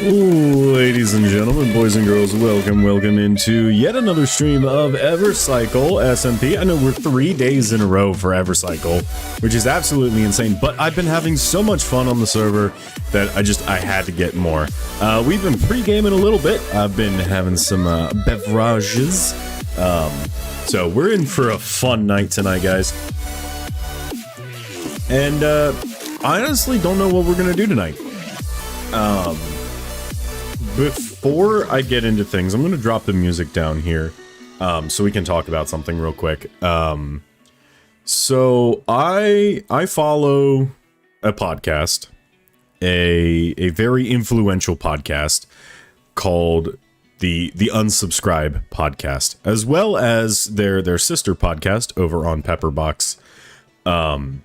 Ladies and gentlemen, boys and girls, welcome into yet another stream of EvercycleSMP. I know we're 3 days in a row for Evercycle, which is absolutely insane, but I've been having so much fun on the server that I had to get more. We've been pre-gaming a little bit. I've been having some beverages. So we're in for a fun night tonight, guys. And I honestly don't know what we're gonna do tonight. Before I get into things, I'm going to drop the music down here so we can talk about something real quick. So I follow a podcast, a very influential podcast called the Unsubscribe podcast, as well as their sister podcast over on Pepperbox, kind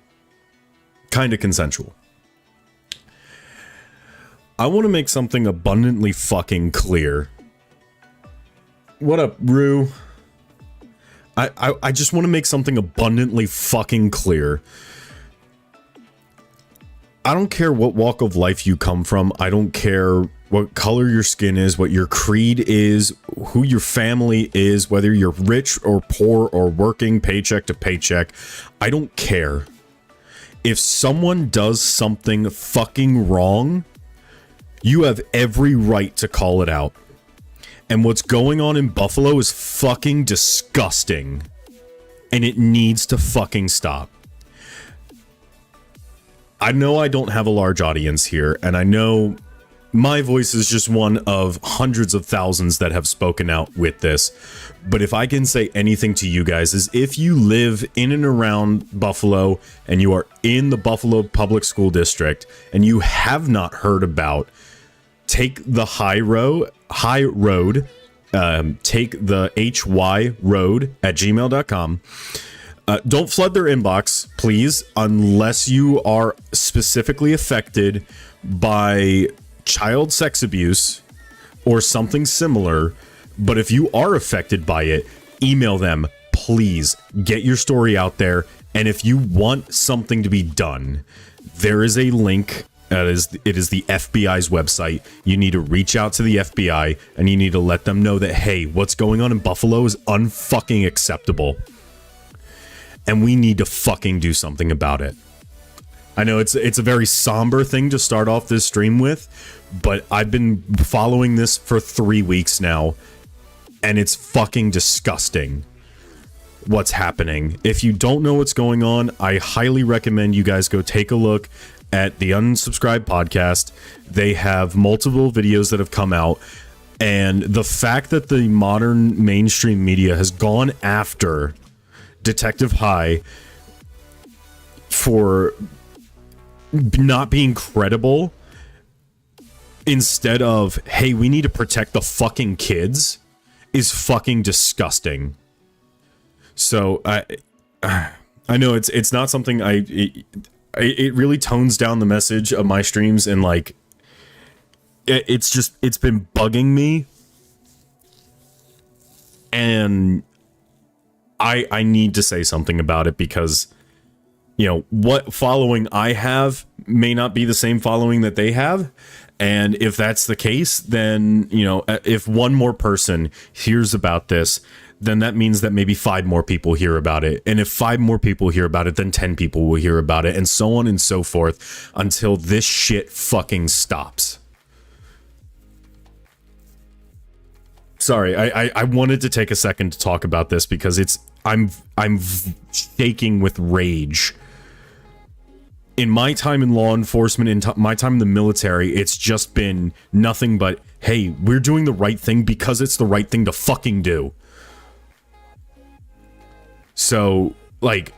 of consensual. I want to make something abundantly fucking clear. What up, Rue? I just want to make something abundantly fucking clear. I don't care what walk of life you come from. I don't care what color your skin is, what your creed is, who your family is, whether you're rich or poor or working paycheck to paycheck. I don't care. If someone does something fucking wrong, you have every right to call it out. And what's going on in Buffalo is fucking disgusting. And it needs to fucking stop. I know I don't have a large audience here, and I know my voice is just one of hundreds of thousands that have spoken out with this. But if I can say anything to you guys, is if you live in and around Buffalo and you are in the Buffalo Public School District and you have not heard about, take the high road, take the HY road at gmail.com. Don't flood their inbox, please, unless you are specifically affected by child sex abuse or something similar. But if you are affected by it, email them, please. Get your story out there. And if you want something to be done, there is a link. It is the FBI's website. You need to reach out to the FBI and you need to let them know that, hey, what's going on in Buffalo is unfucking acceptable. And we need to fucking do something about it. I know it's a very somber thing to start off this stream with, but I've been following this for 3 weeks now, and it's fucking disgusting what's happening. If you don't know what's going on, I highly recommend you guys go take a look at the Unsubscribed podcast. They have multiple videos that have come out, and the fact that the modern mainstream media has gone after Detective High for not being credible instead of, hey, we need to protect the kids, is fucking disgusting. So I know it's not something it really tones down the message of my streams, and like it's been bugging me, and I need to say something about it because, you know, what following I have may not be the same following that they have. And if that's the case, then, you know, if one more person hears about this, then that means that maybe 5 more people hear about it. And if 5 more people hear about it, then 10 people will hear about it, and so on and so forth until this shit fucking stops. Sorry, I wanted to take a second to talk about this because I'm shaking with rage. In my time in law enforcement, in my time in the military, it's just been nothing but, hey, we're doing the right thing because it's the right thing to fucking do. So, like,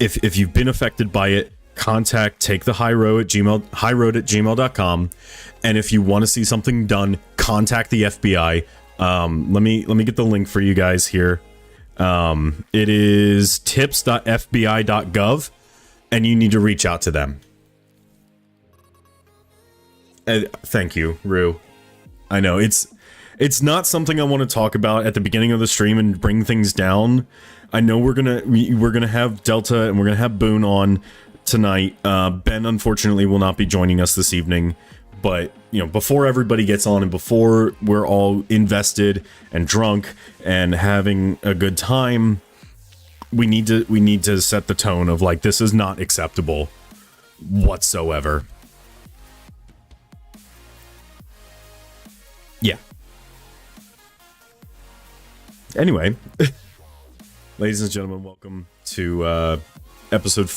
if you've been affected by it, contact take the high road at gmail.com. And if you want to see something done, contact the FBI. Let me get the link for you guys here. It is tips.fbi.gov, and you need to reach out to them. Thank you, Rue. I know it's not something I want to talk about at the beginning of the stream and bring things down. I know we're gonna have Delta and we're gonna have Boone on tonight. Ben unfortunately will not be joining us this evening, But, you know, before everybody gets on and before we're all invested and drunk and having a good time, we need to set the tone of like, this is not acceptable whatsoever. Yeah. Anyway, ladies and gentlemen, welcome to episode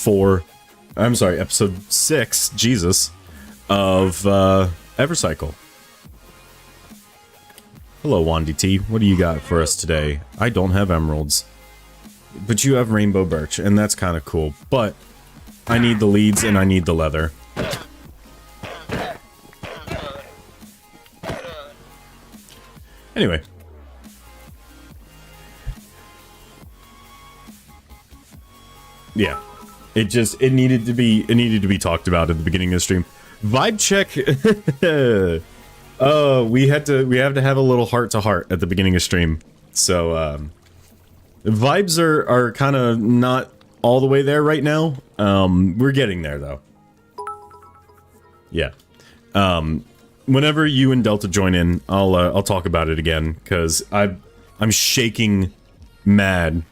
6, Jesus, of EvercycleSMP. Hello, Wandy T. What do you got for us today? I don't have emeralds, but you have rainbow birch, and that's kind of cool. But I need the leads and I need the leather. Anyway. Yeah. It needed to be talked about at the beginning of the stream. Vibe check. We have to have a little heart to heart at the beginning of stream. So vibes are kind of not all the way there right now. We're getting there though. Yeah. Whenever you and Delta join in, I'll talk about it again because I'm shaking mad.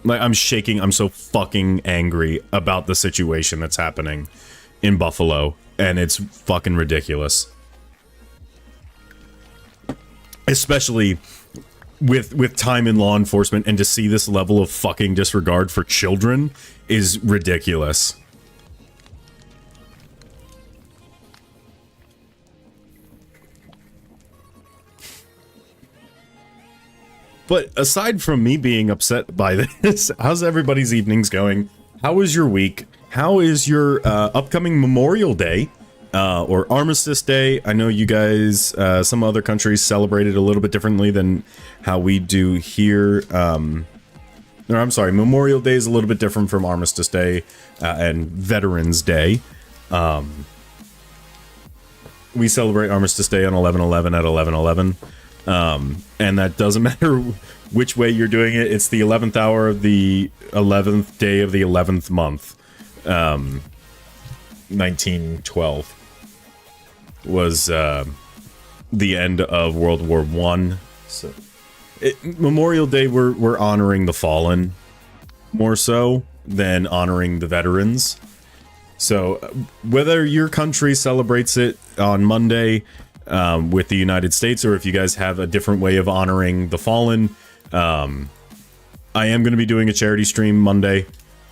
Like, I'm shaking. I'm so fucking angry about the situation that's happening in Buffalo, and it's fucking ridiculous. Especially with time in law enforcement, and to see this level of fucking disregard for children is ridiculous. But aside from me being upset by this, how's everybody's evenings going? How was your week? How is your upcoming Memorial Day or Armistice Day? I know you guys, some other countries celebrate it a little bit differently than how we do here. Or I'm sorry, Memorial Day is a little bit different from Armistice Day and Veterans Day. We celebrate Armistice Day on 11/11 at 11/11. And that doesn't matter which way you're doing it. It's the 11th hour of the 11th day of the 11th month. 1912 was the end of World War I. So Memorial Day, we're honoring the fallen more so than honoring the veterans. So whether your country celebrates it on Monday with the United States, or if you guys have a different way of honoring the fallen, I am going to be doing a charity stream Monday.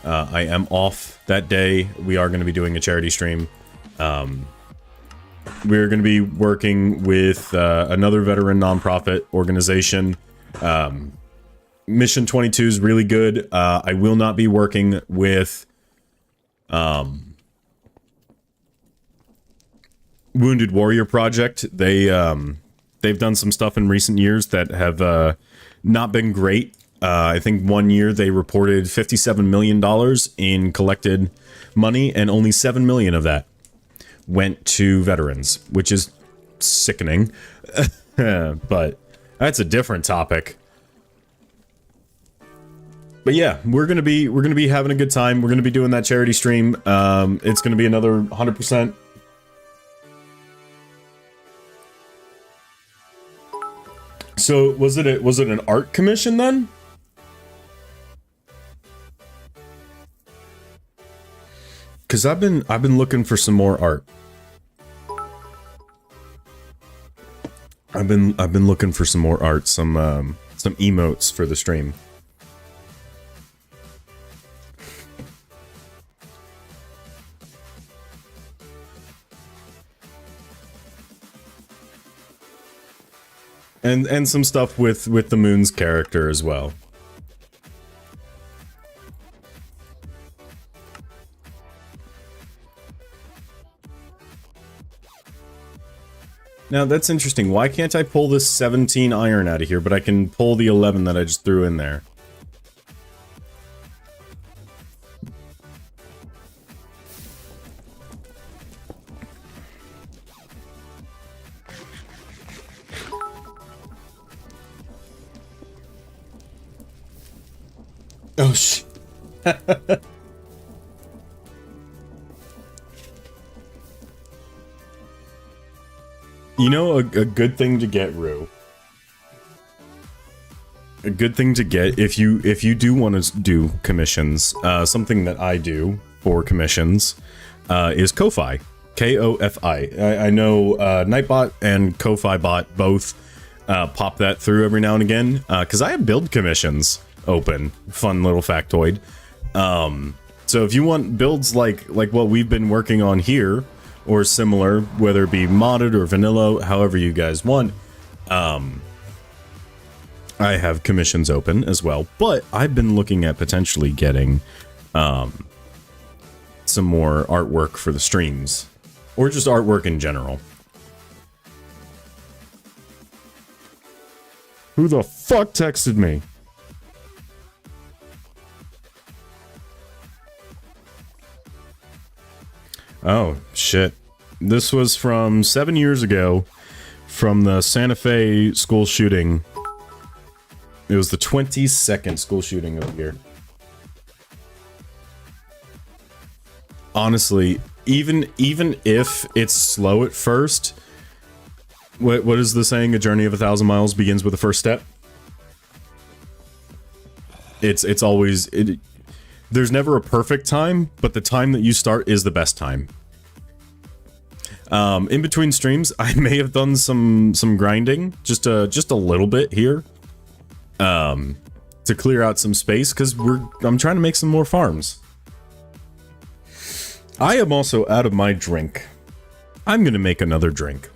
I am off that day. We are going to be doing a charity stream. We're going to be working with another veteran nonprofit organization. Mission 22 is really good. I will not be working with Wounded Warrior Project. They've done some stuff in recent years that have not been great. I think one year they reported $57 million in collected money, and only $7 million of that went to veterans, which is sickening. But that's a different topic. But yeah, we're gonna be having a good time. We're gonna be doing that charity stream. It's gonna be another 100%. So was it an art commission then? Because I've been looking for some more art. I've been looking for some more art, some emotes for the stream. And some stuff with the Moon's character as well. Now that's interesting. Why can't I pull this 17 iron out of here, but I can pull the 11 that I just threw in there? Oh, shit. You know, a good thing to get, Rue. A good thing to get if you do want to do commissions. Something that I do for commissions is Ko-Fi. K-O-F-I. I know Nightbot and Ko-Fi Bot both pop that through every now and again because I have build commissions open. Fun little factoid. So if you want builds like what we've been working on here or similar, whether it be modded or vanilla, however you guys want, I have commissions open as well. But I've been looking at potentially getting some more artwork for the streams. Or just artwork in general. Who the fuck texted me? Oh, shit. This was from 7 years ago, from the Santa Fe school shooting. It was the 22nd school shooting of the year. Honestly, even if it's slow at first, what is the saying? A journey of 1,000 miles begins with the first step. It's always there's never a perfect time, but the time that you start is the best time. In between streams, I may have done some grinding, just a little bit here, to clear out some space because I'm trying to make some more farms. I am also out of my drink. I'm gonna make another drink.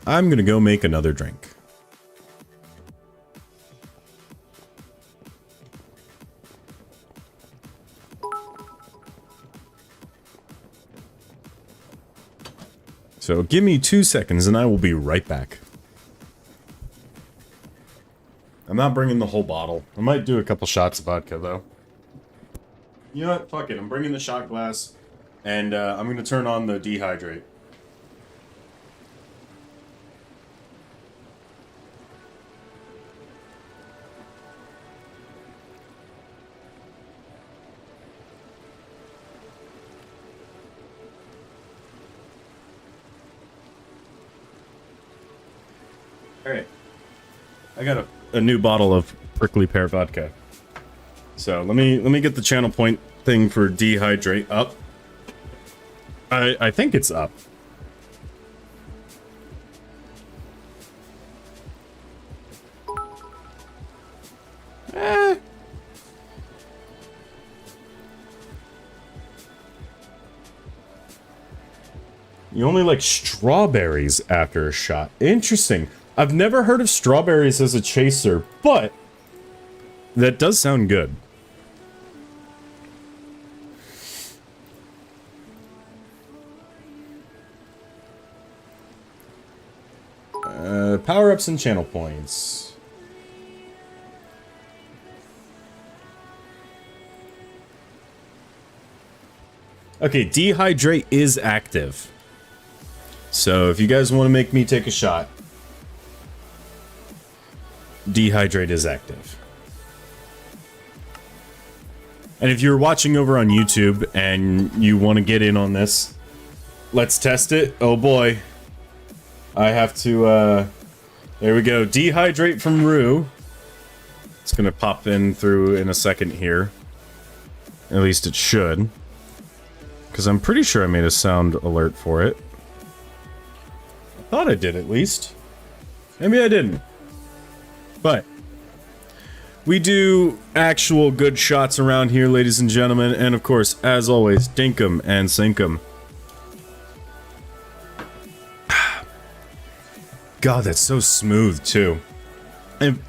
I'm gonna go make another drink. So give me 2 seconds and I will be right back. I'm not bringing the whole bottle. I might do a couple shots of vodka though. You know what? Fuck it. I'm bringing the shot glass, and I'm going to turn on the dehydrate. Alright. I got a new bottle of prickly pear vodka. So let me get the channel point thing for dehydrate up. I think it's up. You only like strawberries after a shot. Interesting. I've never heard of strawberries as a chaser, but that does sound good. Power-ups and channel points. Okay, dehydrate is active. So if you guys want to make me take a shot, dehydrate is active. And if you're watching over on YouTube and you want to get in on this, let's test it. Oh boy. I have to, there we go. Dehydrate from Rue. It's gonna pop in through in a second here. At least it should. Because I'm pretty sure I made a sound alert for it. I thought I did at least. Maybe I didn't. But we do actual good shots around here, ladies and gentlemen. And of course, as always, dink 'em and sink 'em. God, that's so smooth, too. And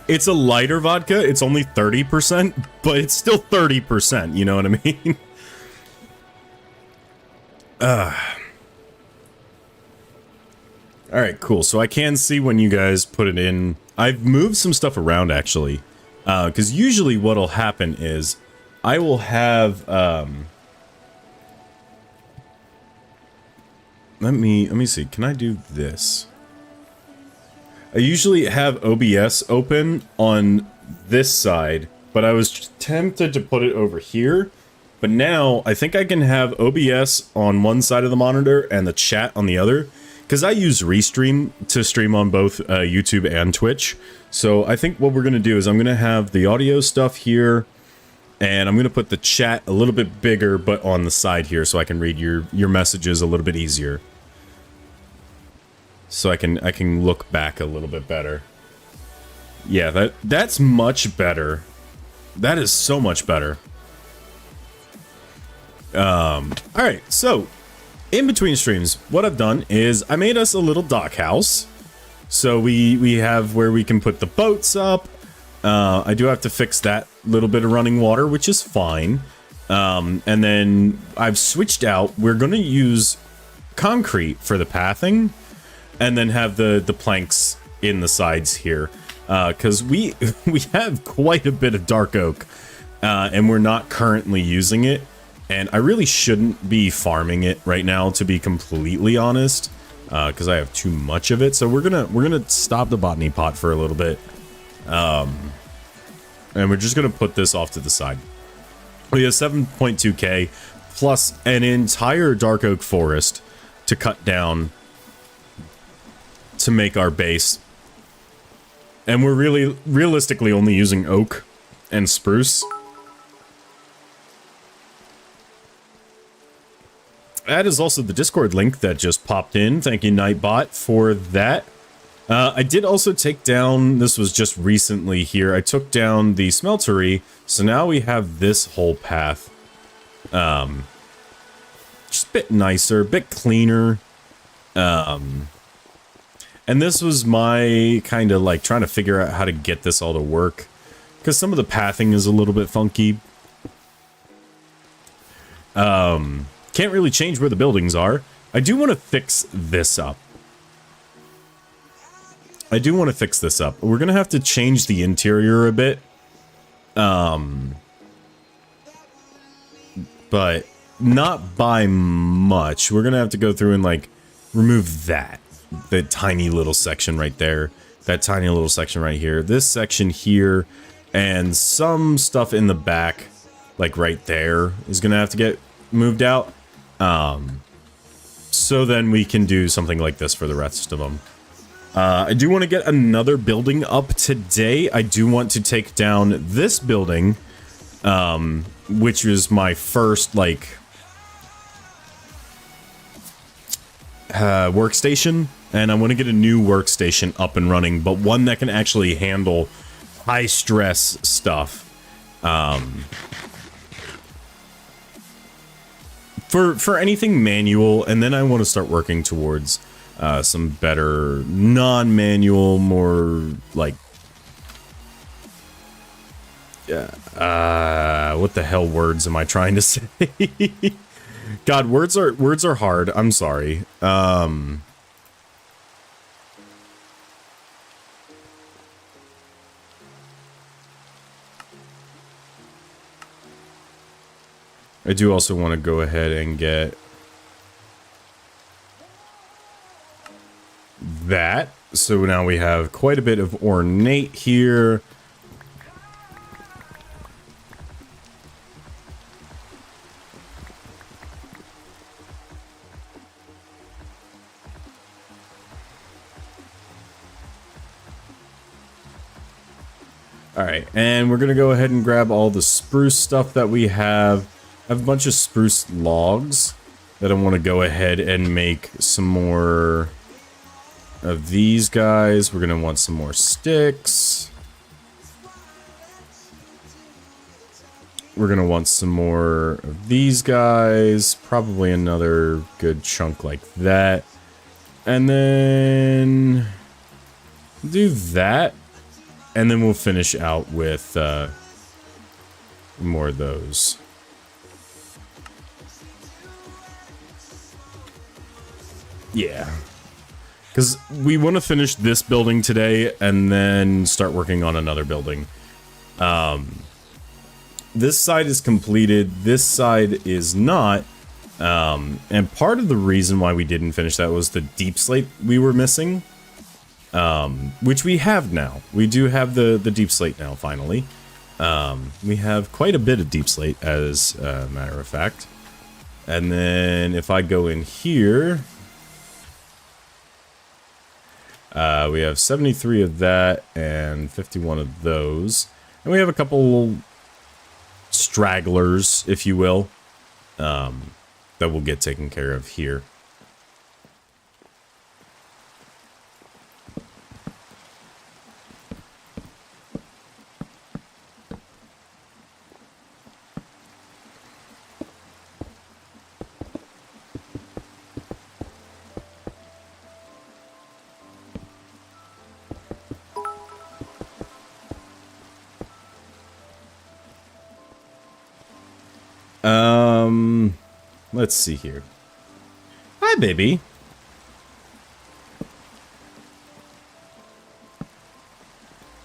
it's a lighter vodka. It's only 30%, but it's still 30%. You know what I mean? Alright, cool. So I can see when you guys put it in. I've moved some stuff around, actually. Because usually what'll happen is I will have... Let me see. Can I do this? I usually have OBS open on this side, but I was tempted to put it over here But now I think I can have OBS on one side of the monitor and the chat on the other, because I use Restream to stream on both YouTube and Twitch. So I think what we're going to do is I'm going to have the audio stuff here, and I'm going to put the chat a little bit bigger, but on the side here, so I can read your messages a little bit easier. So I can look back a little bit better. Yeah, that's much better. That is so much better. All right, so in between streams, what I've done is I made us a little dock house. So we have where we can put the boats up. I do have to fix that little bit of running water, which is fine. And then I've switched out. We're going to use concrete for the pathing, and then have the planks in the sides here. Because we have quite a bit of dark oak, and we're not currently using it. And I really shouldn't be farming it right now, to be completely honest, because I have too much of it. So we're gonna stop the botany pot for a little bit, and we're just gonna put this off to the side. We have 7.2k plus an entire dark oak forest to cut down to make our base, and we're really realistically only using oak and spruce. That is also the Discord link that just popped in. Thank you, Nightbot, for that. I did also take down, this was just recently here, I took down the smeltery, so now we have this whole path. Just a bit nicer, a bit cleaner. And this was my kind of like trying to figure out how to get this all to work, because some of the pathing is a little bit funky. Can't really change where the buildings are. I do want to fix this up. We're going to have to change the interior a bit. But not by much. We're going to have to go through and like remove that. The tiny little section right there. That tiny little section right here. This section here. And some stuff in the back, like right there, is going to have to get moved out. So then we can do something like this for the rest of them. I do want to get another building up today. I do want to take down this building, which is my first, like, workstation. And I want to get a new workstation up and running, but one that can actually handle high stress stuff. For anything manual, and then I want to start working towards some better non-manual, more like what the hell words am I trying to say? God, words are hard. I'm sorry. I do also want to go ahead and get that. So now we have quite a bit of ornate here. All right, and we're going to go ahead and grab all the spruce stuff that we have. I have a bunch of spruce logs that I want to go ahead and make some more of these guys. We're going to want some more sticks. We're going to want some more of these guys. Probably another good chunk like that. And then do that. And then we'll finish out with more of those. Yeah, because we want to finish this building today and then start working on another building. This side is completed. This side is not. And part of the reason why we didn't finish that was the deep slate we were missing, which we have now. We do have the deep slate now, finally. We have quite a bit of deep slate, as a matter of fact. And then if I go in here, we have 73 of that and 51 of those. And we have a couple stragglers, if you will, that will get taken care of here. Let's see here. Hi, baby.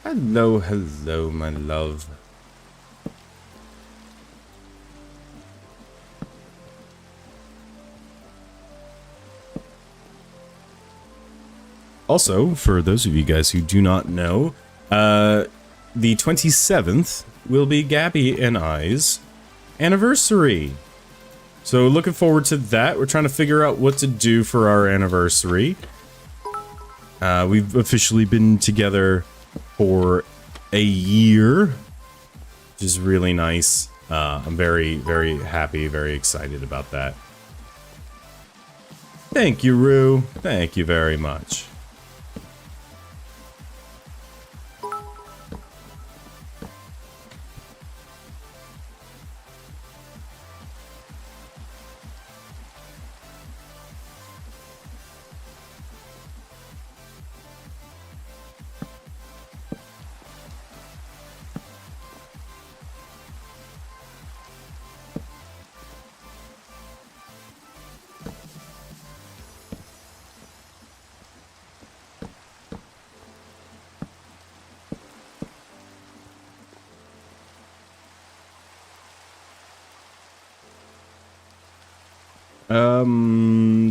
Hello, hello, my love. Also, for those of you guys who do not know, the 27th will be Gabby and I's anniversary. So looking forward to that. We're trying to figure out what to do for our anniversary. We've officially been together for a year, which is really nice. I'm very, very happy, very excited about that. Thank you, Rue. Thank you very much.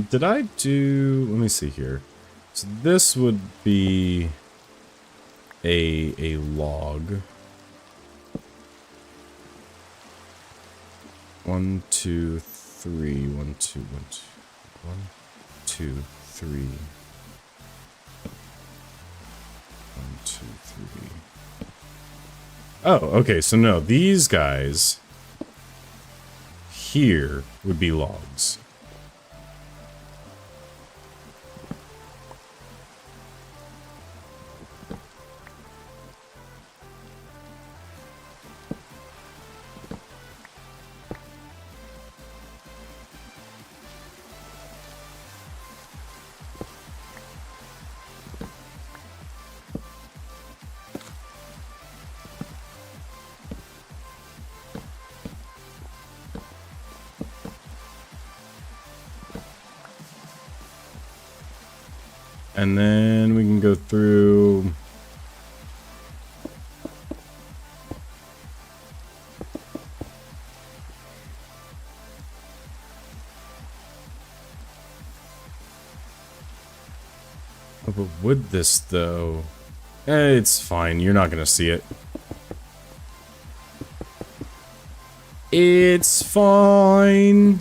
Did I do, let me see here. So this would be a log. 1, 2, 3, 1, 2, 1, 2, 1, 2, 3. 1, 2, 3. Oh, okay, so no, these guys here would be logs. And then we can go through. Oh, but would this though? It's fine. You're not gonna see it. It's fine.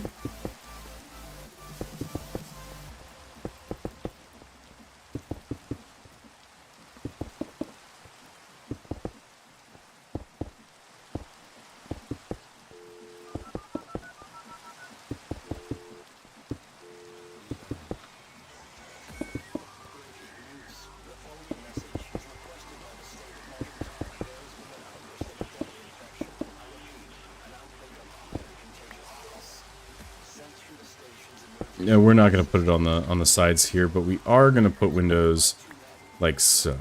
Yeah, we're not going to put it on the sides here, but we are going to put windows like so.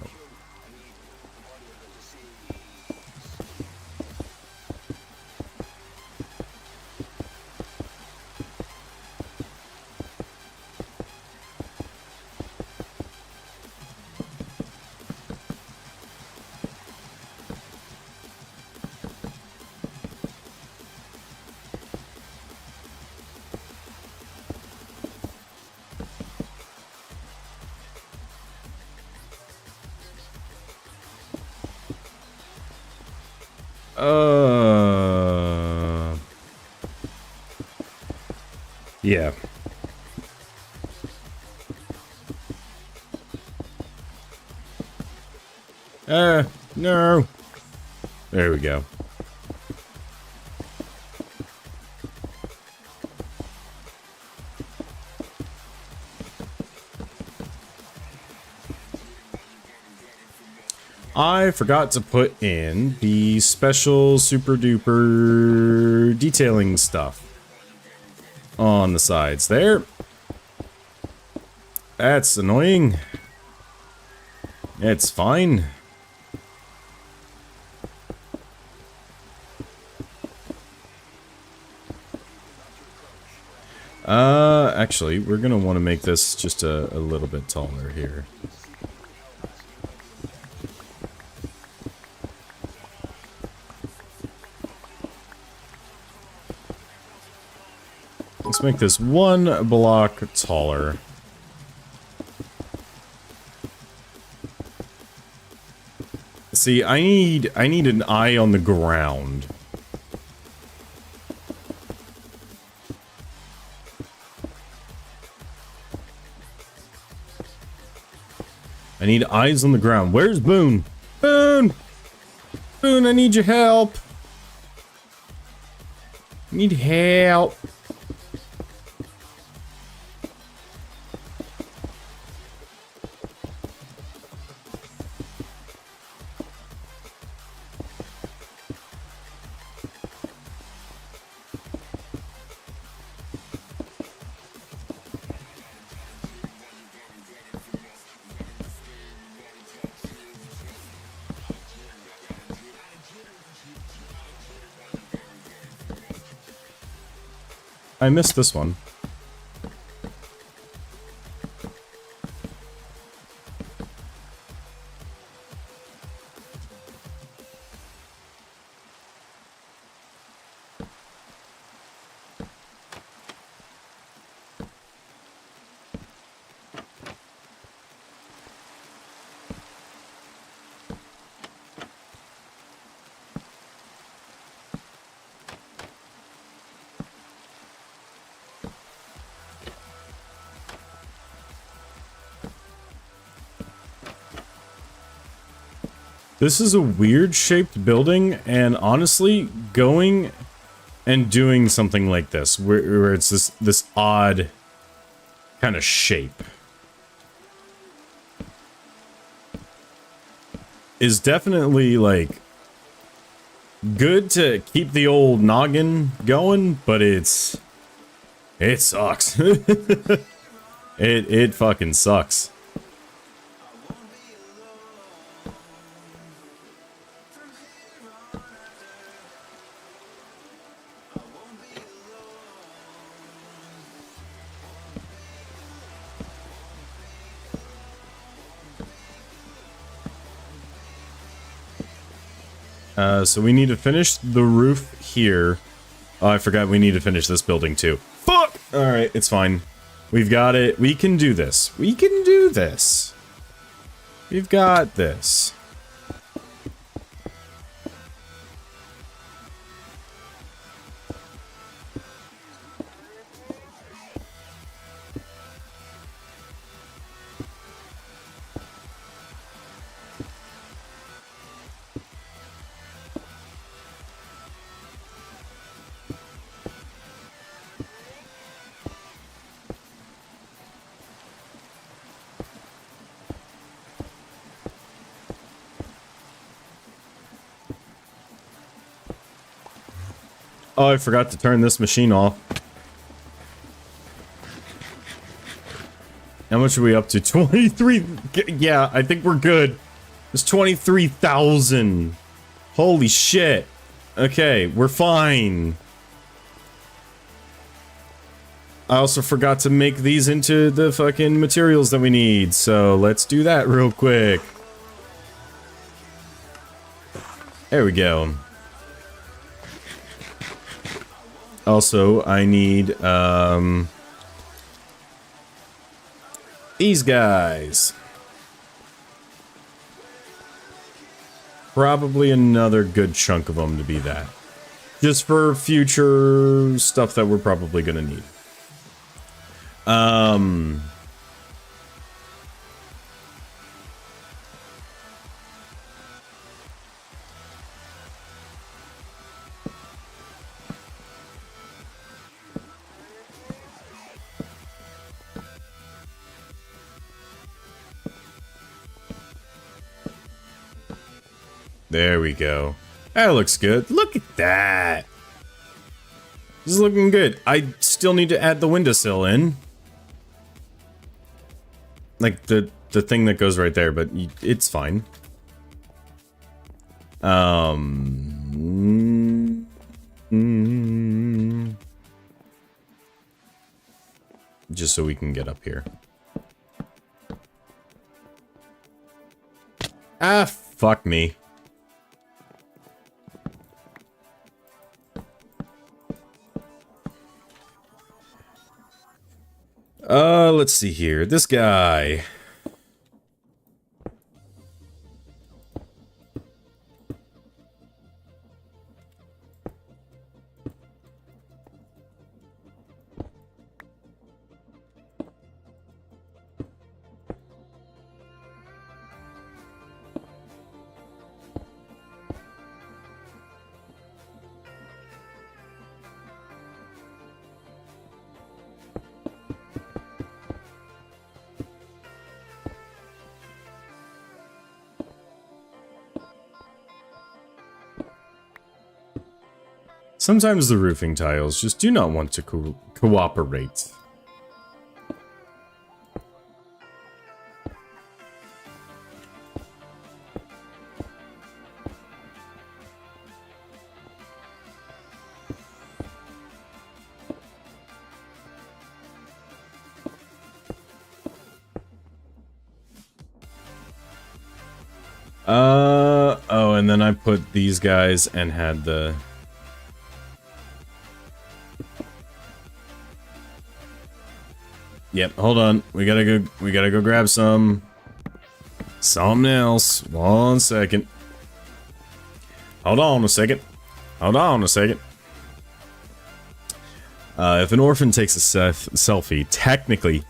Yeah. No. There we go. I forgot to put in the special super duper detailing stuff on the sides there. That's annoying. It's fine. Actually, we're gonna want to make this just a little bit taller here. Let's make this one block taller. See, I need an eye on the ground. I need eyes on the ground. Where's Boone? Boone! Boone, I need your help. I need help. I missed this one. This is a weird shaped building, and honestly, going and doing something like this, where it's this odd kind of shape, is definitely like good to keep the old noggin going, but it sucks. It fucking sucks. So we need to finish the roof here. Oh, I forgot we need to finish this building too. Fuck! Alright, it's fine. We've got it. We can do this. We can do this. We've got this. Oh, I forgot to turn this machine off. How much are we up to? 23? Yeah, I think we're good. It's 23,000. Holy shit. Okay, we're fine. I also forgot to make these into the fucking materials that we need, so let's do that real quick. There we go. Also, I need, these guys. probably another good chunk of them to be that. Just for future stuff that we're probably gonna need. There we go. That looks good. Look at that. This is looking good. I still need to add the windowsill in. Like the thing that goes right there, but it's fine. Just so we can get up here. Ah, fuck me. Let's see here. This guy. Sometimes the roofing tiles just do not want to cooperate. Oh, and then I put these guys and had the... Yep, hold on. We gotta go grab something else. 1 second. Hold on a second. Hold on a second. If an orphan takes a selfie, technically,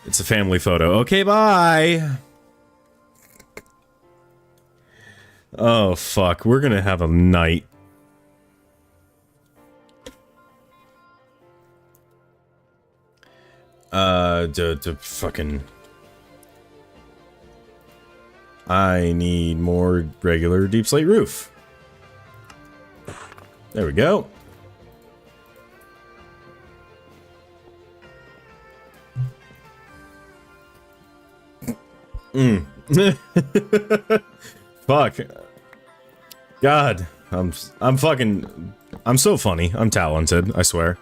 it's a family photo. Okay, bye! Oh, fuck. We're gonna have a night. Fucking... I need more regular deep slate roof. There we go. Fuck. God. I'm so funny. I'm talented, I swear.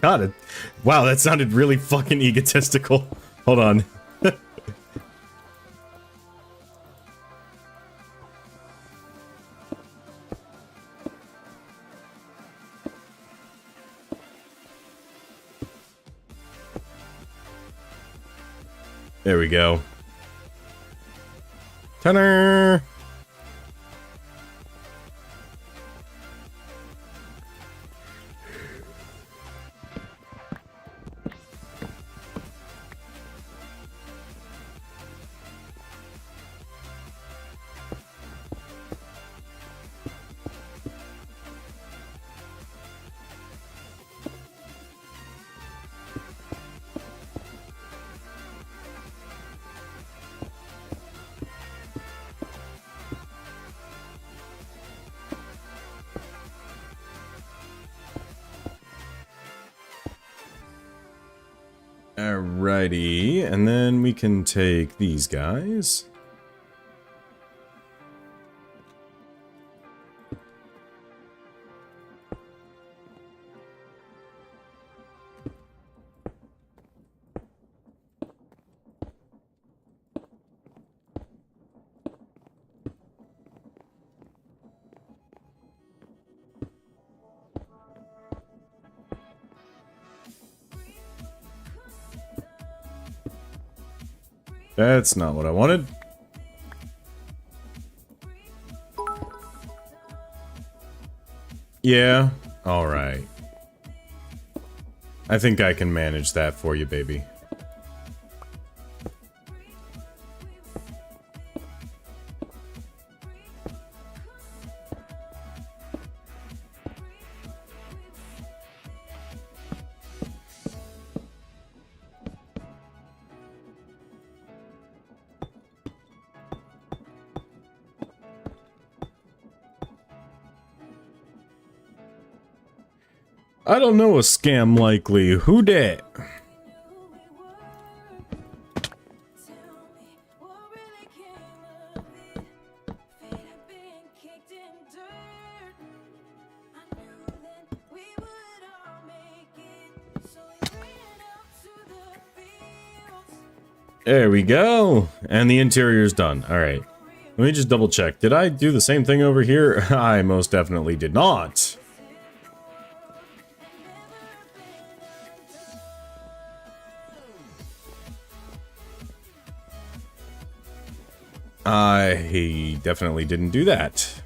God, wow, that sounded really fucking egotistical. Hold on. There we go. Ta-da! Alrighty, and then we can take these guys. That's not what I wanted. Yeah, alright. I think I can manage that for you, baby. I don't know a scam likely. Who dat? There we go. And the interior's done. All right. Let me just double check. Did I do the same thing over here? I most definitely did not. I definitely didn't do that.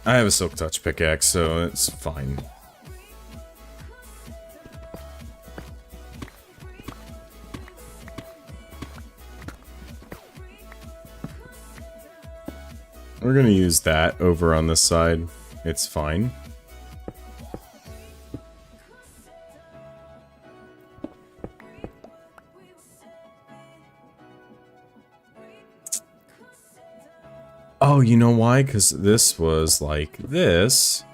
I have a silk touch pickaxe, so it's fine. We're gonna use that over on this side. It's fine. Oh, you know why? Because this was like this.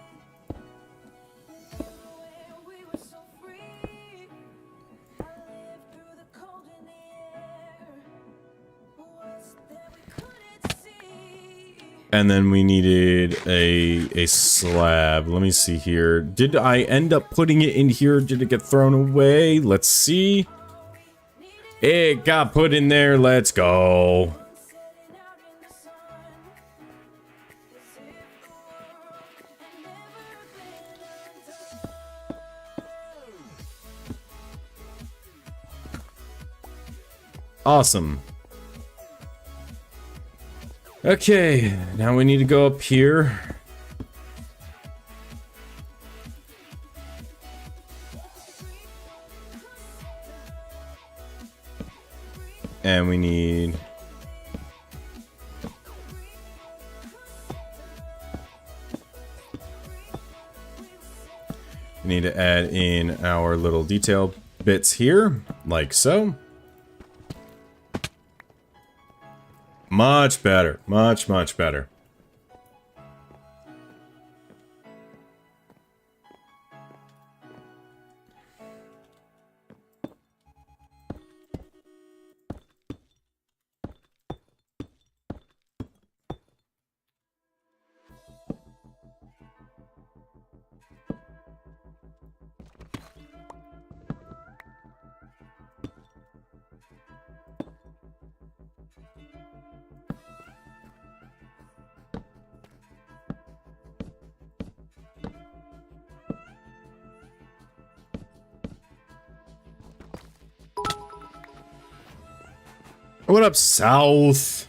And then we needed a slab. Let me see here. Did I end up putting it in here? Did it get thrown away? Let's see. It got put in there. Let's go. Awesome. Okay, now we need to go up here. And we need... we need to add in our little detail bits here, like so. Much better. Much, much better. What up, South?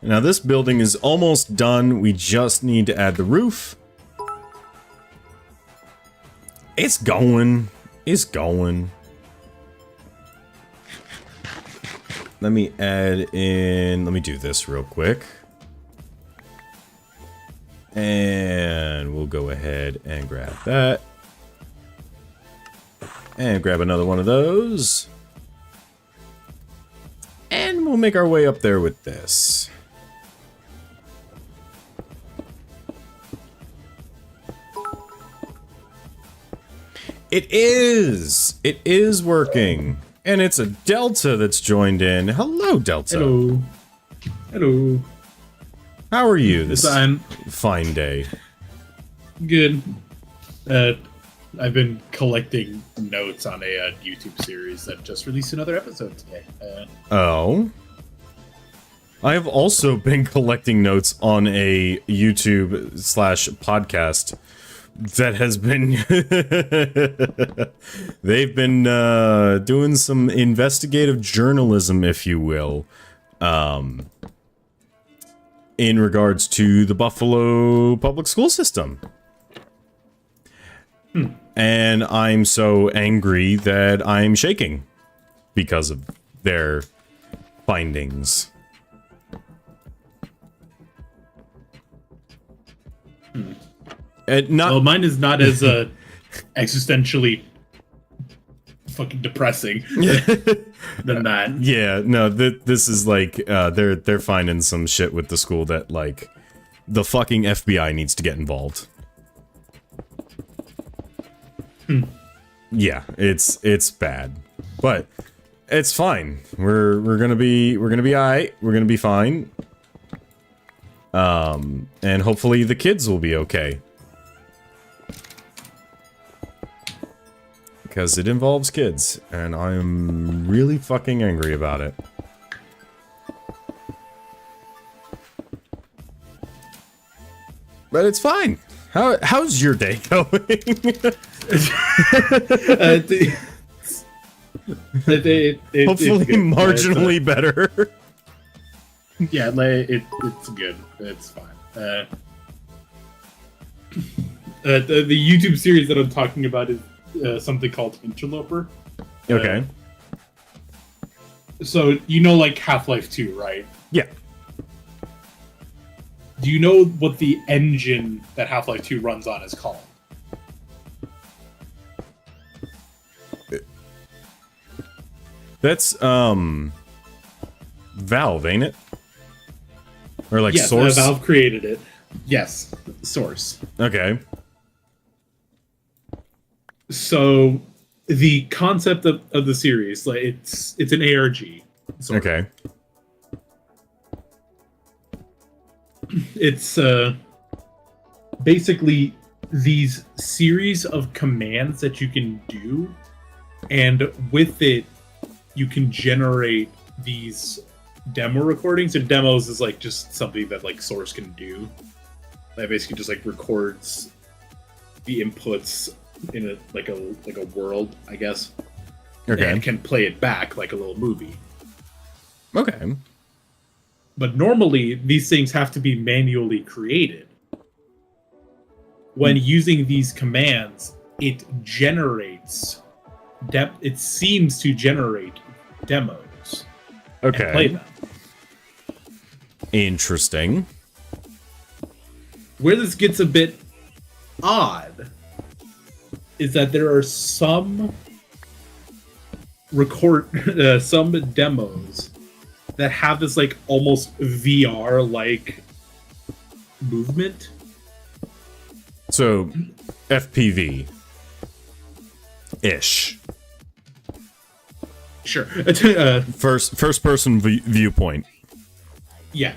Now this building is almost done. We just need to add the roof. It's going. It's going. Let me add in... let me do this real quick. And we'll go ahead and grab that. And grab another one of those. And we'll make our way up there with this. It is! It is working. And it's a Delta that's joined in. Hello, Delta. Hello. Hello. How are you this fine day? Good. I've been collecting notes on a YouTube series that just released another episode today. Oh? I have also been collecting notes on a YouTube/podcast that has been they've been doing some investigative journalism, if you will, in regards to the Buffalo public school system. And I'm so angry that I'm shaking because of their findings. Well, mine is not as existentially fucking depressing than that. Yeah, no, this is like they're finding some shit with the school that like the fucking FBI needs to get involved. Yeah, it's bad, but it's fine. We're gonna be alright. We're gonna be fine. And hopefully the kids will be okay. Because it involves kids, and I'm really fucking angry about it. But it's fine. How's your day going? Hopefully marginally better. Yeah, it's good. It's fine. The YouTube series that I'm talking about is something called Interloper. Okay. So, you know, like Half-Life 2, right? Yeah. Do you know what the engine that Half-Life 2 runs on is called? That's, Valve, ain't it? Or like yes, Source? Valve created it. Yes, Source. Okay. So, the concept of the series, like it's an ARG. Okay. It's basically these series of commands that you can do, and with it, you can generate these demo recordings. And demos is like just something that like Source can do. That basically just like records the inputs in a world, I guess. Okay. And can play it back like a little movie. Okay. But normally, these things have to be manually created. When using these commands, it generates... it seems to generate demos. Okay. And play them. Interesting. Where this gets a bit odd is that there are some some demos that have this like almost VR-like movement. So, FPV-ish. Sure. First person viewpoint. Yeah.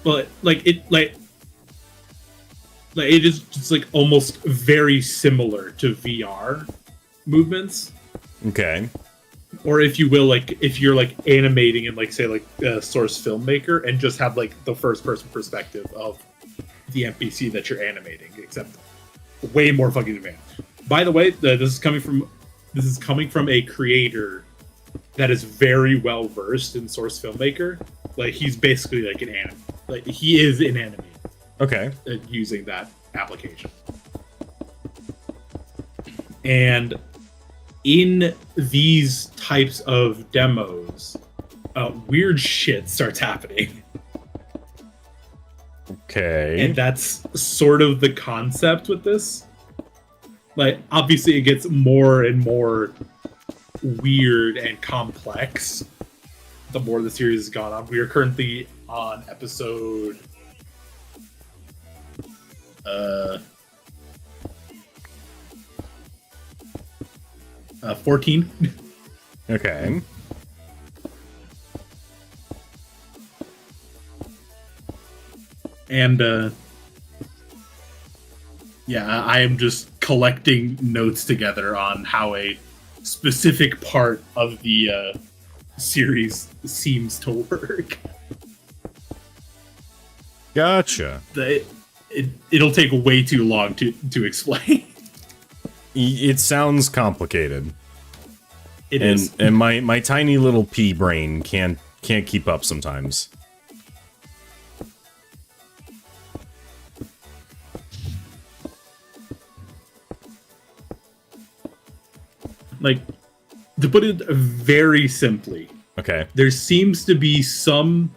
But it is just like almost very similar to VR movements. Okay. Or if you will, like if you're like animating in like say like a Source filmmaker and just have like the first person perspective of the NPC that you're animating, except way more fucking advanced. By the way, this is coming from a creator that is very well versed in Source filmmaker. Like he's basically like he is an animator. Okay. Using that application. And in these types of demos, weird shit starts happening. Okay. And that's sort of the concept with this. Like, obviously it gets more and more weird and complex the more the series has gone on. We are currently on episode 14. Okay. And I am just collecting notes together on how a specific part of the series seems to work. Gotcha. It'll take way too long to explain. It sounds complicated. It is. And my tiny little pea brain can't keep up sometimes. Like, to put it very simply, Okay. there seems to be some,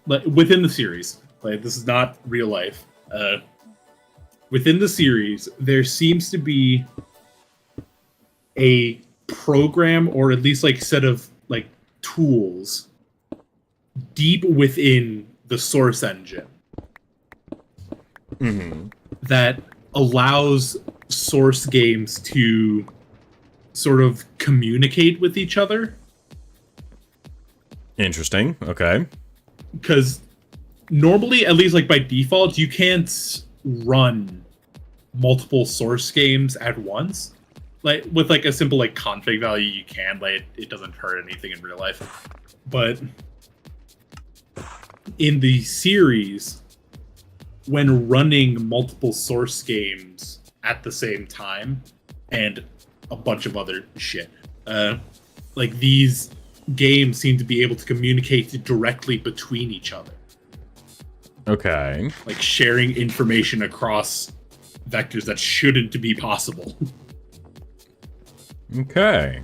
like, within the series, like, this is not real life, within the series, there seems to be a program, or at least, like, set of, like, tools deep within the source engine that allows source games to sort of communicate with each other. Interesting. Okay. Because normally, at least like by default, you can't run multiple source games at once. Like with like a simple like config value, you can. Like it doesn't hurt anything in real life. But in the series, when running multiple source games at the same time, and a bunch of other shit, like these games seem to be able to communicate directly between each other. Okay. Like sharing information across vectors that shouldn't be possible. Okay.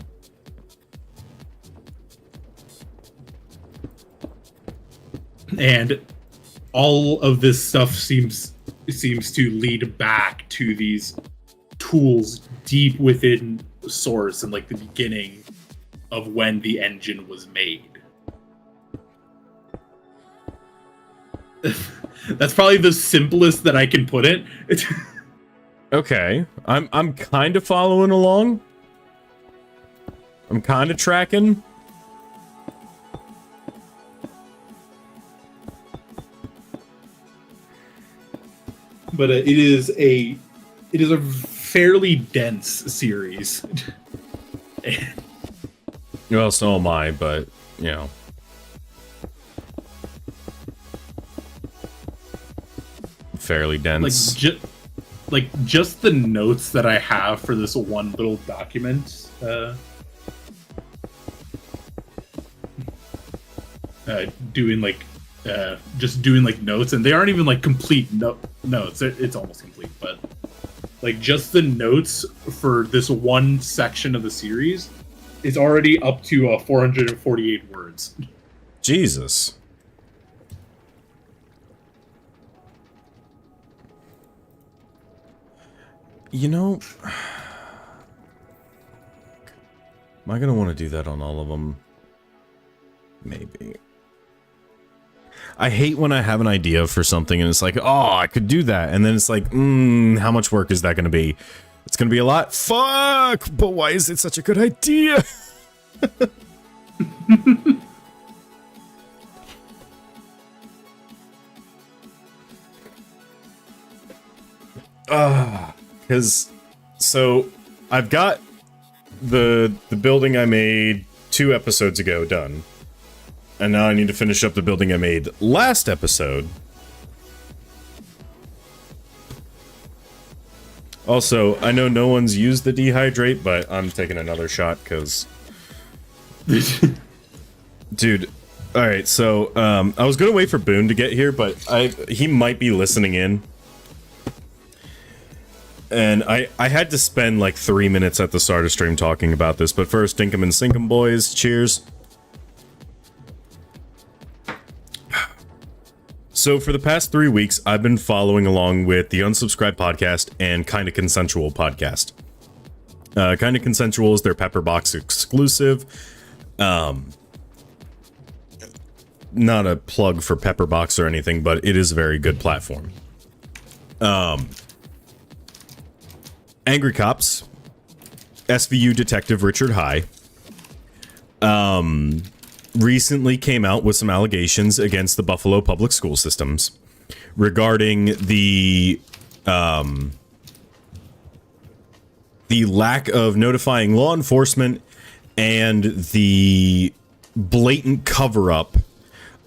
And all of this stuff seems to lead back to these tools deep within source and like the beginning of when the engine was made. That's probably the simplest that I can put it. Okay. I'm kind of following along. I'm kind of tracking. But it is a fairly dense series. Well, so am I, but, you know. Fairly dense. Just the notes that I have for this one little document, doing notes, and they aren't even like complete notes. It's almost complete, but like just the notes for this one section of the series is already up to 448 words. Jesus. You know, am I gonna want to do that on all of them? Maybe. I hate when I have an idea for something and it's like, oh, I could do that. And then it's like, how much work is that going to be? It's going to be a lot. Fuck! But why is it such a good idea? Because, so, I've got the building I made 2 episodes ago done. And now I need to finish up the building I made last episode. Also, I know no one's used the dehydrate, but I'm taking another shot, because... Dude, alright, so, I was gonna wait for Boone to get here, but he might be listening in. And I had to spend, like, 3 minutes at the start of stream talking about this, but first, Dinkum and Sinkum boys, cheers. So for the past 3 weeks, I've been following along with the Unsubscribed podcast and Kinda Consensual podcast. Kinda Consensual is their Pepperbox exclusive. Not a plug for Pepperbox or anything, but it is a very good platform. Angry Cops, SVU Detective Richard High, recently came out with some allegations against the Buffalo public school systems regarding the lack of notifying law enforcement and the blatant cover-up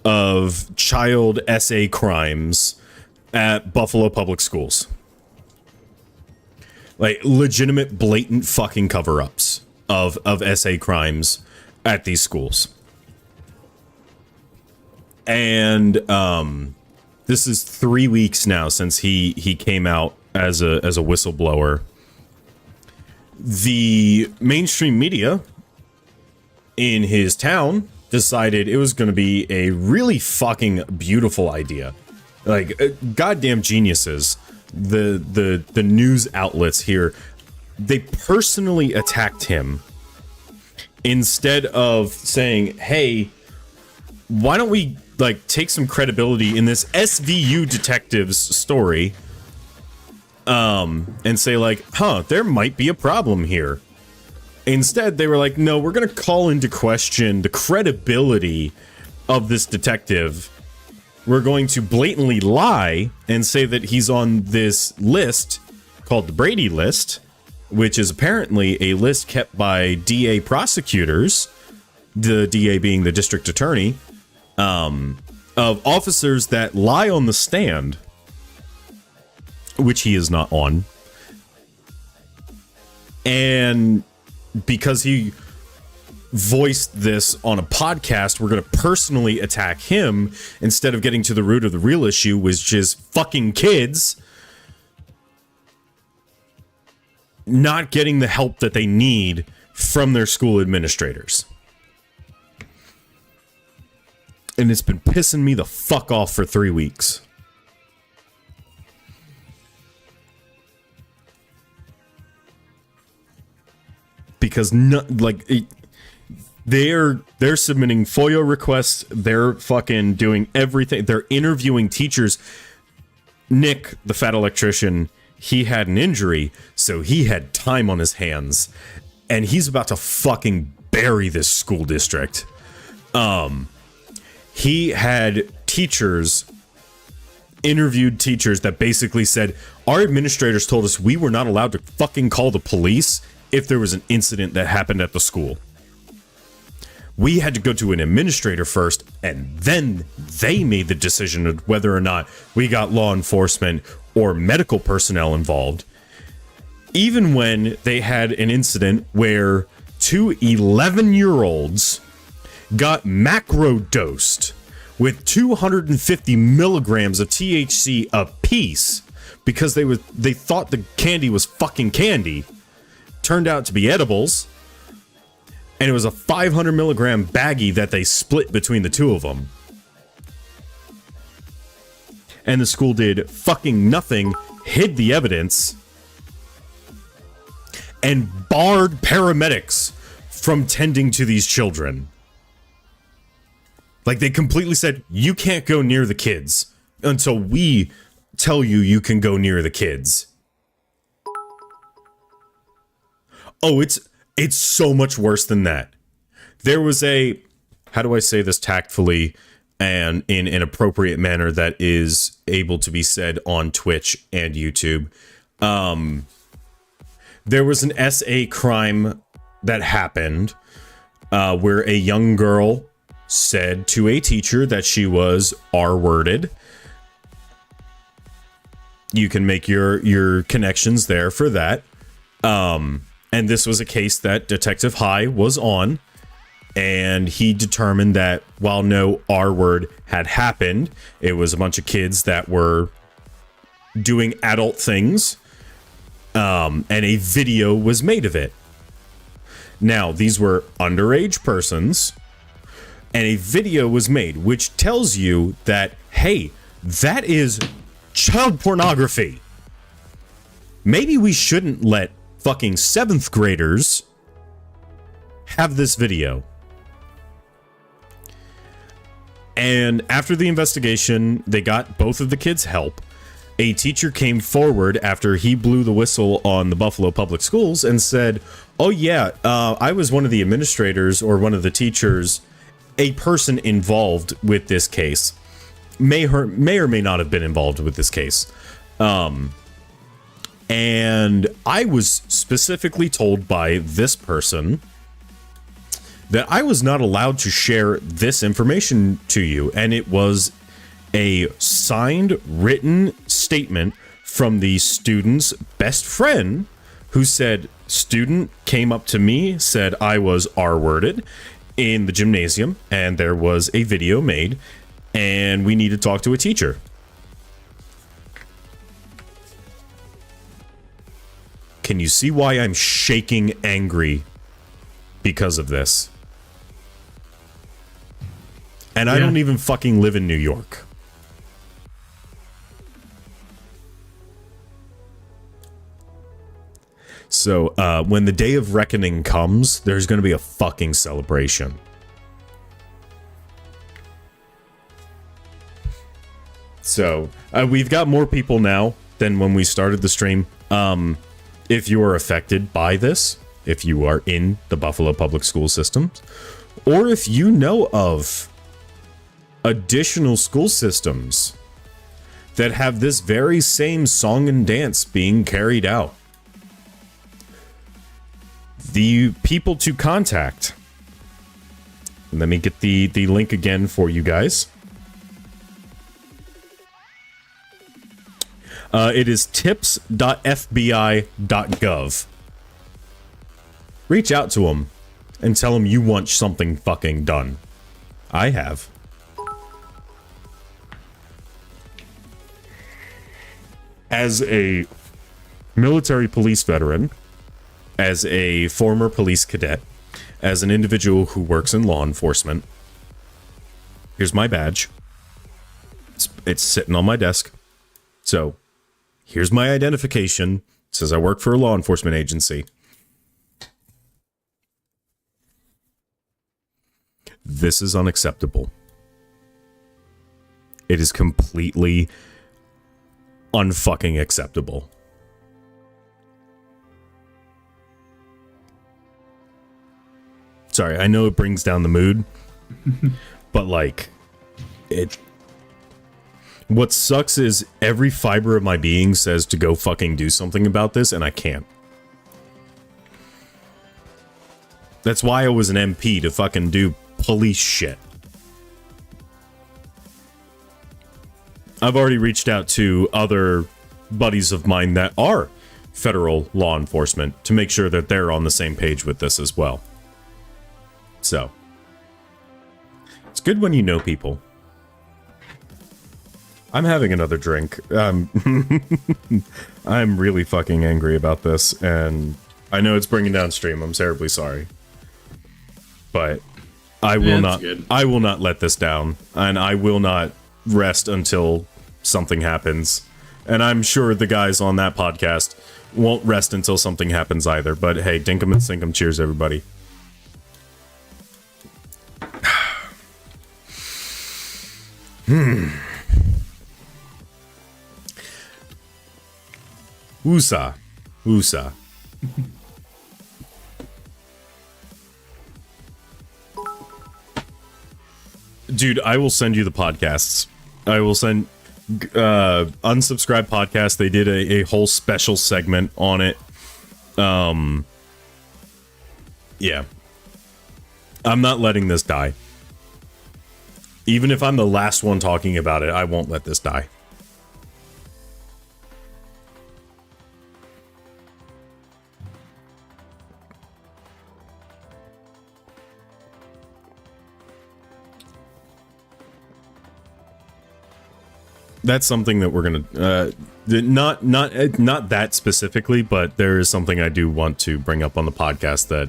of child SA crimes at Buffalo Public Schools. Like, legitimate, blatant fucking cover-ups of SA crimes at these schools. And this is 3 weeks now since he came out as a whistleblower. The mainstream media in his town decided it was going to be a really fucking beautiful idea. Like, goddamn geniuses. The news outlets here, they personally attacked him instead of saying, hey, why don't we like take some credibility in this SVU detective's story, and say like, there might be a problem here. Instead, they were like, no, we're going to call into question the credibility of this detective. We're going to blatantly lie and say that he's on this list called the Brady list, which is apparently a list kept by DA prosecutors, the DA being the district attorney, of officers that lie on the stand, which he is not on. And because he voiced this on a podcast, we're going to personally attack him instead of getting to the root of the real issue, which is fucking kids not getting the help that they need from their school administrators. And it's been pissing me the fuck off for 3 weeks. Because they're submitting FOIA requests, they're fucking doing everything. They're interviewing teachers. Nick, the fat electrician, he had an injury, so he had time on his hands, and he's about to fucking bury this school district. He had interviewed teachers that basically said, our administrators told us we were not allowed to fucking call the police if there was an incident that happened at the school. We had to go to an administrator first, and then they made the decision of whether or not we got law enforcement or medical personnel involved. Even when they had an incident where 2 11-year-olds got macro-dosed with 250 milligrams of THC apiece because they thought the candy was fucking candy. Turned out to be edibles. And it was a 500 milligram baggie that they split between the two of them. And the school did fucking nothing, hid the evidence, and barred paramedics from tending to these children. Like, they completely said, you can't go near the kids until we tell you you can go near the kids. Oh, it's so much worse than that. There was how do I say this tactfully and in an appropriate manner that is able to be said on Twitch and YouTube? There was an SA crime that happened where a young girl said to a teacher that she was R-worded. You can make your connections there for that. And this was a case that Detective High was on, and he determined that while no R-word had happened, it was a bunch of kids that were doing adult things, and a video was made of it. Now, these were underage persons, and a video was made, which tells you that, hey, that is child pornography. Maybe we shouldn't let fucking 7th graders have this video. And after the investigation, they got both of the kids help. A teacher came forward after he blew the whistle on the Buffalo Public Schools and said, oh yeah, I was one of the administrators or one of the teachers, a person involved with this case. May or may not have been involved with this case. And I was specifically told by this person that I was not allowed to share this information to you. And it was a signed written statement from the student's best friend who said, student came up to me, said I was R-worded in the gymnasium, and there was a video made, and we need to talk to a teacher. Can you see why I'm shaking angry because of this? And I don't even fucking live in New York. So when the day of reckoning comes, there's going to be a fucking celebration. So we've got more people now than when we started the stream. If you are affected by this, if you are in the Buffalo Public School systems, or if you know of additional school systems that have this very same song and dance being carried out, the people to contact. Let me get the link again for you guys. It is tips.fbi.gov. Reach out to them and tell them you want something fucking done. I have. As a military police veteran, as a former police cadet, as an individual who works in law enforcement, here's my badge. It's sitting on my desk. So, here's my identification. It says I work for a law enforcement agency. This is unacceptable. It is completely unfucking acceptable. Sorry, I know it brings down the mood, but like, what sucks is every fiber of my being says to go fucking do something about this, and I can't. That's why I was an MP, to fucking do police shit. I've already reached out to other buddies of mine that are federal law enforcement to make sure that they're on the same page with this as well. So, it's good when you know people. I'm having another drink. I'm really fucking angry about this, and I know it's bringing down stream. I'm terribly sorry. But I will not. Good. I will not let this down, and I will not rest until something happens. And I'm sure the guys on that podcast won't rest until something happens either. But hey, dinkum and sinkum, cheers, everybody. Woosah. Woosah. Dude, I will send you the podcasts. I will send Unsubscribed Podcast. They did a whole special segment on it. Yeah. I'm not letting this die. Even if I'm the last one talking about it, I won't let this die. That's something that we're gonna not that specifically, but there is something I do want to bring up on the podcast that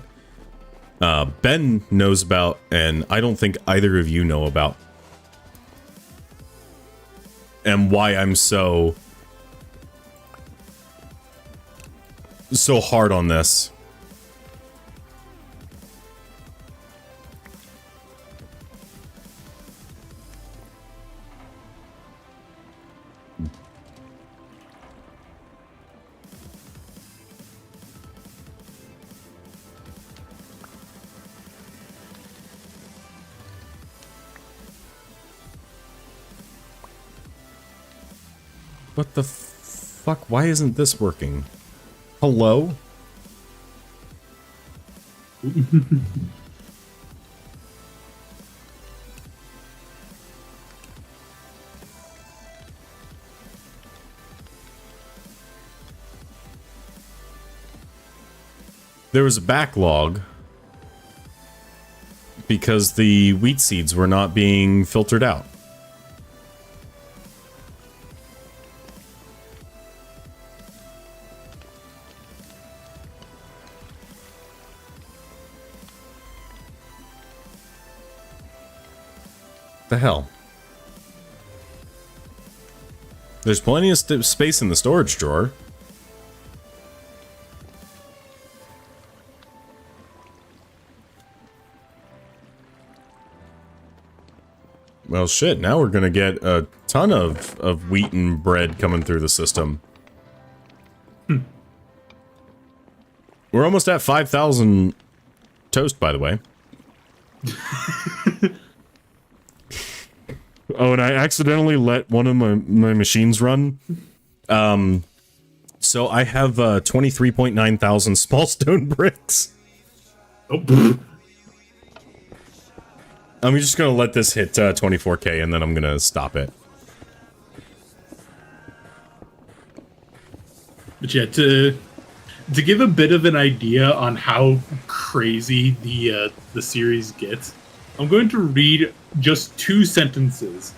Ben knows about, and I don't think either of you know about, and why I'm so hard on this. What the fuck? Why isn't this working? Hello? There was a backlog because the wheat seeds were not being filtered out. The hell? There's plenty of space in the storage drawer. Well, shit, now we're gonna get a ton of wheat and bread coming through the system. We're almost at 5,000 toast, by the way. Oh, and I accidentally let one of my machines run. So I have 23.9 thousand small stone bricks. Oh. I'm just gonna let this hit 24k and then I'm gonna stop it. But yeah, to give a bit of an idea on how crazy the series gets, I'm going to read just 2 sentences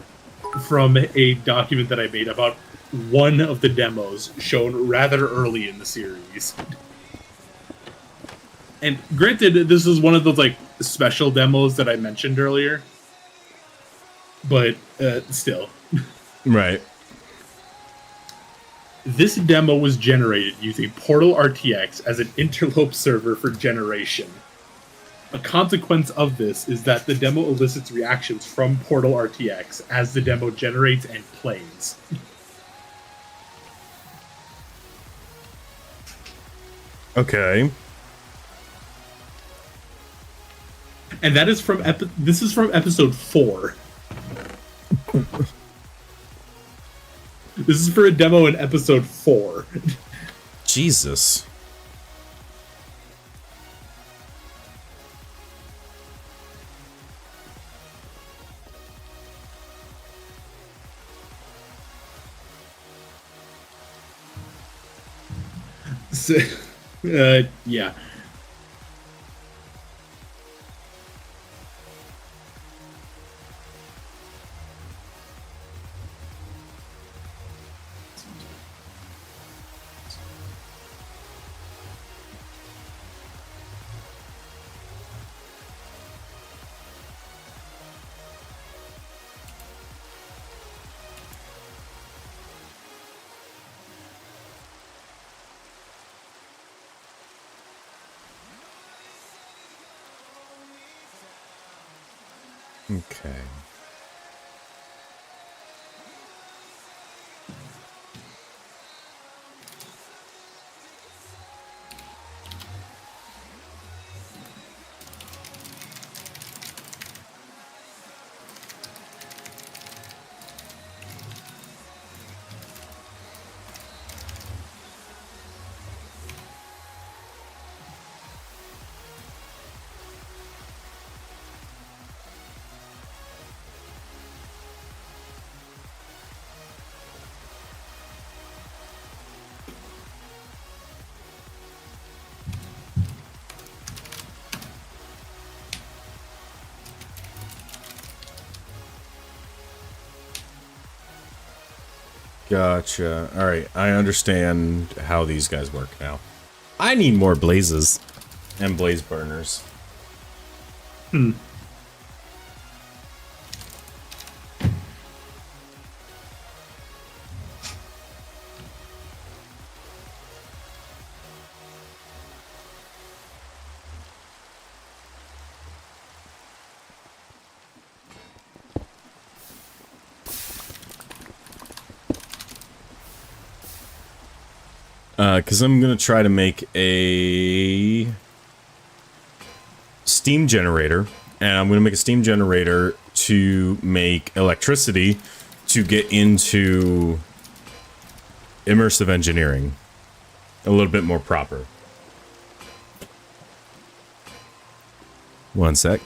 from a document that I made about one of the demos shown rather early in the series. And granted, this is one of those like special demos that I mentioned earlier, but still. Right. This demo was generated using Portal RTX as an interlope server for generation. A consequence of this is that the demo elicits reactions from Portal RTX as the demo generates and plays. Okay. And that is from this is from episode 4. This is for a demo in episode 4. Jesus. So, yeah. Okay. Gotcha. Alright, I understand how these guys work now. I need more blazes and blaze burners. Because I'm going to try to make a steam generator, and I'm going to make a steam generator to make electricity to get into immersive engineering a little bit more proper. One sec.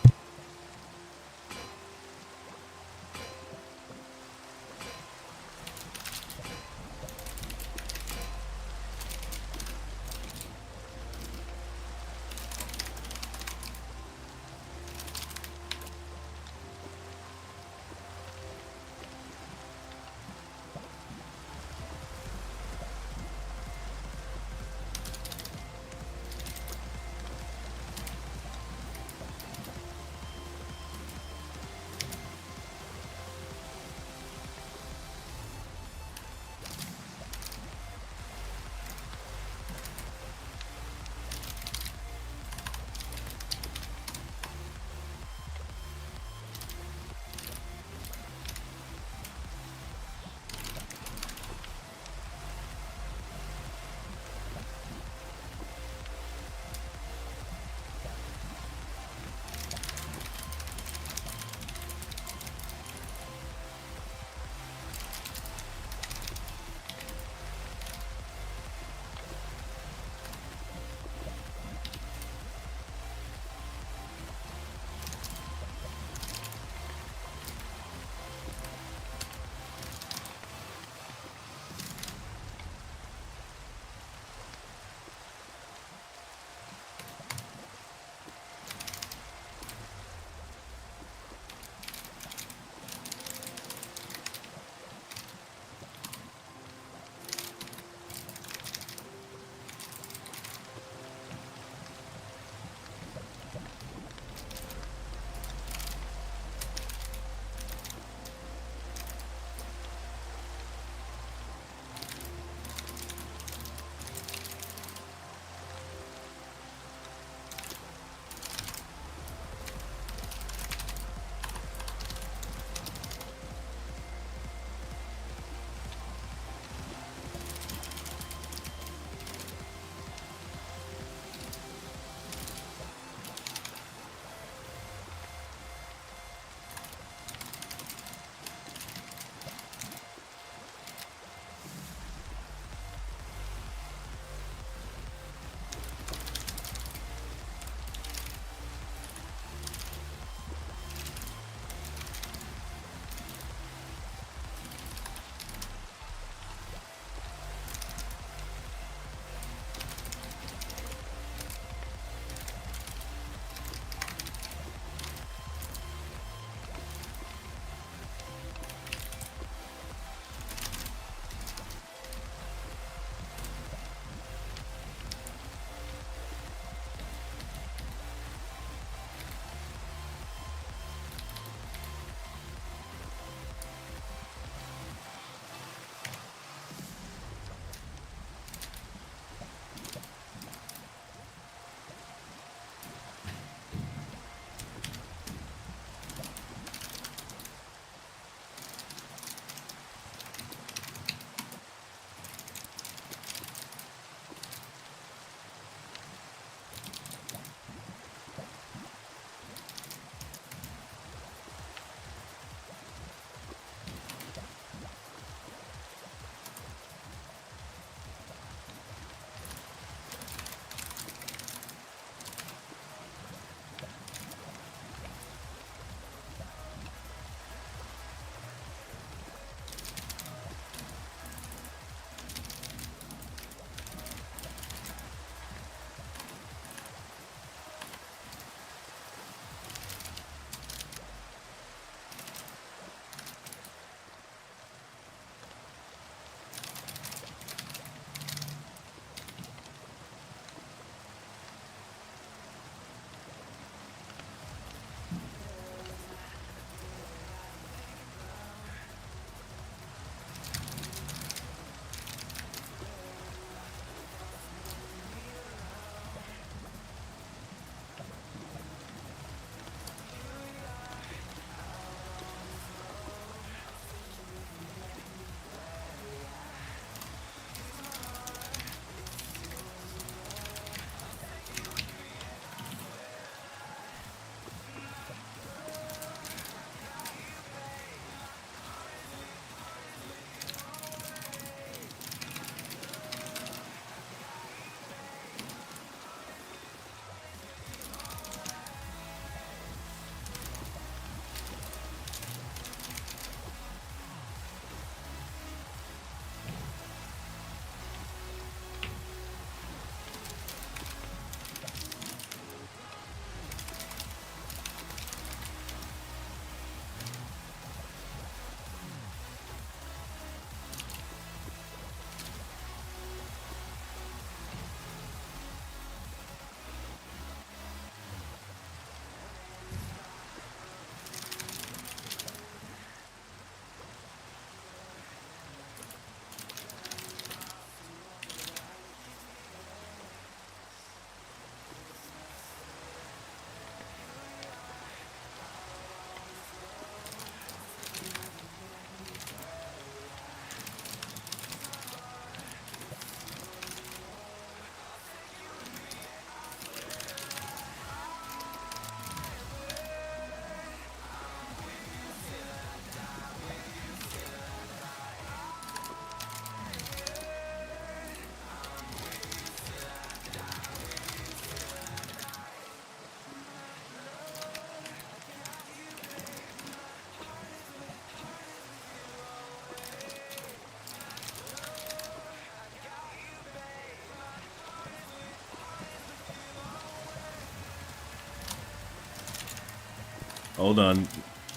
Hold on.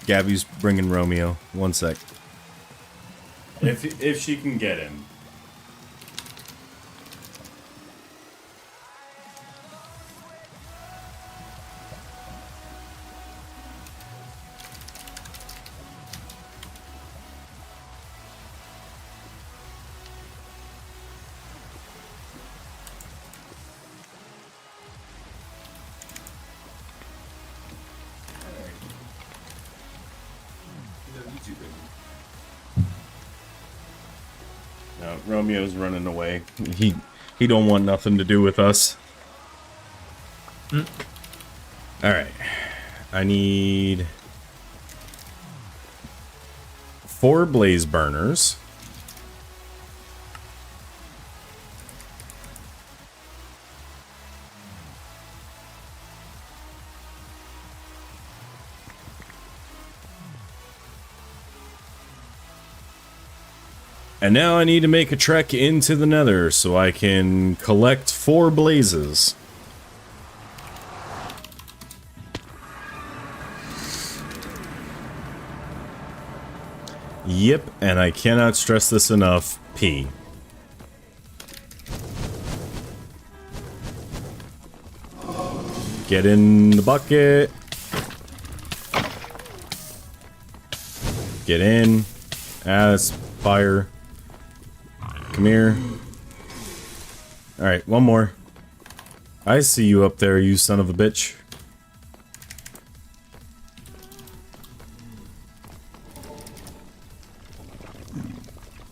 Gabby's bringing Romeo. One sec. If she can get him. No, Romeo's running away. He don't want nothing to do with us. All right, I need 4 blaze burners. And now I need to make a trek into the nether so I can collect 4 blazes. Yep, and I cannot stress this enough. P. Get in the bucket. Get in. Ah, that's fire. Come here. Alright, one more. I see you up there, you son of a bitch.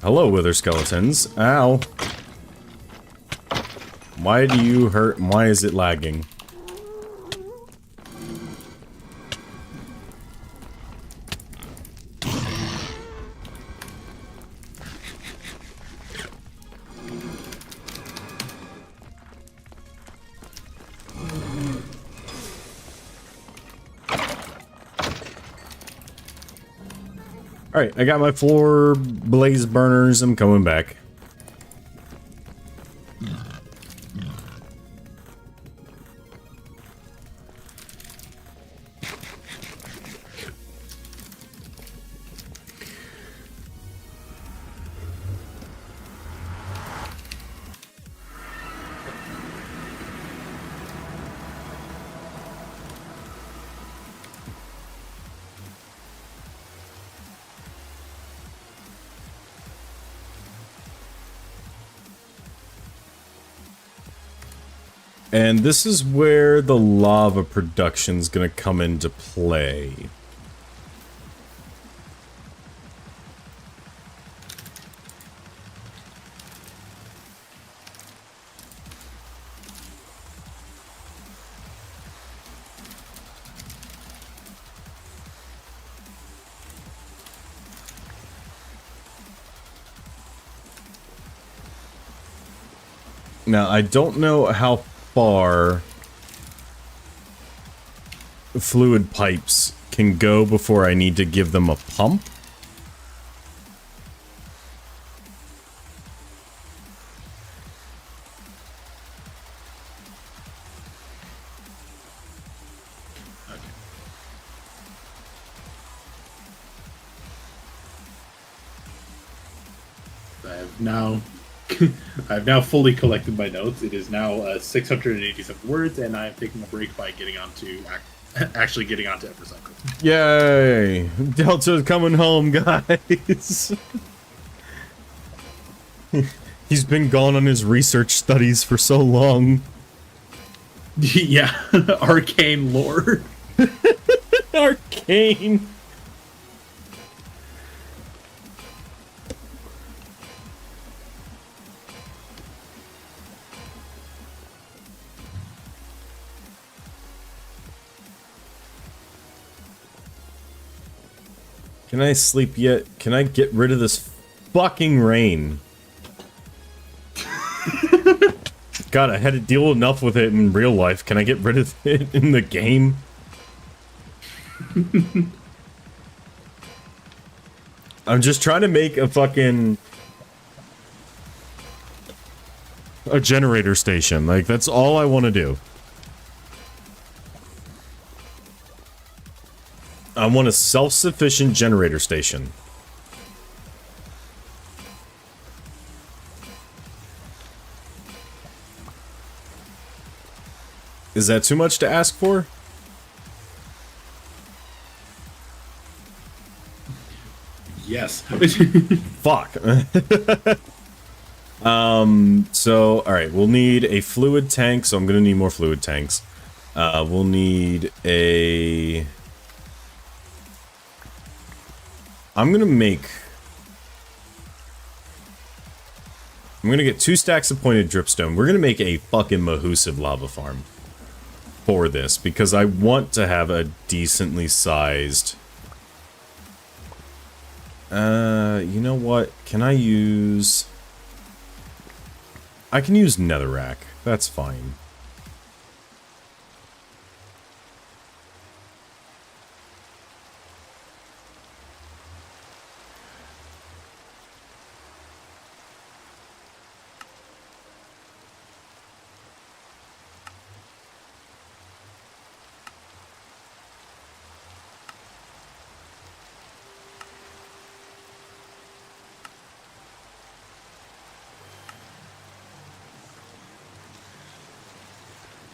Hello, wither skeletons. Ow. Why do you hurt and why is it lagging? Alright, I got my 4 blaze burners. I'm coming back. And this is where the lava production's gonna come into play. Now, I don't know how far fluid pipes can go before I need to give them a pump. I've now fully collected my notes. It is now 687 words, and I am taking a break by getting onto actually getting onto EvercycleSMP. Yay! Delta's coming home, guys. He's been gone on his research studies for so long. Yeah, arcane lore. Arcane. Can I sleep yet? Can I get rid of this fucking rain? God, I had to deal enough with it in real life. Can I get rid of it in the game? I'm just trying to make a fucking... a generator station. Like, that's all I want to do. I want a self-sufficient generator station. Is that too much to ask for? Yes. Fuck. So, alright, we'll need a fluid tank, so I'm gonna need more fluid tanks. We'll need a... I'm gonna get 2 stacks of pointed dripstone. We're gonna make a fucking Mahusive lava farm for this, because I want to have a decently sized... you know what? Can I use... I can use netherrack. That's fine.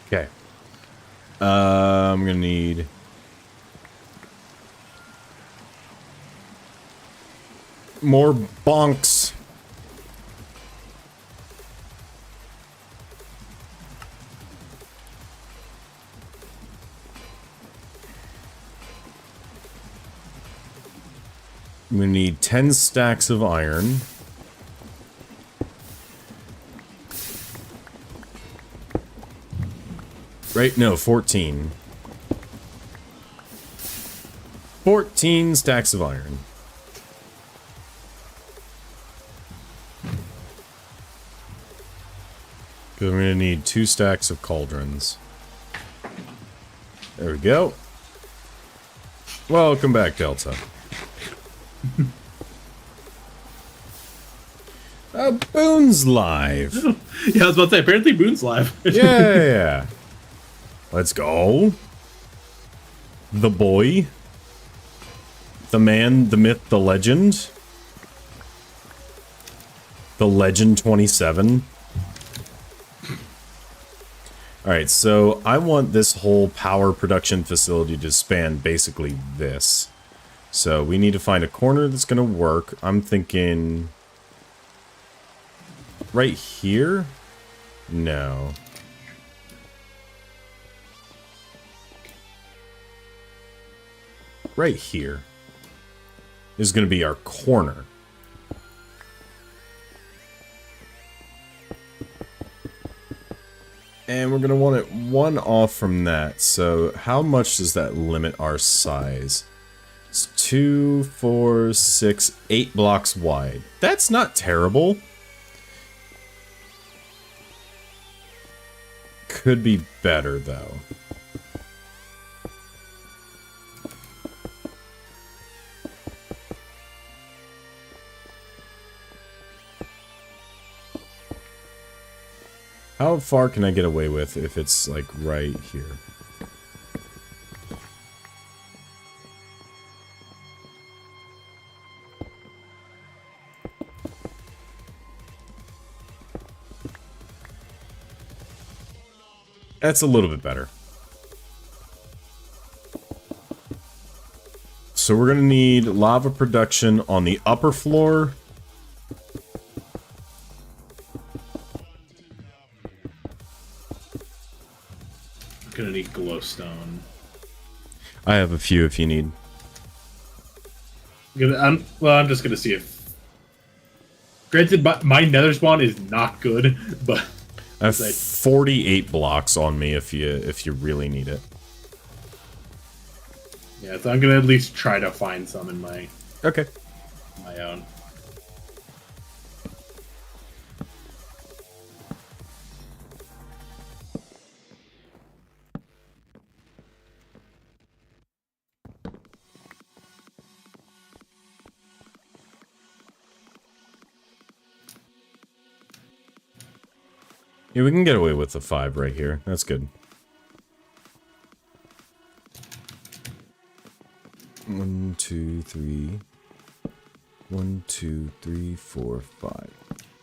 Okay. I'm gonna need... more bonks. I'm gonna need 10 stacks of iron. Right? No, 14. 14 stacks of iron. I'm gonna need 2 stacks of cauldrons. There we go. Welcome back, Delta. Boone's live. Yeah, I was about to say, apparently Boone's live. Yeah. Let's go. The boy. The man, the myth, the legend. The Legend 27. Alright, so I want this whole power production facility to span basically this. So we need to find a corner that's going to work. I'm thinking... right here? No. Right here is going to be our corner. And we're going to want it 1 off from that. So how much does that limit our size? It's 2, 4, 6, 8 blocks wide. That's not terrible. Could be better, though. How far can I get away with if it's, like, right here? That's a little bit better. So we're gonna need lava production on the upper floor. Gonna need glowstone. I have a few if you need. I'm just gonna see if. Granted, my nether spawn is not good, but I have 48 blocks on me if you really need it. Yeah, so I'm gonna at least try to find some in my own. Yeah, we can get away with the 5 right here. That's good. 2, 3. 1, 2, 3, 4, 5.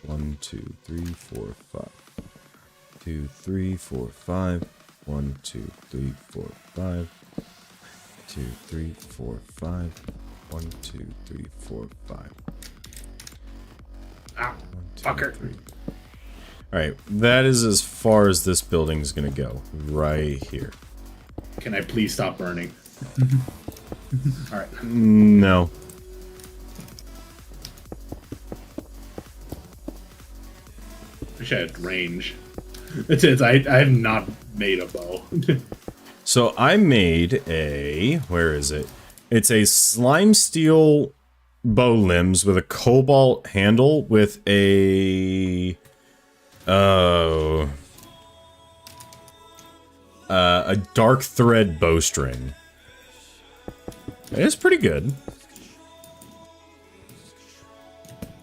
1, 2, 3, 4, 5. 2, 3, 4, 5. 1, 2, 3, 4, 5. 2, 3, 4, 5. 1, 2, 3, 4, 5. Ah, 1, 2, fucker. 3. Alright, that is as far as this building is gonna go. Right here. Can I please stop burning? Alright. No. Wish I had range. It is. I have not made a bow. So I made a... Where is it? It's a slime steel bow limbs with a cobalt handle with a... a dark thread bowstring. It's pretty good.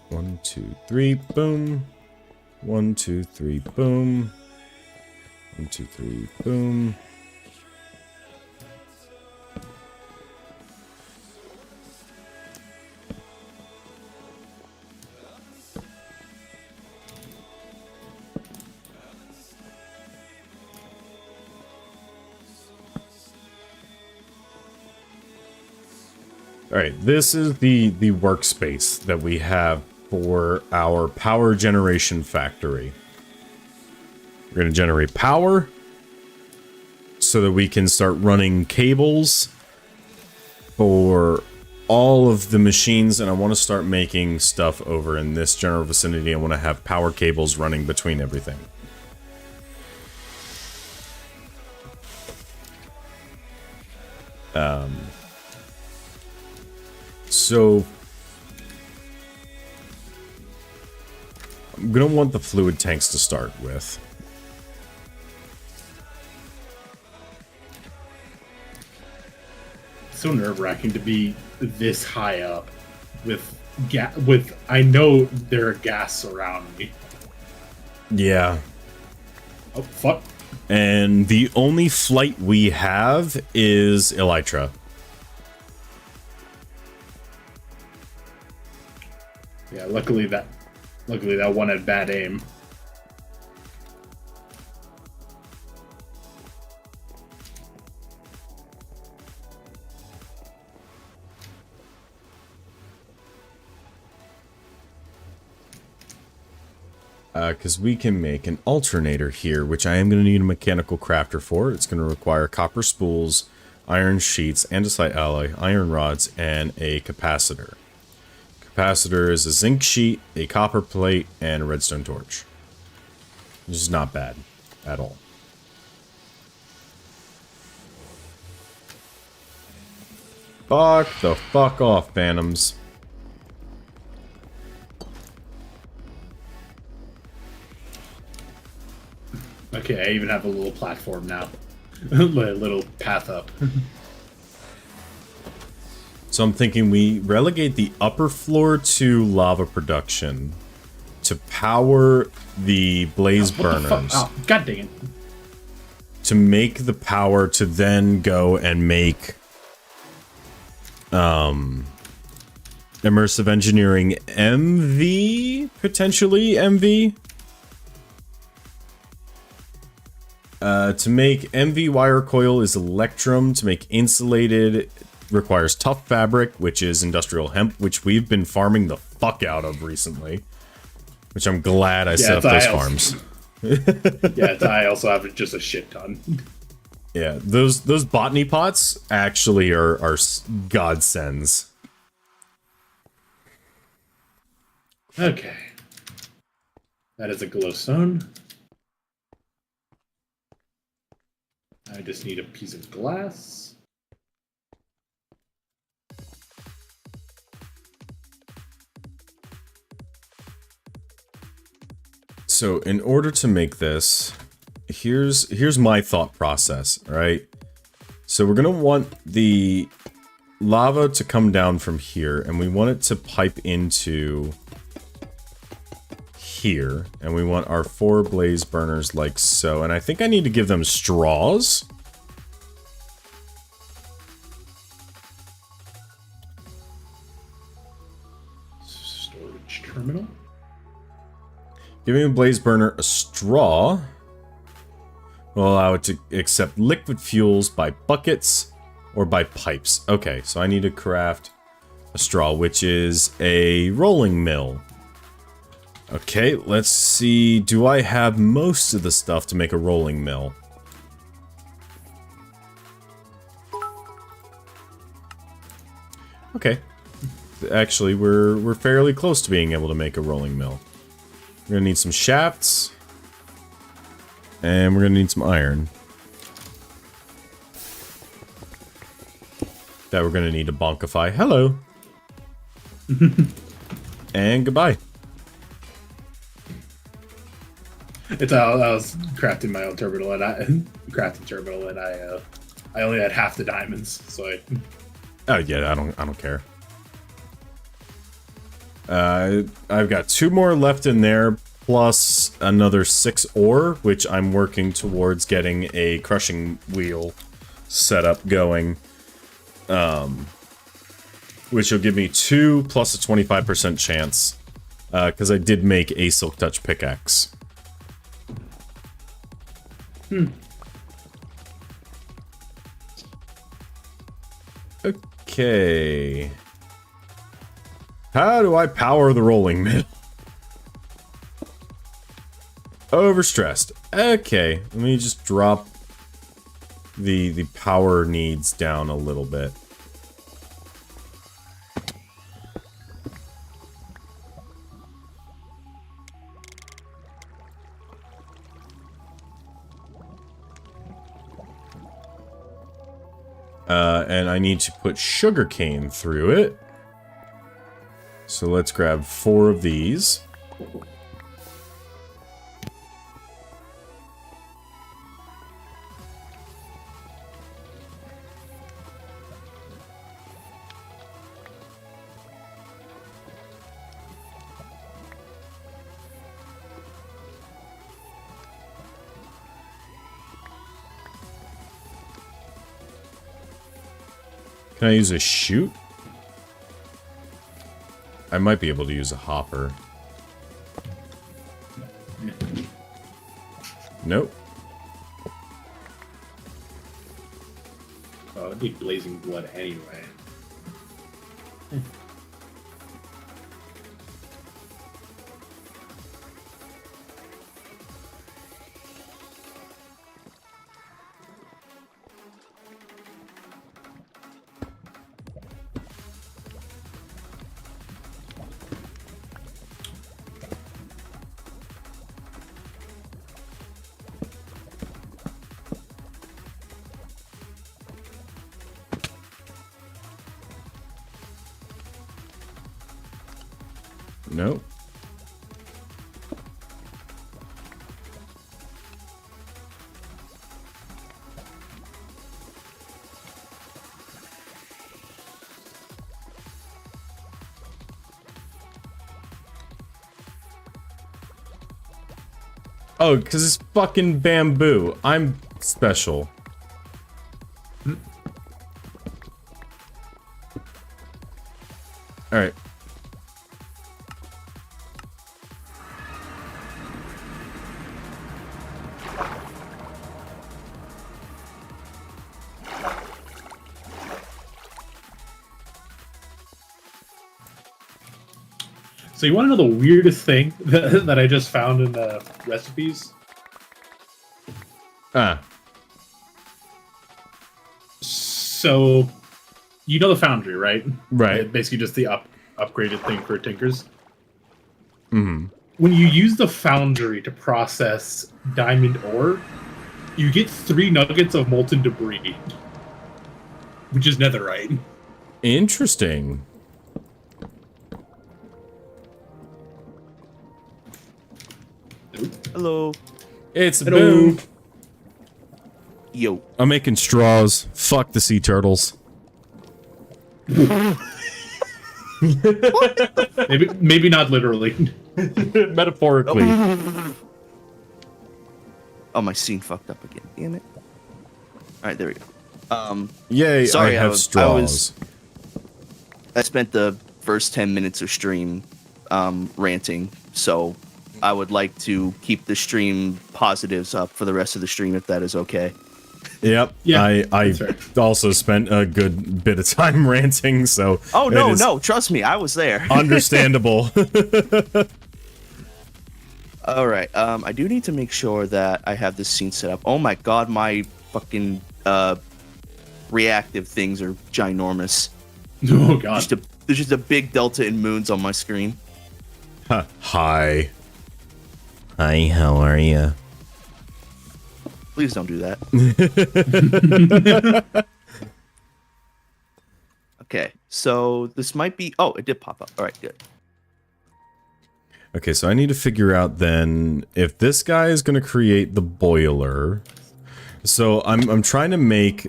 1, 2, 3, boom. 1, 2, 3, boom. 1, 2, 3, boom. Alright, this is the workspace that we have for our power generation factory. We're going to generate power so that we can start running cables for all of the machines, and I want to start making stuff over in this general vicinity. I want to have power cables running between everything. So I'm gonna want the fluid tanks to start with. So nerve-wracking to be this high up with I know there are gas around me. Yeah. Oh fuck. And the only flight we have is Elytra. Yeah, luckily that one had bad aim. Because we can make an alternator here, which I am going to need a mechanical crafter for. It's going to require copper spools, iron sheets, andesite alloy, iron rods, and a capacitor. Capacitor is a zinc sheet, a copper plate, and a redstone torch. Which is not bad at all. Fuck the fuck off, Phantoms. Okay, I even have a little platform now. A little path up. So I'm thinking we relegate the upper floor to lava production to power the blaze burners. Oh, god dang it. To make the power to then go and make immersive engineering MV, potentially MV. To make MV wire coil is electrum. To make insulated requires tough fabric, which is industrial hemp, which we've been farming the fuck out of recently. Which I'm glad I set up those farms. Yeah, I also have just a shit ton. Yeah, those botany pots actually are godsends. Okay. That is a glowstone. I just need a piece of glass. So in order to make this, here's my thought process, right? So we're gonna want the lava to come down from here, and we want it to pipe into here, and we want our 4 blaze burners like so, and I think I need to give them straws. Giving a blaze burner a straw will allow it to accept liquid fuels by buckets or by pipes. Okay, so I need to craft a straw, which is a rolling mill. Okay, let's see. Do I have most of the stuff to make a rolling mill? Okay. Actually, we're fairly close to being able to make a rolling mill. We're gonna need some shafts. And we're gonna need some iron. That we're gonna need to bonkify. Hello. And goodbye. It's I was crafting my own terminal, and I only had half the diamonds, so I. Oh yeah, I don't care. I've got 2 more left in there, plus another 6 ore, which I'm working towards getting a crushing wheel set up going. Which will give me 2 plus a 25% chance, because I did make a Silk Touch pickaxe. Okay. How do I power the rolling mill? Overstressed. Okay, let me just drop the power needs down a little bit. And I need to put sugarcane through it. So let's grab 4 of these. Can I use a chute? I might be able to use a hopper. Nope. Oh, it'd be blazing blood anyway. Nope. Oh, because it's fucking bamboo. I'm special. Alright. So you want to know the weirdest thing that I just found in the recipes? So, you know the foundry, right? Right. Basically just the upgraded thing for tinkers. Mm-hmm. When you use the foundry to process diamond ore, you get 3 nuggets of molten debris, which is netherite. Interesting. Hello. It's Hello. Boom. Yo. I'm making straws. Fuck the sea turtles. Maybe not literally. Metaphorically. Oh, my scene fucked up again. Damn it. Alright, there we go. Yay, sorry, I have straws. I spent the first 10 minutes of stream ranting, so I would like to keep the stream positives up for the rest of the stream, if that is okay. Yep. Yeah, I that's right. also spent a good bit of time ranting, so Oh, it no, is no, trust me, I was there. understandable. All right, I do need to make sure that I have this scene set up. Oh my god, my fucking reactive things are ginormous. Oh god. There's just a big delta in moons on my screen. Hi. Hi, how are you? Please don't do that. Okay, so this might be... Oh, it did pop up. All right, good. Okay, so I need to figure out then if this guy is going to create the boiler. So I'm trying to make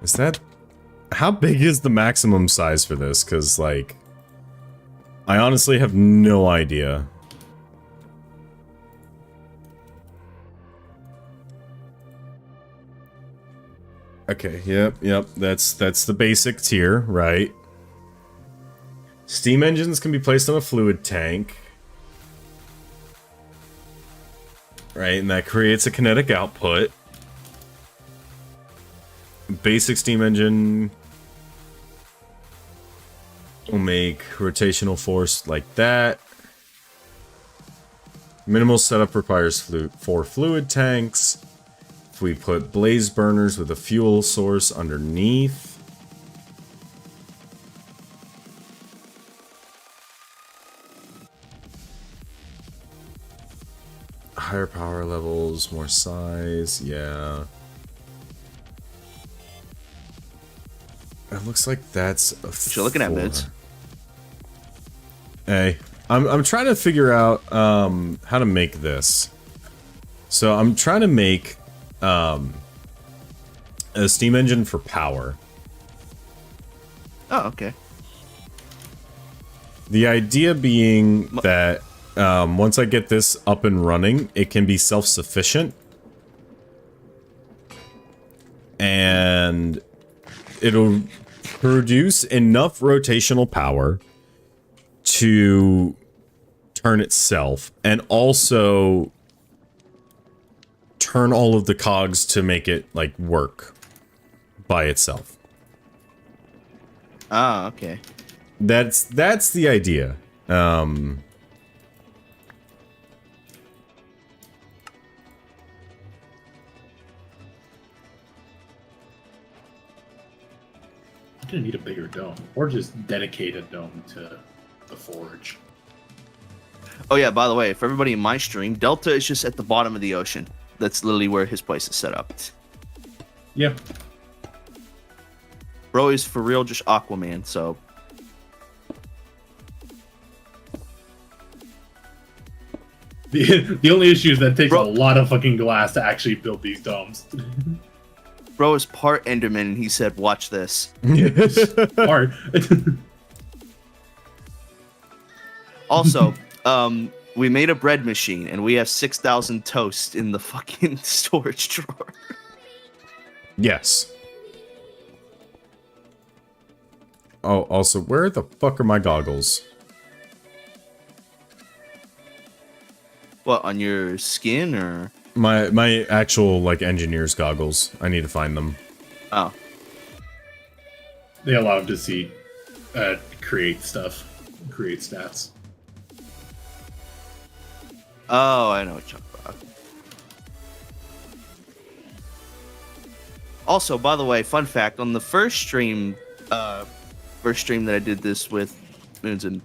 is that how big is the maximum size for this? Cuz like I honestly have no idea. Okay, yep, that's the basic tier, right? Steam engines can be placed on a fluid tank. Right, and that creates a kinetic output. Basic steam engine will make rotational force like that. Minimal setup requires 4 fluid tanks. If we put blaze burners with a fuel source underneath. Higher power levels, more size, yeah. It looks like that's a So you're looking at mids. Hey, I'm trying to figure out how to make this. So I'm trying to make a steam engine for power. Oh, okay. The idea being that once I get this up and running, it can be self-sufficient. And it'll produce enough rotational power to turn itself and also turn all of the cogs to make it like work by itself. Ah, okay. That's the idea. I'm gonna need a bigger dome, or just dedicate a dome to the forge. Oh yeah, by the way, for everybody in my stream, Delta is just at the bottom of the ocean. That's literally where his place is set up. Yeah. Bro is for real just Aquaman, so... The only issue is that it takes Bro- a lot of fucking glass to actually build these domes. Bro is part Enderman, and he said, watch this. Hard. Also, we made a bread machine, and we have 6,000 toast in the fucking storage drawer. Yes. Oh, also, where the fuck are my goggles? What, on your skin, or...? My actual, like, engineer's goggles. I need to find them. Oh. They allow him to see, create stuff, create stats. Oh, I know what you're talking about. Also, by the way, fun fact, on the first stream that I did this with Moons and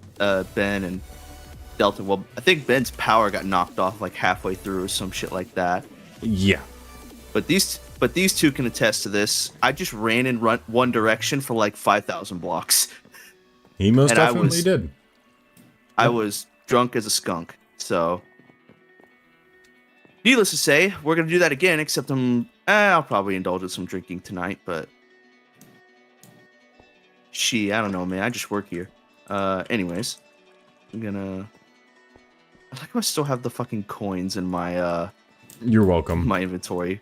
Ben and Delta, well, I think Ben's power got knocked off like halfway through or some shit like that. Yeah. But these two can attest to this. I just ran in one direction for like 5,000 blocks. He most And definitely did. I was drunk as a skunk, so... Needless to say, we're going to do that again, except I'll probably indulge in some drinking tonight, but... I don't know, man. I just work here. Anyways, I'm gonna... I like how I still have the fucking coins in my, You're welcome. my inventory.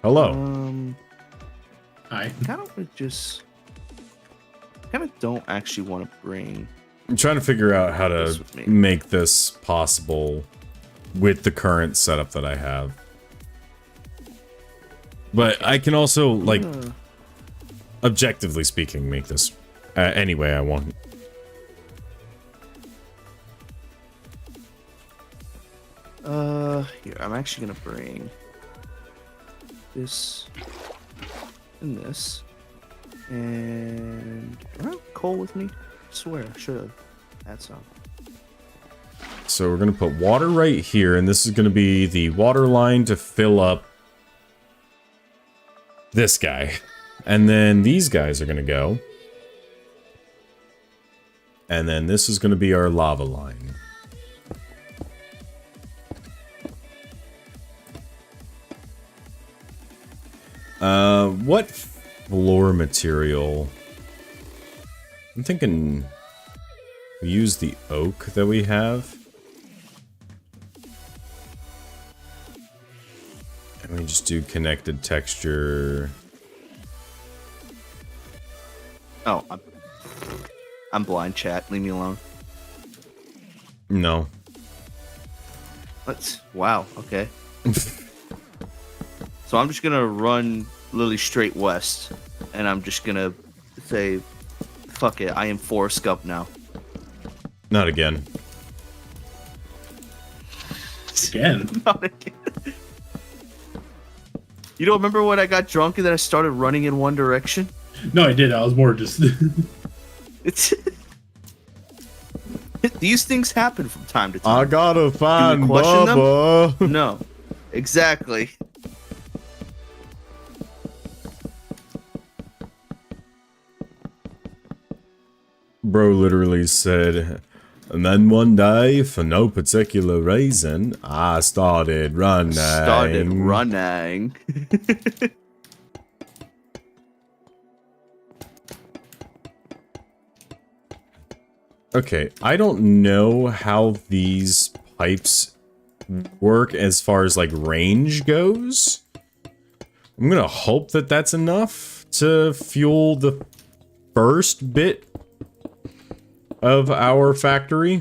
Hello. Hi. Kind of don't actually want to bring. I'm trying to figure out how this to with me. make this possible with the current setup that I have. But I can also, like, objectively speaking, make this any way I want. Here, I'm actually gonna bring this and this. And do I have coal with me? I swear, I should have had some. So we're gonna put water right here, and this is gonna be the water line to fill up this guy. And then these guys are gonna go. And then this is gonna be our lava line. What floor material? I'm thinking we use the oak that we have. And we just do connected texture. Oh, I'm blind, chat. Leave me alone. No. Wow, okay. So I'm just gonna run literally straight west, and I'm just gonna say, fuck it, I am Forrest Gump now. Not again. Again. Not again. You don't remember when I got drunk and then I started running in one direction? No, I did. I was more just. It's these things happen from time to time. I gotta find question them? Bubba. No, exactly. Bro literally said, and then one day, for no particular reason, I started running. Okay, I don't know how these pipes work as far as, like, range goes. I'm gonna hope that that's enough to fuel the first bit of our factory.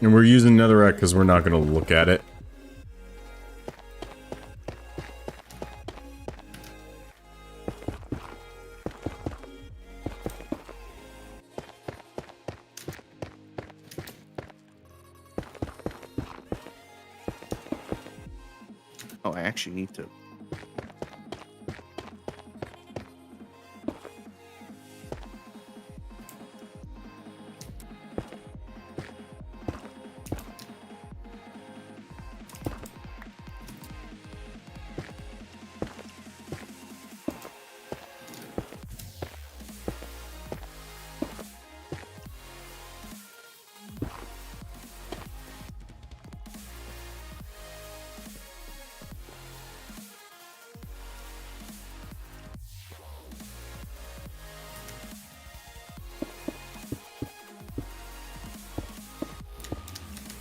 And we're using netherrack because we're not going to look at it. Oh, I actually need to.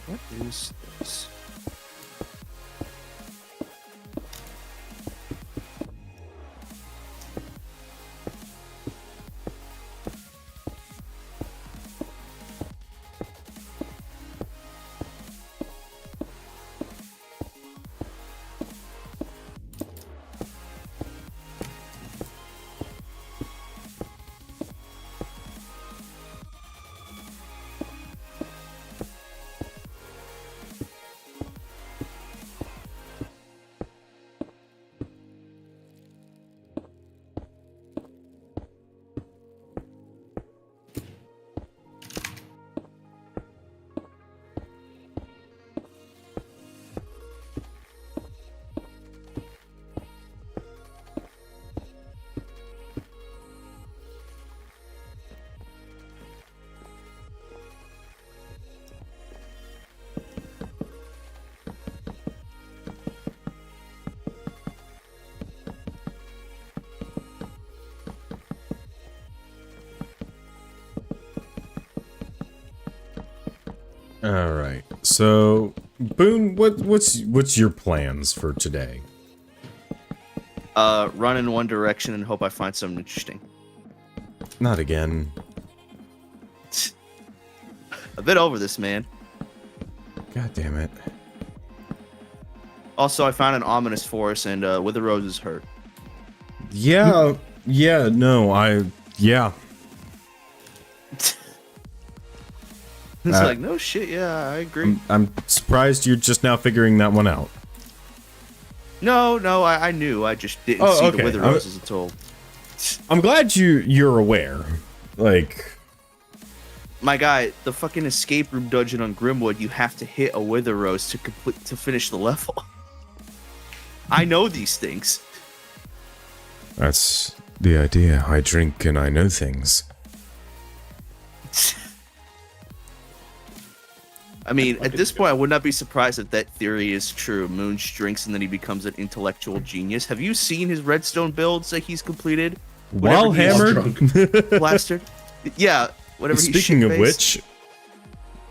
What is this? All right. So, Boone, what's your plans for today? Run in one direction and hope I find something interesting. Not again. A bit over this, man. God damn it. Also, I found an ominous forest, and Wither Rose is hurt. Yeah. Yeah. No. Yeah. It's Uh, like, no shit, yeah, I agree. I'm surprised you're just now figuring that one out. No, I knew. I just didn't Oh, see okay. the Wither Roses until... I'm glad you're aware. Like, My guy, the fucking escape room dungeon on Grimwood, you have to hit a Wither Rose to finish the level. I know these things. that's the idea. I drink and I know things. I mean, at this point, I would not be surprised if that theory is true. Moonge drinks and then he becomes an intellectual genius. Have you seen his redstone builds that he's completed? While Whenever he's hammered. Plastered? Yeah, whatever he's Speaking of shit-faced.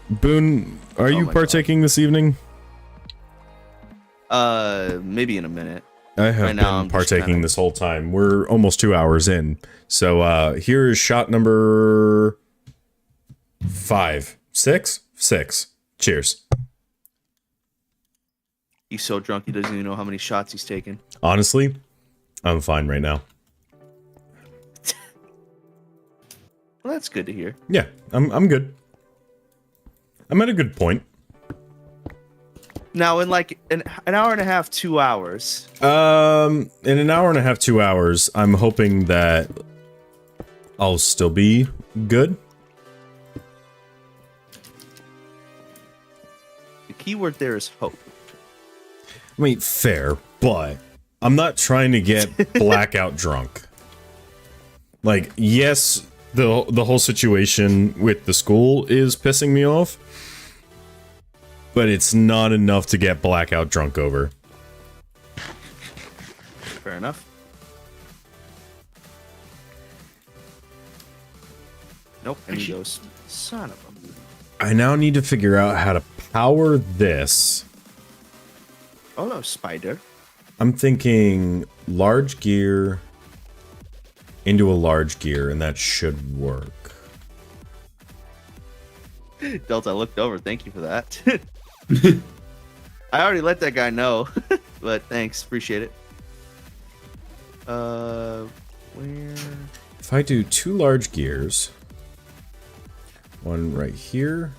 which, Boone, are you my God. partaking this evening? Maybe in a minute. I have Right now, been I'm just partaking kinda- this whole time. We're almost 2 hours in. So here is shot number 5. 6? 6. Cheers. He's so drunk he doesn't even know how many shots he's taken. Honestly, I'm fine right now. Well, that's good to hear. Yeah, I'm good. I'm at a good point. Now, in like an hour and a half, 2 hours. In an hour and a half, 2 hours, I'm hoping that I'll still be good. The key word there is hope. I mean, fair, but I'm not trying to get blackout drunk. Like, yes, the whole situation with the school is pissing me off, but it's not enough to get blackout drunk over. Fair enough. Nope, and he goes, son of a... I now need to figure out how to power this. Oh no, spider. I'm thinking large gear into a large gear, and that should work. Delta, I looked over. Thank you for that. I already let that guy know, but thanks. Appreciate it. Where? If I do 2 large gears, one right here,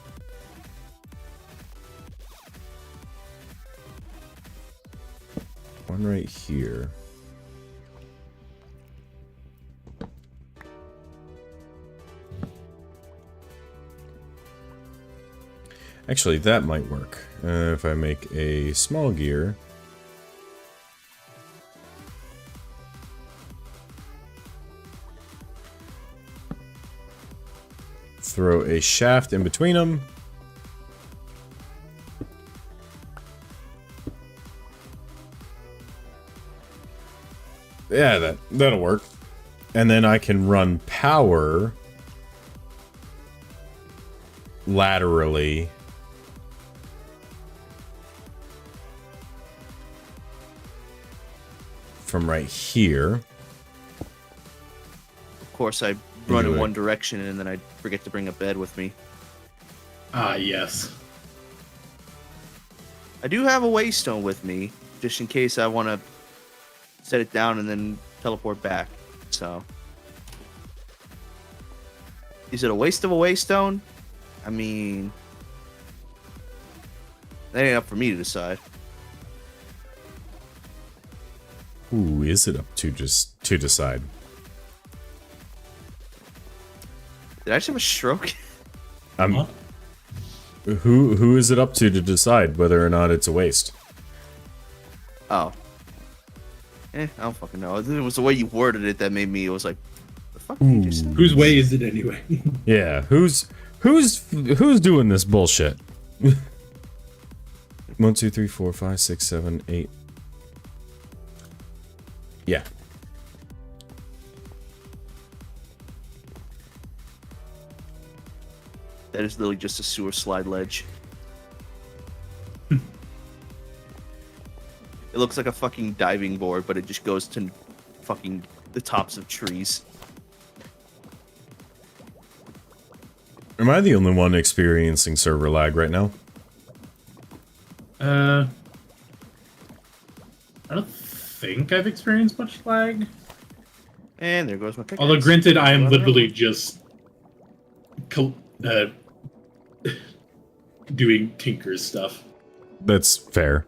one right here. Actually, that might work. If I make a small gear. Throw a shaft in between them. Yeah, that'll work. And then I can run power laterally from right here. Of course, I run in Either way. one direction and then I forget to bring a bed with me. Ah, yes. I do have a waystone with me, just in case I want to set it down and then teleport back. So, is it a waste of a waystone? I mean, that ain't up for me to decide. Who is it up to just to decide? Did I just have a stroke? Huh? Who is it up to decide whether or not it's a waste? Oh. I don't fucking know. It was the way you worded it that made me. It was like, the fuck did you just say? Whose way is it anyway? Yeah, who's doing this bullshit? 1, 2, 3, 4, 5, 6, 7, 8. Yeah. That is literally just a sewer slide ledge. looks like a fucking diving board, but it just goes to fucking the tops of trees. Am I the only one experiencing server lag right now? I don't think I've experienced much lag. And there goes my pickaxe. Although, granted, I am literally just doing Tinker's stuff. That's fair.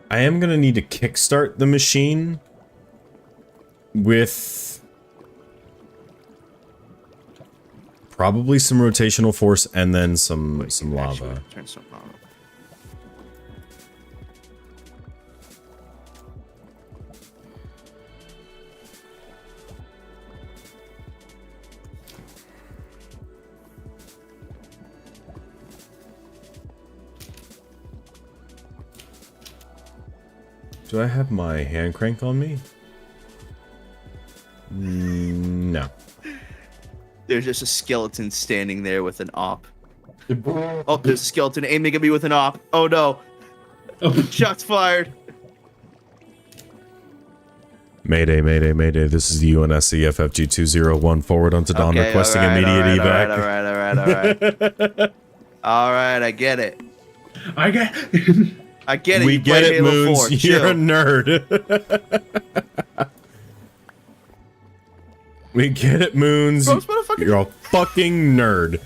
I am gonna need to kickstart the machine with probably some rotational force and then some lava. Turn some lava. Do I have my hand crank on me? No. There's just a skeleton standing there with an op. Oh, there's a skeleton aiming at me with an op. Oh no. Shots fired. Mayday, mayday, mayday. This is the UNSC FFG-201 forward onto Dawn Okay, requesting alright, immediate evac. Alright. Alright, I get it. I get. I get it. We You get play it, Halo Moons. 4. You're Chill. a nerd. We get it, Moons. Bro, this motherfucker- You're a fucking nerd.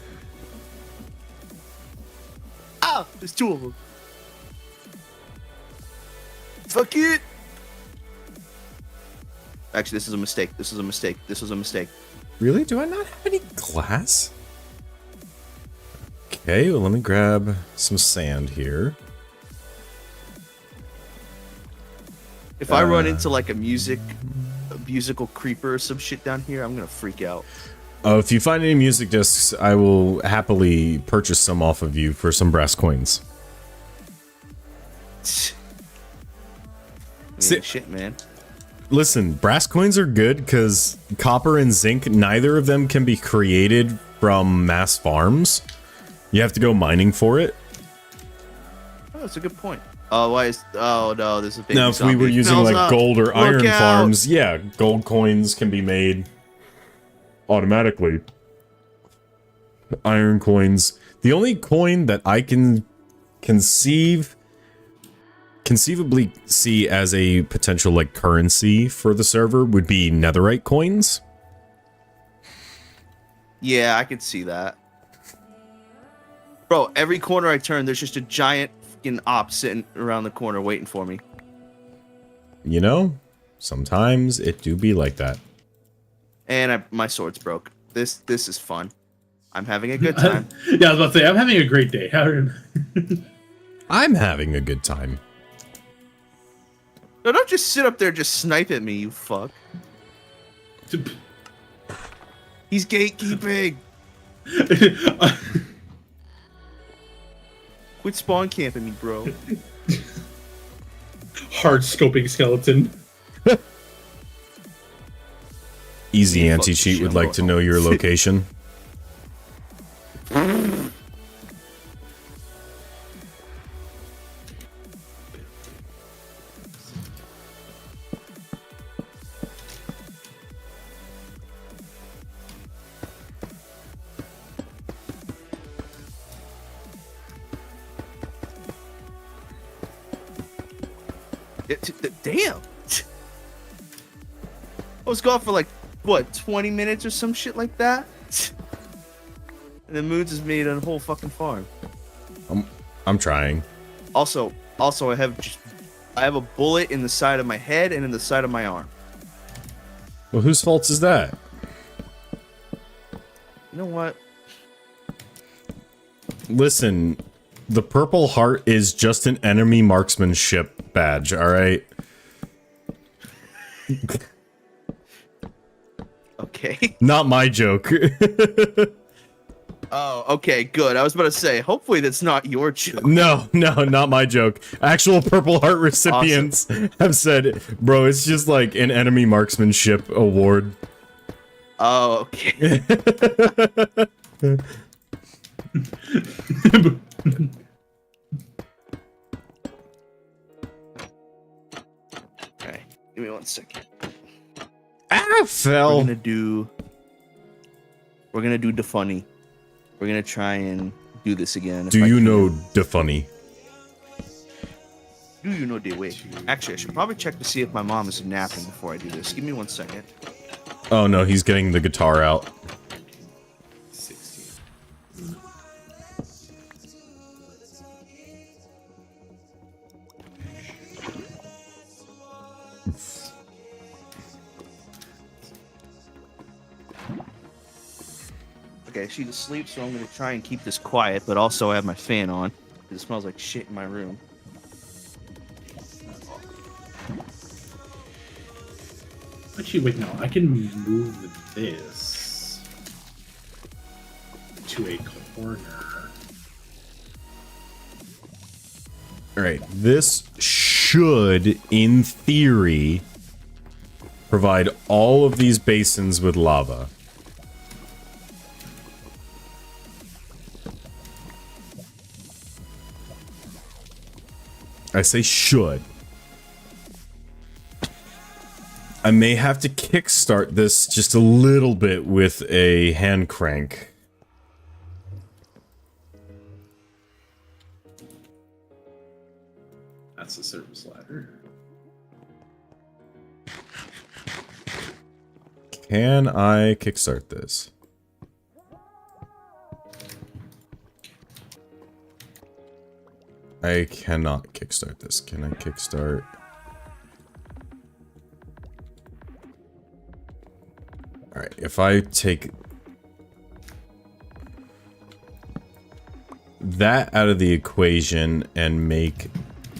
Ah, there's two of them. Fuck it. Actually, this is a mistake. This is a mistake. This was a mistake. Really? Do I not have any glass? Okay, well, let me grab some sand here. If I run into like a musical creeper or some shit down here, I'm gonna freak out. Oh, if you find any music discs, I will happily purchase some off of you for some brass coins. I mean, See- shit, man. Listen, brass coins are good because copper and zinc, neither of them can be created from mass farms. You have to go mining for it. Oh, that's a good point. Oh, why is? Oh no, there's a big. Now, if we were using like gold or iron farms, yeah, gold coins can be made automatically. Iron coins. The only coin that I can conceivably see as a potential like currency for the server would be netherite coins. Yeah, I could see that. Bro, every corner I turn, there's just a giant fucking op sitting around the corner waiting for me. You know, sometimes it do be like that. And my sword's broke. This is fun. I'm having a good time. Yeah, I was about to say, I'm having a great day. I'm having a good time. No, don't just sit up there and just snipe at me, you fuck. He's gatekeeping. Quit spawn camping me, bro. Hard scoping skeleton. Easy Yeah, anti-cheat fuck would shit, like I'm to going know home. your location. Damn. I was gone for like, what, 20 minutes or some shit like that? And then Moons has made a whole fucking farm. I'm trying. Also, I have a bullet in the side of my head and in the side of my arm. Well, whose fault is that? You know what? Listen, the Purple Heart is just an enemy marksmanship badge, alright? Okay. Not my joke. Oh, okay, good. I was about to say, hopefully that's not your joke. No, not my joke. Actual Purple Heart recipients have said, bro, it's just like an enemy marksmanship award. Oh, okay. Okay, give me 1 second. Ah, fell. We're gonna do the funny. We're gonna try and do this again. Do you know the funny? Do you know the way? Actually, I should probably check to see if my mom is napping before I do this. Give me 1 second. Oh no, he's getting the guitar out. 16. Okay, she's asleep, so I'm gonna try and keep this quiet, but also I have my fan on. It smells like shit in my room. Actually, wait, no. I can move this to a corner. Alright, this should, in theory, provide all of these basins with lava. I say should. I may have to kickstart this just a little bit with a hand crank. That's the service ladder. Can I kickstart this? I cannot kickstart this. Can I kickstart? Alright, if I take that out of the equation and make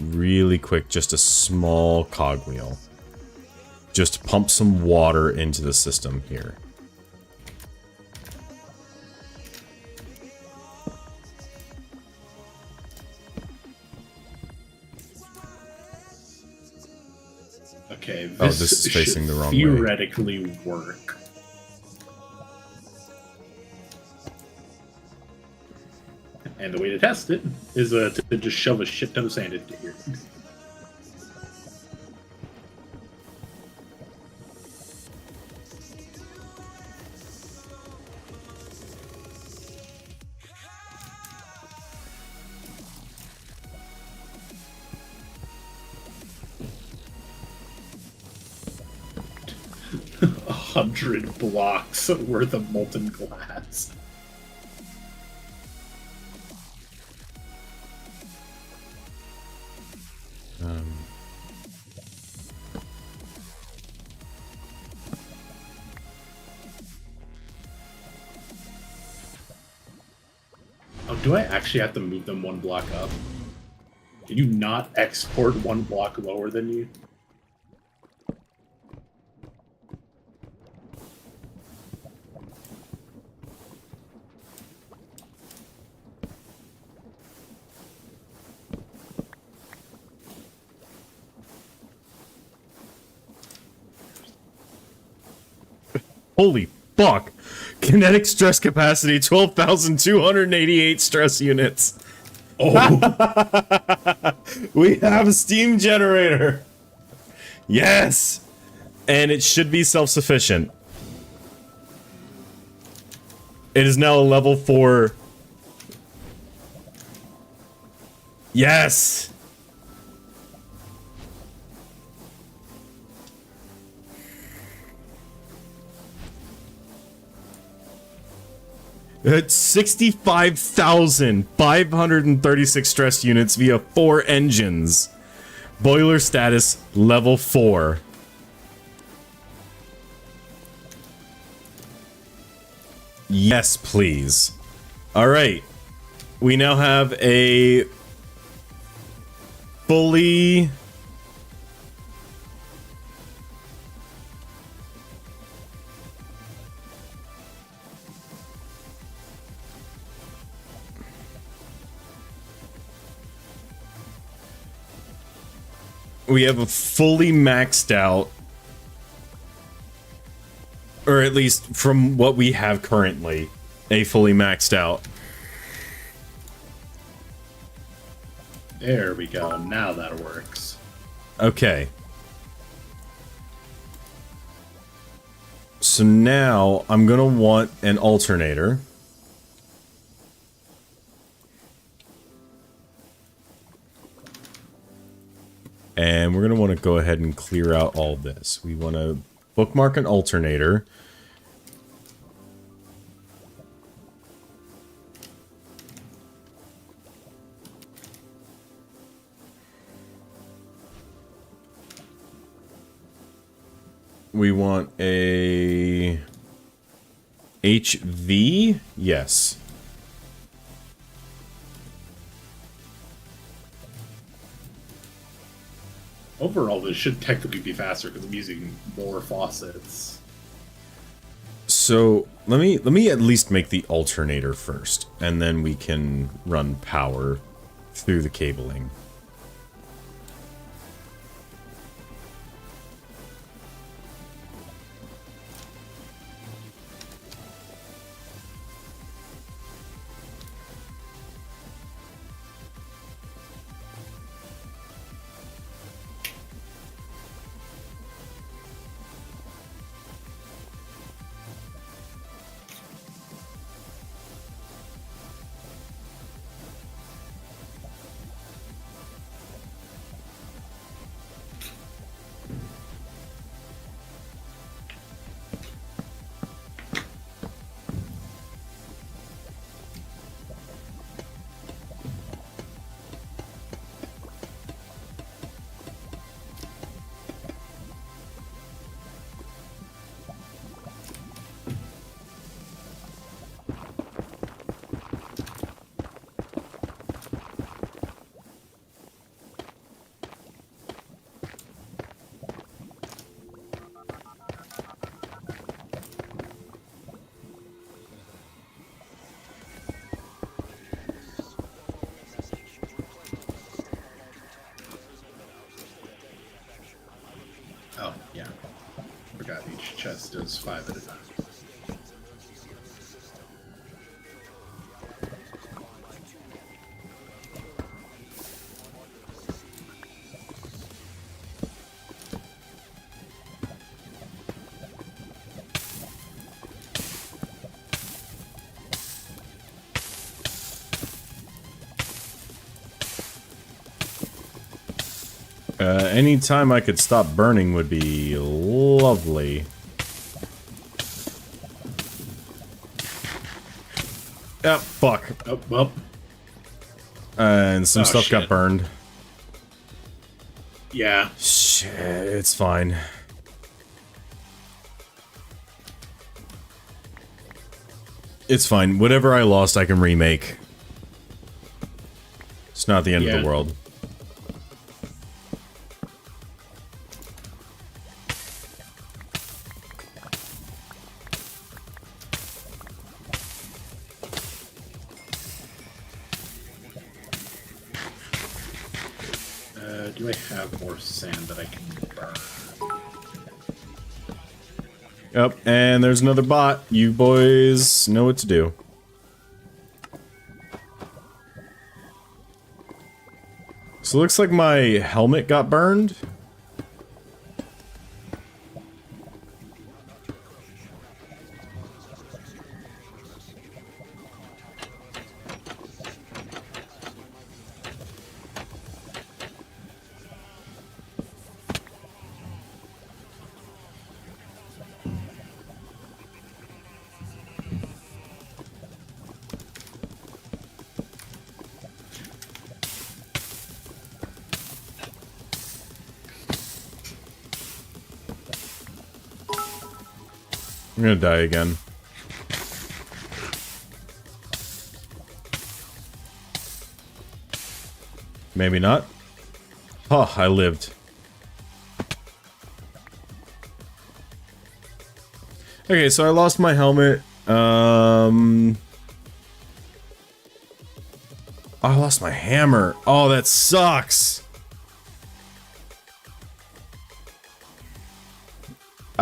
really quick just a small cogwheel. Just pump some water into the system here. Okay, this is facing the wrong way. Theoretically work. And the way to test it is to just shove a shit ton of sand into here. A 100 blocks worth of molten glass. Oh, do I actually have to move them 1 block up? Can you not export 1 block lower than you? Holy fuck! Kinetic stress capacity 12,288 stress units. Oh, We have a steam generator. Yes! And it should be self-sufficient. It is now a level 4. Yes! It's 65,536 stress units via 4 engines. Boiler status level 4. Yes, please. Alright. We now have a fully... We have a fully maxed out, or at least from what we have currently, a fully maxed out There we go. Now that works. Okay. So now I'm going to want an alternator. And we're going to want to go ahead and clear out all this. We want to bookmark an alternator. We want a HV? Yes. Overall, this should technically be faster because I'm using more faucets. So let me at least make the alternator first, and then we can run power through the cabling. Oh, yeah. Forgot each chest does 5 at a time. Anytime I could stop burning would be lovely. Oh, fuck. Oh, well. And some Oh, stuff got shit. burned. Yeah. Shit, it's fine. It's fine. Whatever I lost, I can remake. It's not the end of the world. Do I have more sand that I can burn? Yep, and there's another bot. You boys know what to do. So it looks like my helmet got burned. I'm gonna die again. Maybe not. Oh, I lived. Okay, so I lost my helmet. I lost my hammer. Oh, that sucks.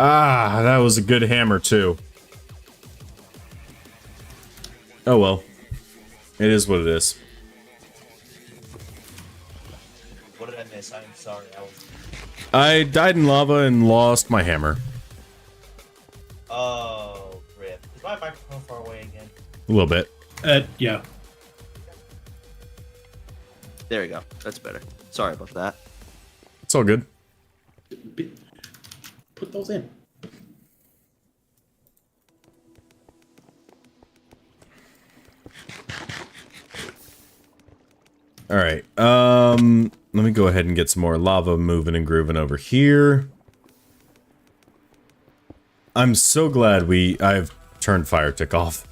Ah, that was a good hammer, too. Oh well. It is what it is. Yes, I'm sorry. I died in lava and lost my hammer. Oh, rip. Is my microphone far away again? A little bit. Yeah. There we go. That's better. Sorry about that. It's all good. Put those in. All right. Let me go ahead and get some more lava moving and grooving over here. I'm so glad I've turned fire tick off.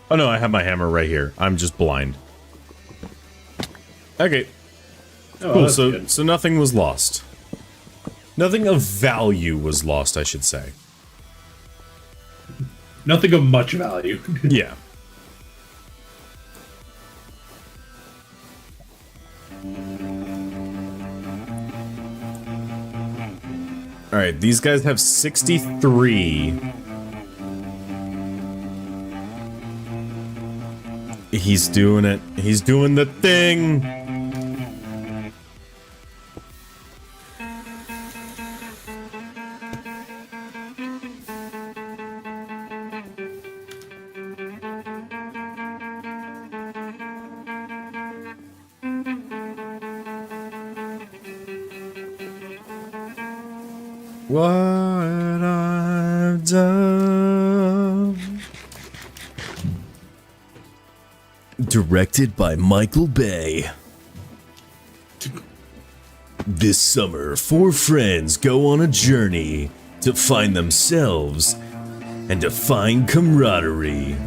Oh no, I have my hammer right here. I'm just blind. Okay. Oh, Cool. that's good. So nothing was lost. Nothing of value was lost, I should say. Nothing of much value. Yeah. All right, these guys have 63. He's doing it. He's doing the thing. What I've done. Directed by Michael Bay. This summer, 4 friends go on a journey to find themselves and to find camaraderie.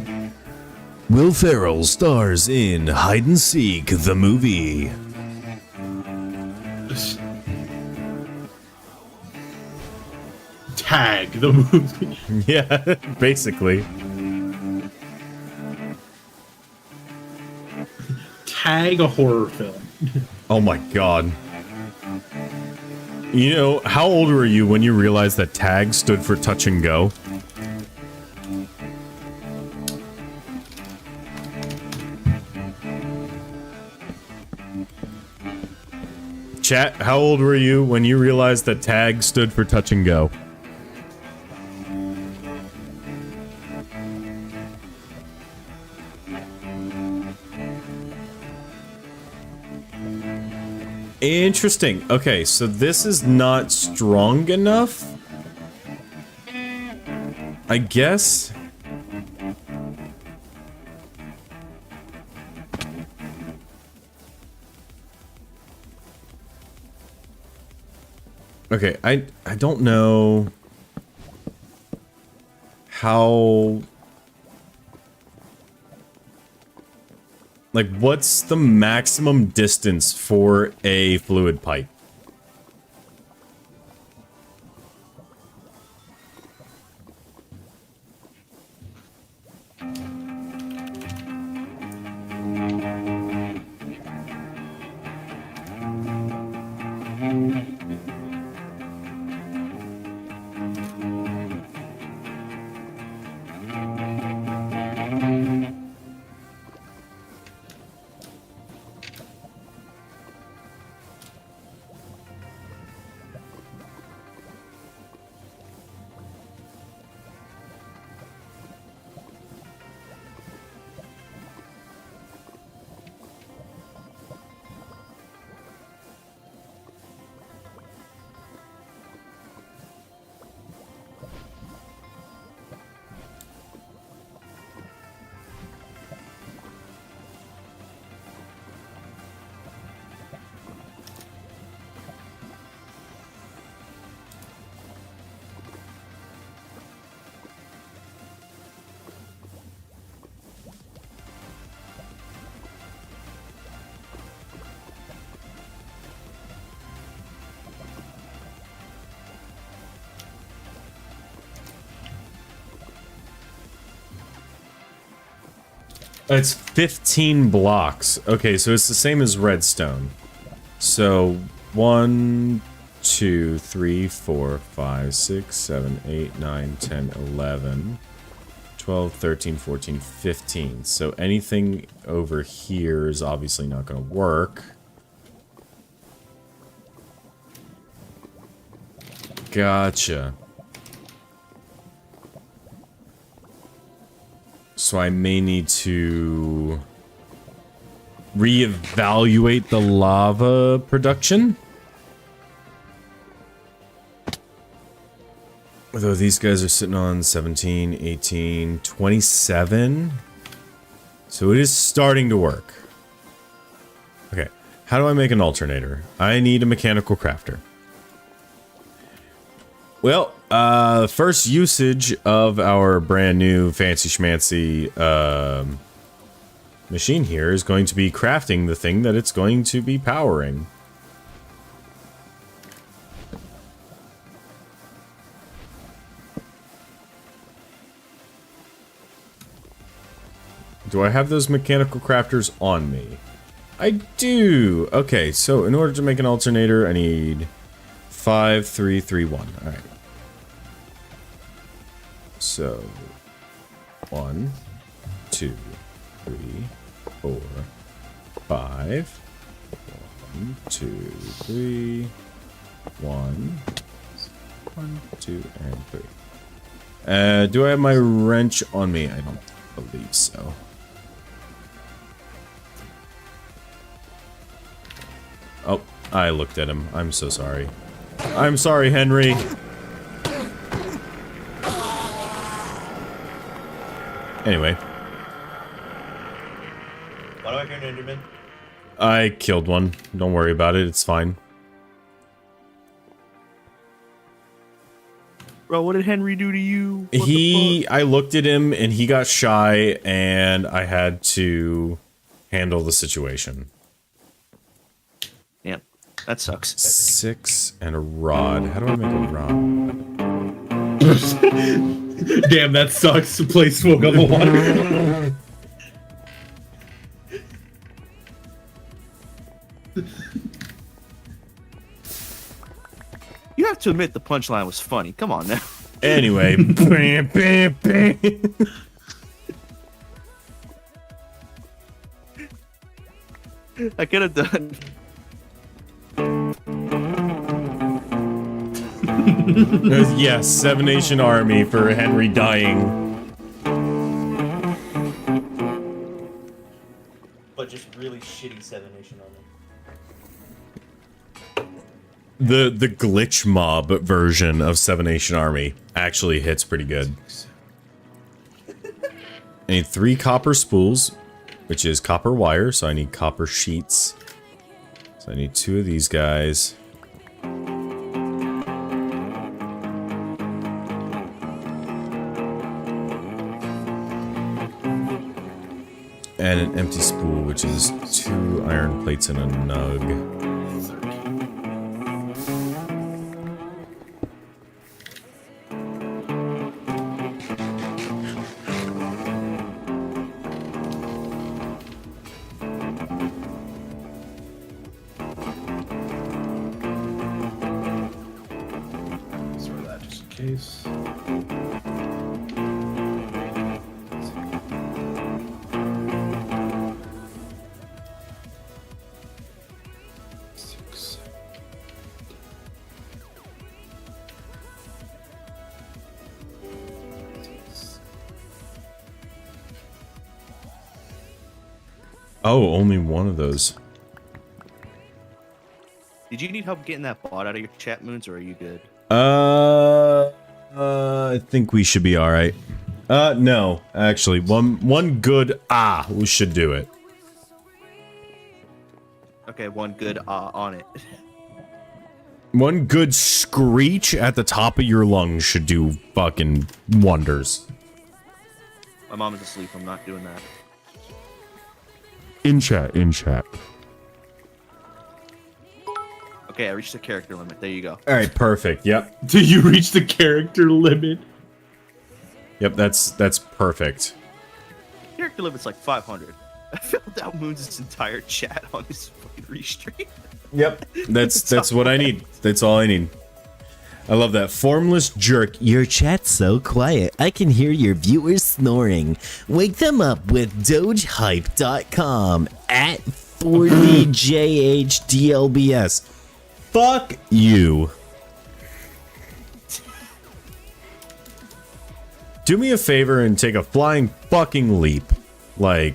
Will Ferrell stars in Hide and Seek, the movie. Tag the movie. Yeah, basically. Tag a horror film. Oh my god. You know, how old were you when you realized that TAG stood for touch and go? Chat, how old were you when you realized that TAG stood for touch and go? Interesting. Okay, so this is not strong enough? I guess? Okay, I don't know how... Like, what's the maximum distance for a fluid pipe? It's 15 blocks. Okay, so it's the same as redstone. So 1, 2, 3, 4, 5, 6, 7, 8, 9, 10, 11, 12, 13, 14, 15. So anything over here is obviously not going to work. Gotcha. So I may need to reevaluate the lava production. Although these guys are sitting on 17, 18, 27. So it is starting to work. Okay, how do I make an alternator? I need a mechanical crafter. Well, first usage of our brand new fancy schmancy machine here is going to be crafting the thing that it's going to be powering. Do I have those mechanical crafters on me? I do. Okay, so in order to make an alternator, I need 5, 3, 3, 1. All right. So 1, 2, 3, 4, 5. 1, 2, 3. 1, 2, and 3. Do I have my wrench on me? I don't believe so. Oh, I looked at him. I'm so sorry. I'm sorry, Henry. Anyway. Why do I hear an Enderman? I killed one. Don't worry about it. It's fine. Bro, what did Henry do to you? What I looked at him and he got shy and I had to handle the situation. Yeah, that sucks. 6 and a rod. How do I make a rod? Damn, that sucks to play smoke on the water. You have to admit the punchline was funny. Come on now. Anyway. Bam, bam, bam. I could have done. Yes, Seven Nation Army for Henry dying. But just really shitty 7 Nation Army. The glitch mob version of Seven Nation Army actually hits pretty good. I need 3 copper spools, which is copper wire, so I need copper sheets. So I need 2 of these guys. And an empty spool, which is 2 iron plates and a nug. Store that just in case. Oh, only one of those. Did you need help getting that bot out of your chat moons, or are you good? I think we should be all right. No, actually, one good we should do it. Okay, one good on it. One good screech at the top of your lungs should do fucking wonders. My mom is asleep. I'm not doing that. In chat, in chat. Okay, I reached the character limit. There you go. All right, perfect. Yep, Do you reach the character limit? yep. That's perfect. Character speculative, it's like 500. I filled out Moon's entire chat on his fucking restream. Yep. That's what I need. That's all I need. I love that. Formless jerk. Your chat's so quiet, I can hear your viewers snoring. Wake them up with dogehype.com at 40JHDLBS. Fuck you. Do me a favor and take a flying fucking leap. Like...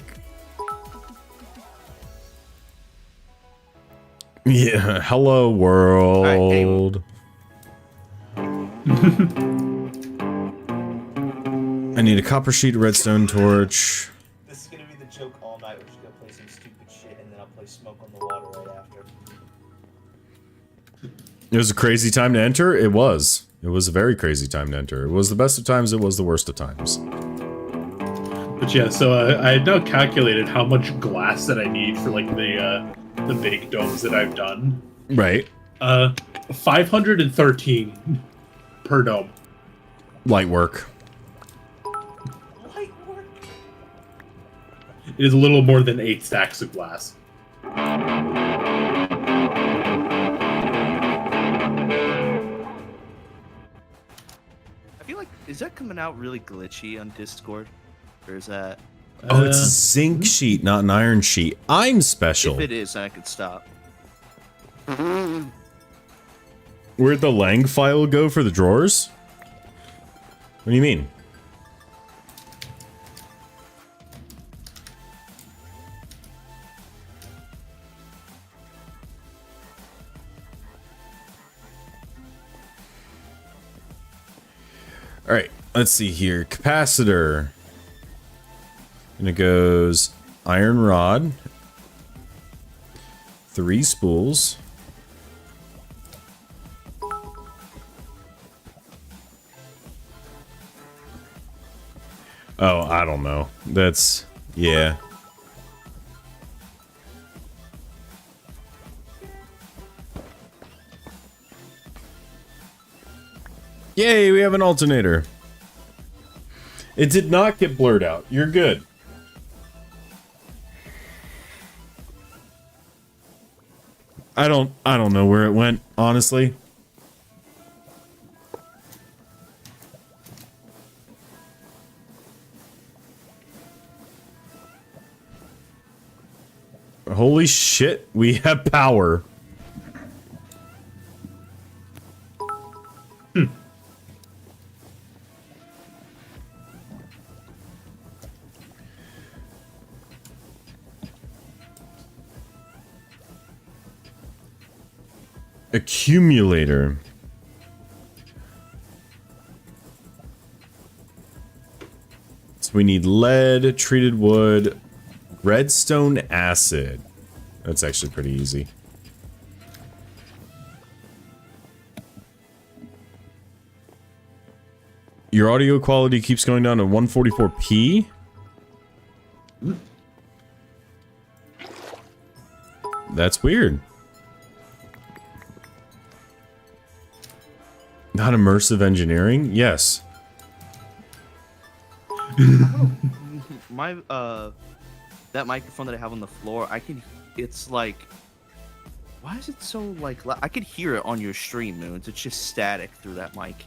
Yeah, hello world. I need a copper sheet, a redstone torch. This is gonna be the joke all night. We're just gonna play some stupid shit, and then I'll play Smoke on the Water right after. It was a crazy time to enter. It was. It was a very crazy time to enter. It was the best of times. It was the worst of times. But yeah, so I had now calculated how much glass that I need for like the big domes that I've done. Right. 513 per dome. Light work. Light work. It is a little more than 8 stacks of glass. I feel like, is that coming out really glitchy on Discord? Or is that... Oh, it's a zinc sheet, not an iron sheet. I'm special. If it is, then I could stop. Where'd the lang file go for the drawers? What do you mean? Alright, let's see here. Capacitor. And it goes iron rod. 3 spools. Oh, I don't know. That's... yeah. Yay, we have an alternator. It did not get blurred out. You're good. I don't know where it went, honestly. Holy shit, we have power. Accumulator. So we need lead, treated wood, redstone acid. That's actually pretty easy. Your audio quality keeps going down to 144p? That's weird. Not immersive engineering? Yes. My, that microphone that I have on the floor, it's like, why is it so, like, I could hear it on your stream, Moons. It's just static through that mic.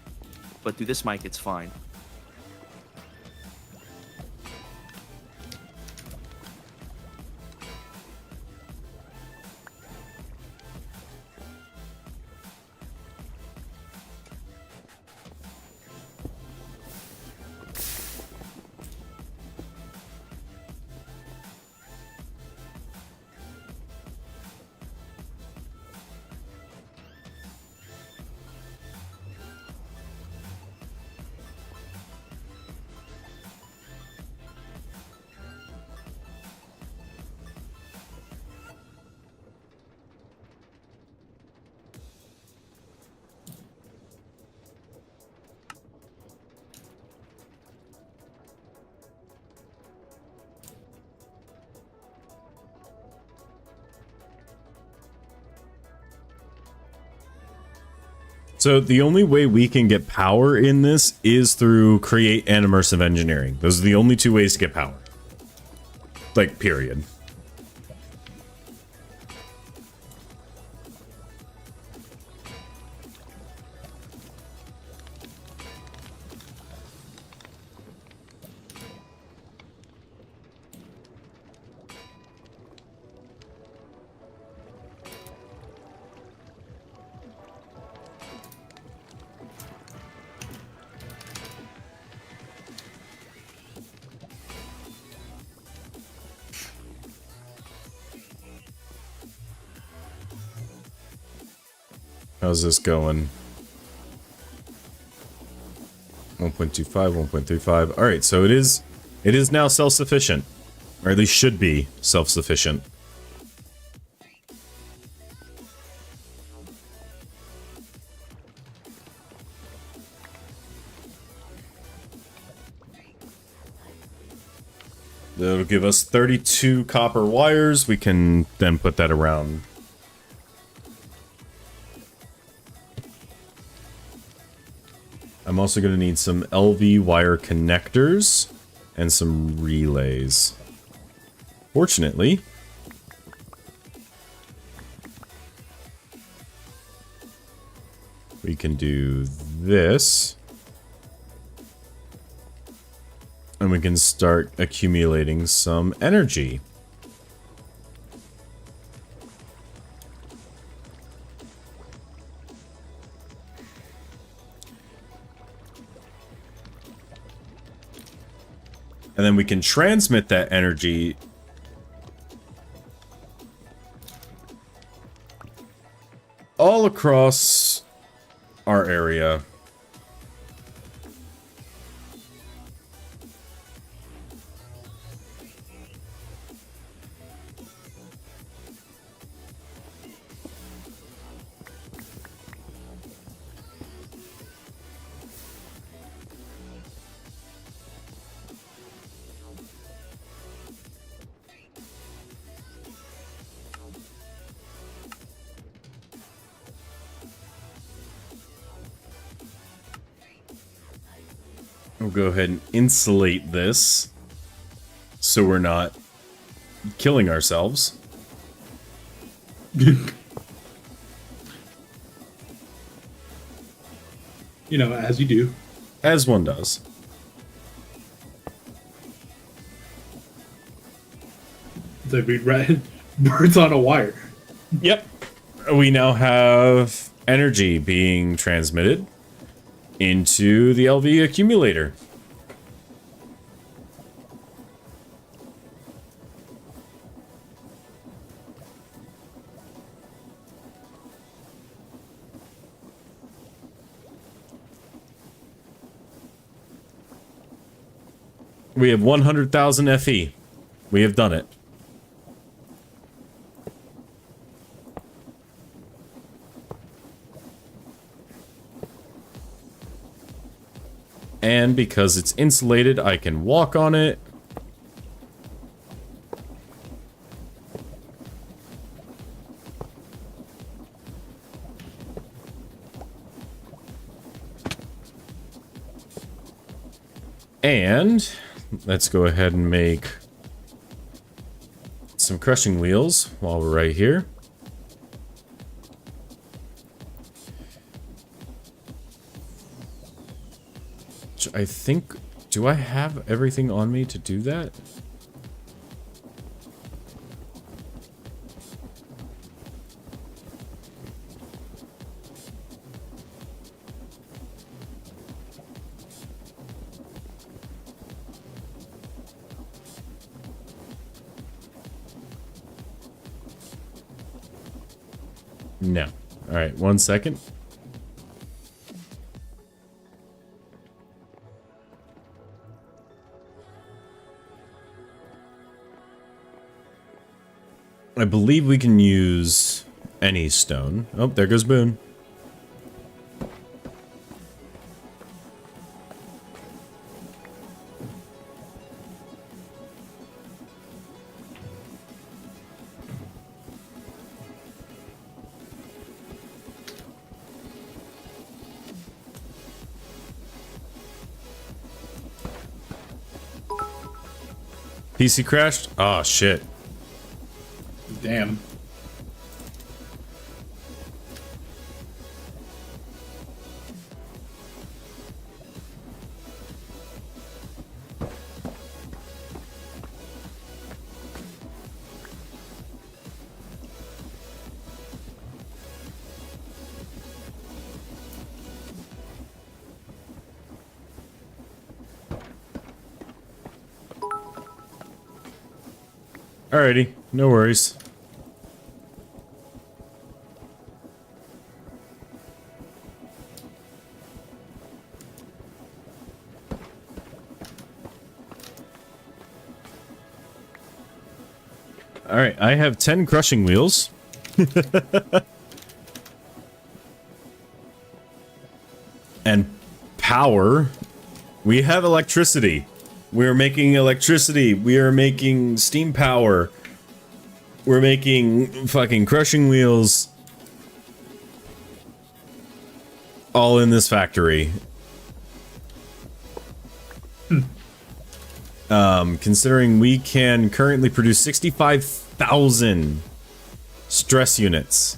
But through this mic, it's fine. So the only way we can get power in this is through create and immersive engineering. Those are the only 2 ways to get power. Like, period. How's this going? 1.25, 1.35. All right, so it is now self-sufficient, or at least should be self-sufficient. That'll give us 32 copper wires. We can then put that around. I'm also going to need some LV wire connectors and some relays. Fortunately, we can do this. And we can start accumulating some energy. And then we can transmit that energy all across our area. We'll go ahead and insulate this so we're not killing ourselves. You know, as you do. As one does. So we read birds on a wire. Yep. We now have energy being transmitted into the LV accumulator. We have 100,000 FE. We have done it. And because it's insulated, I can walk on it. And let's go ahead and make some crushing wheels while we're right here. I think, do I have everything on me to do that? No. All right, 1 second. I believe we can use any stone. Oh, there goes Boone. PC crashed? Oh, shit. Damn. Alrighty, no worries. Alright, I have 10 crushing wheels. And power. We have electricity. We're making electricity. We are making steam power. We're making fucking crushing wheels. All in this factory. Considering we can currently produce 65,000 stress units.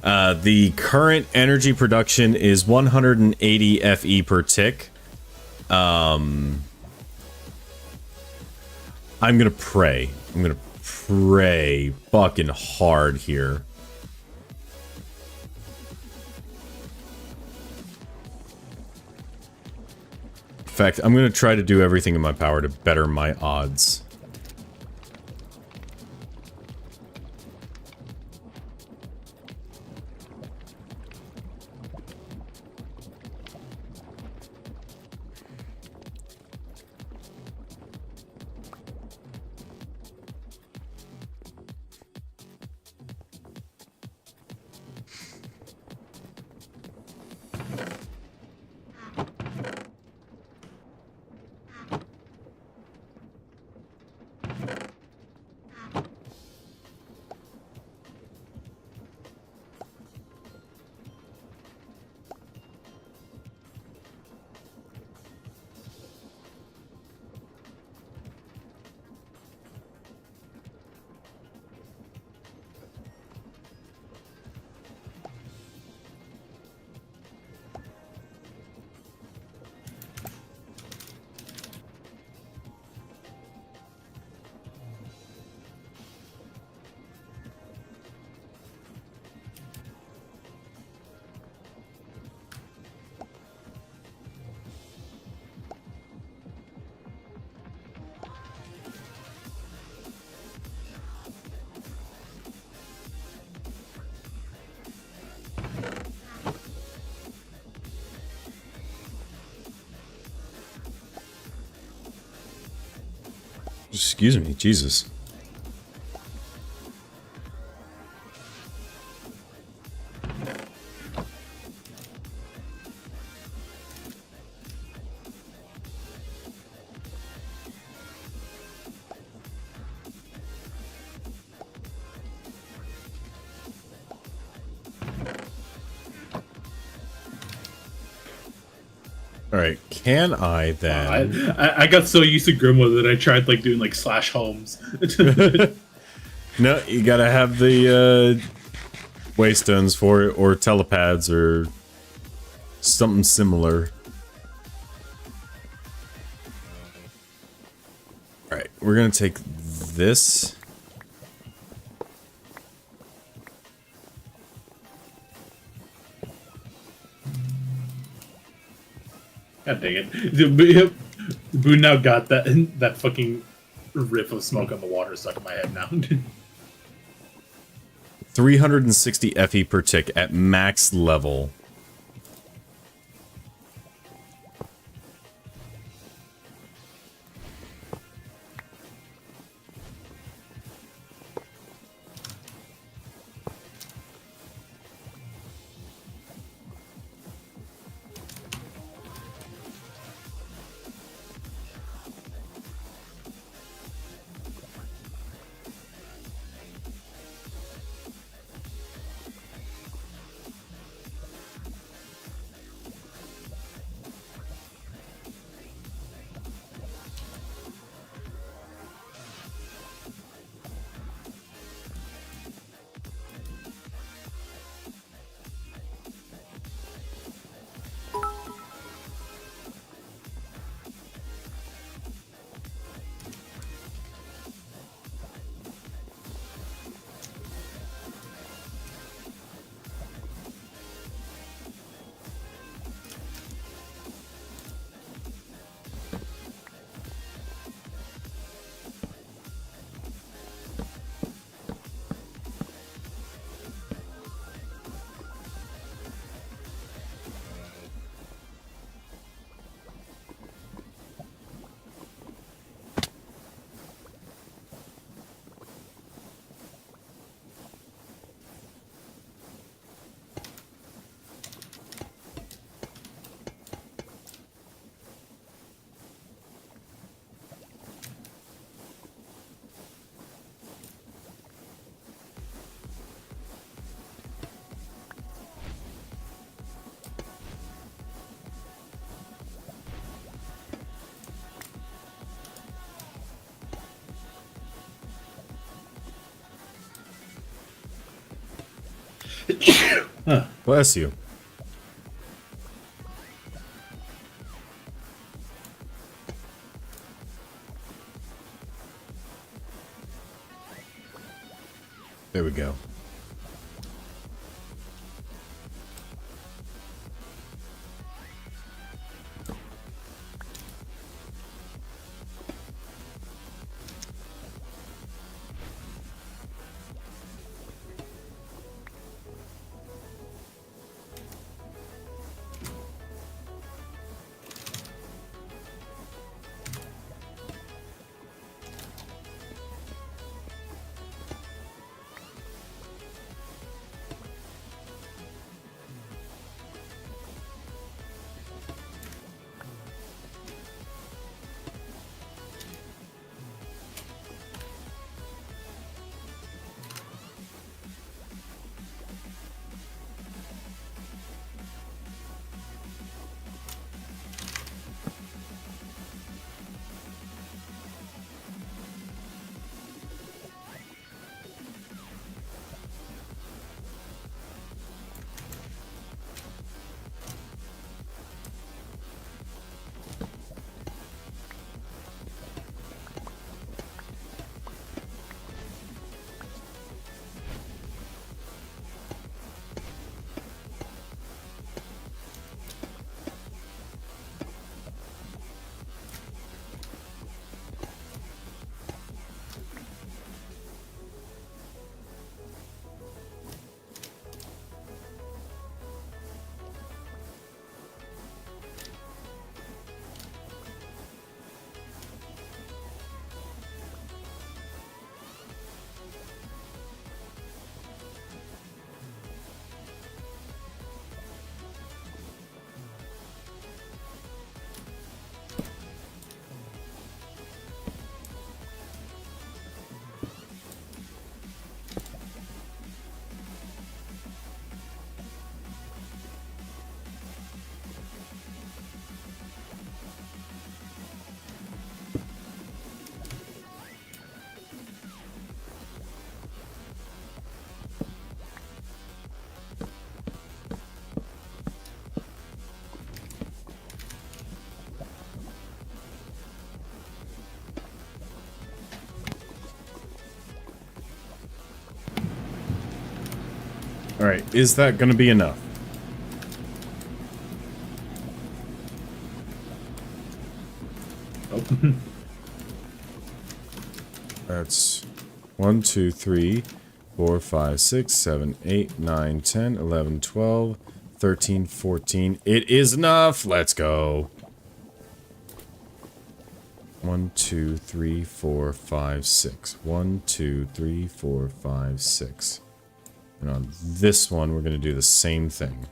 The current energy production is 180 FE per tick. I'm gonna pray. I'm gonna pray fucking hard here. In fact, I'm gonna try to do everything in my power to better my odds. Excuse me, Jesus. Alright, can I then... I got so used to Grimoire that I tried like doing like slash homes. No, you gotta have the waystones for it, or telepads, or something similar. Alright, we're gonna take this. God dang it. Boone now got that fucking riff of smoke on the water stuck in my head now. 360 FE per tick at max level. Bless you. There we go. Alright, is that gonna be enough? Oh. That's 1, 2, 3, 4, 5, 6, 7, 8, 9, 10, 11, 12, 13, 14. It is enough! Let's go! 1, 2, 3, 4, 5, 6. 1, 2, 3, 4, 5, 6. And on this one, we're going to do the same thing.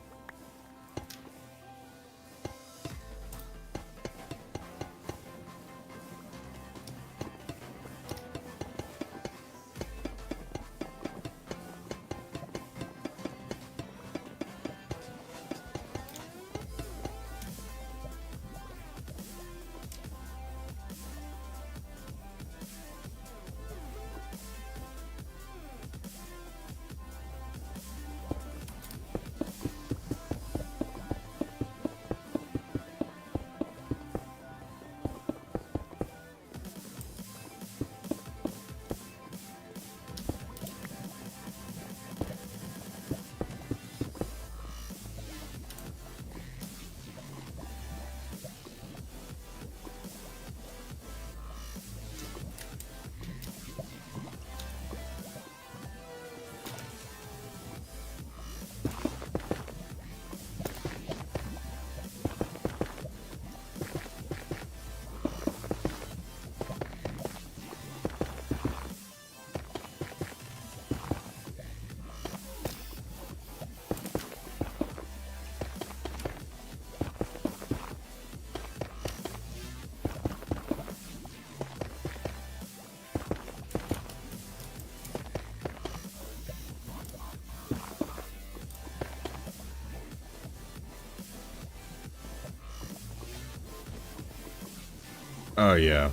Oh yeah,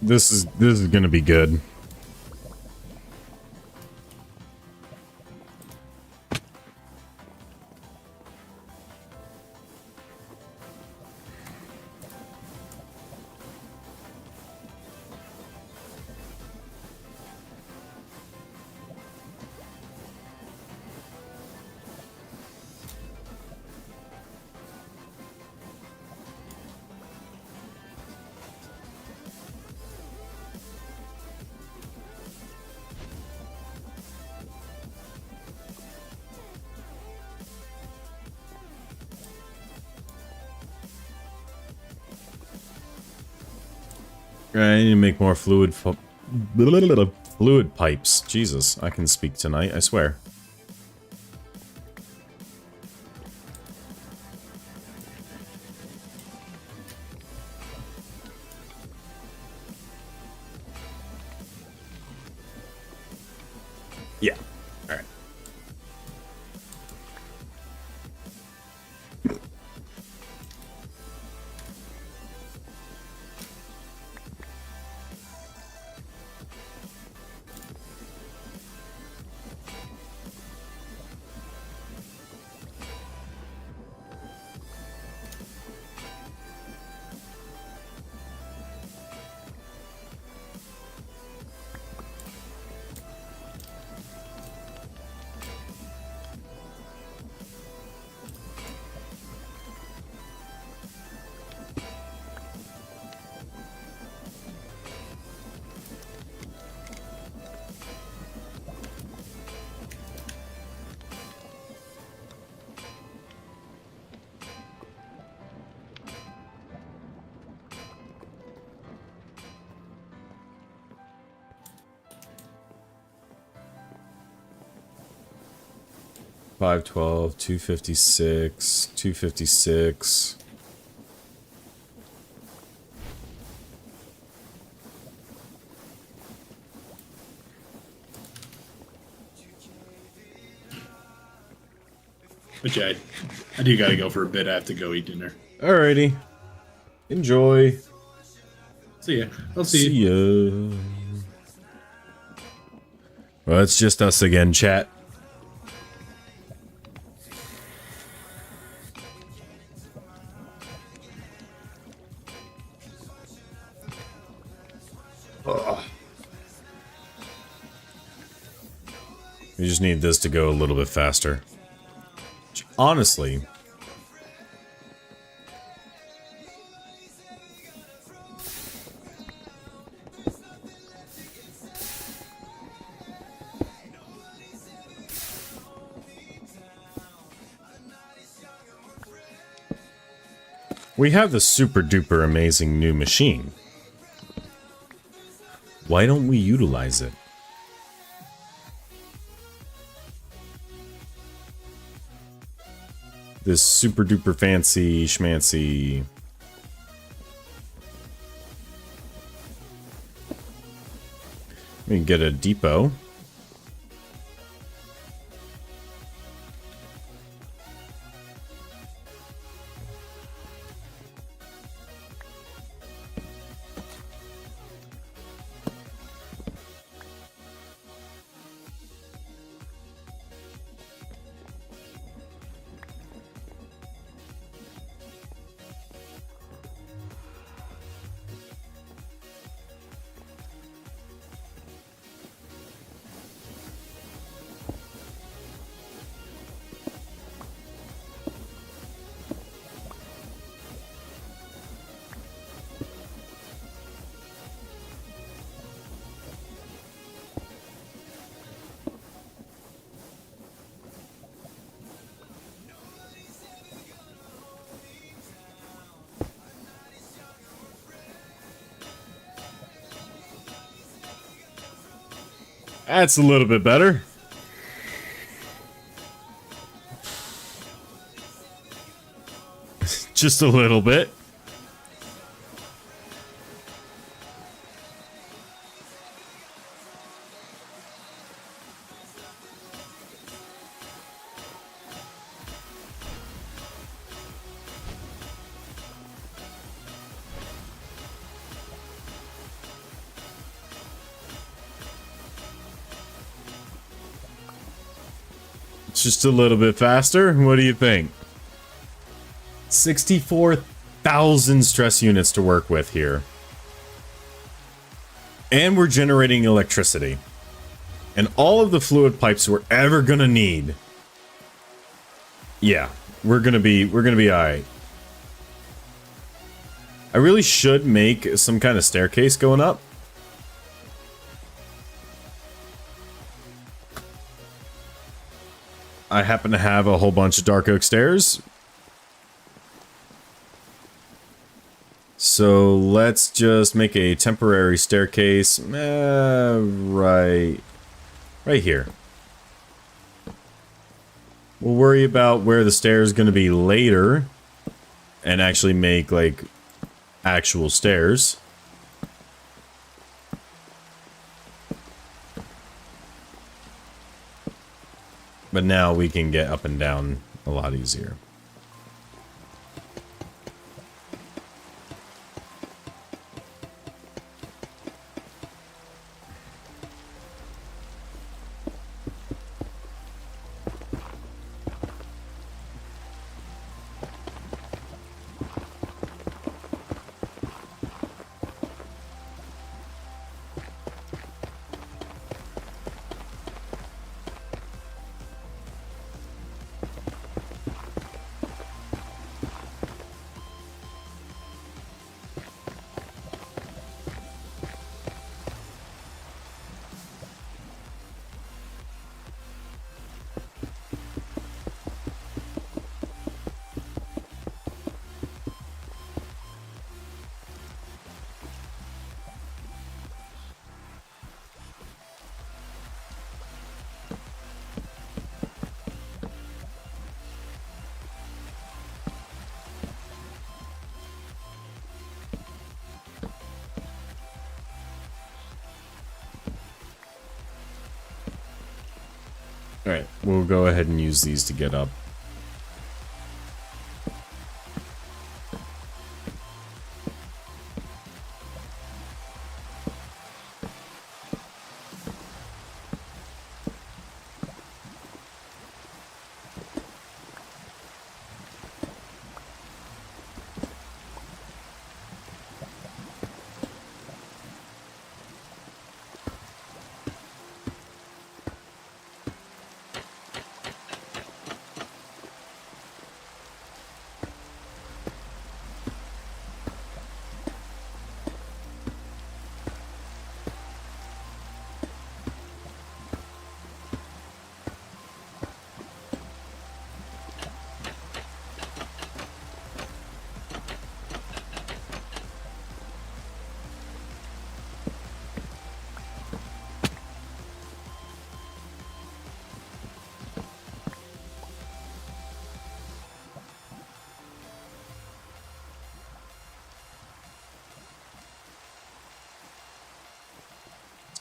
this is gonna be good. I need to make more fluid pipes. Jesus, I can speak tonight, I swear. Yeah. All right. 512, 256, 256. Which I do gotta go for a bit. I have to go eat dinner. Alrighty. Enjoy. See ya. I'll see you. See ya. Well, it's just us again, chat. We just need this to go a little bit faster. Honestly. We have the super duper amazing new machine. Why don't we utilize it? This super duper fancy schmancy. We can get a depot. That's a little bit better. Just a little bit. Just a little bit faster. What do you think? 64,000 stress units to work with here. And we're generating electricity. And all of the fluid pipes we're ever gonna need. Yeah, we're gonna be alright. I really should make some kind of staircase going up. I happen to have a whole bunch of dark oak stairs. So So let's just make a temporary staircase. Right here. We'll worry about where the stairs is going to be later and actually make like actual stairs. But now we can get up and down a lot easier. Alright, we'll go ahead and use these to get up.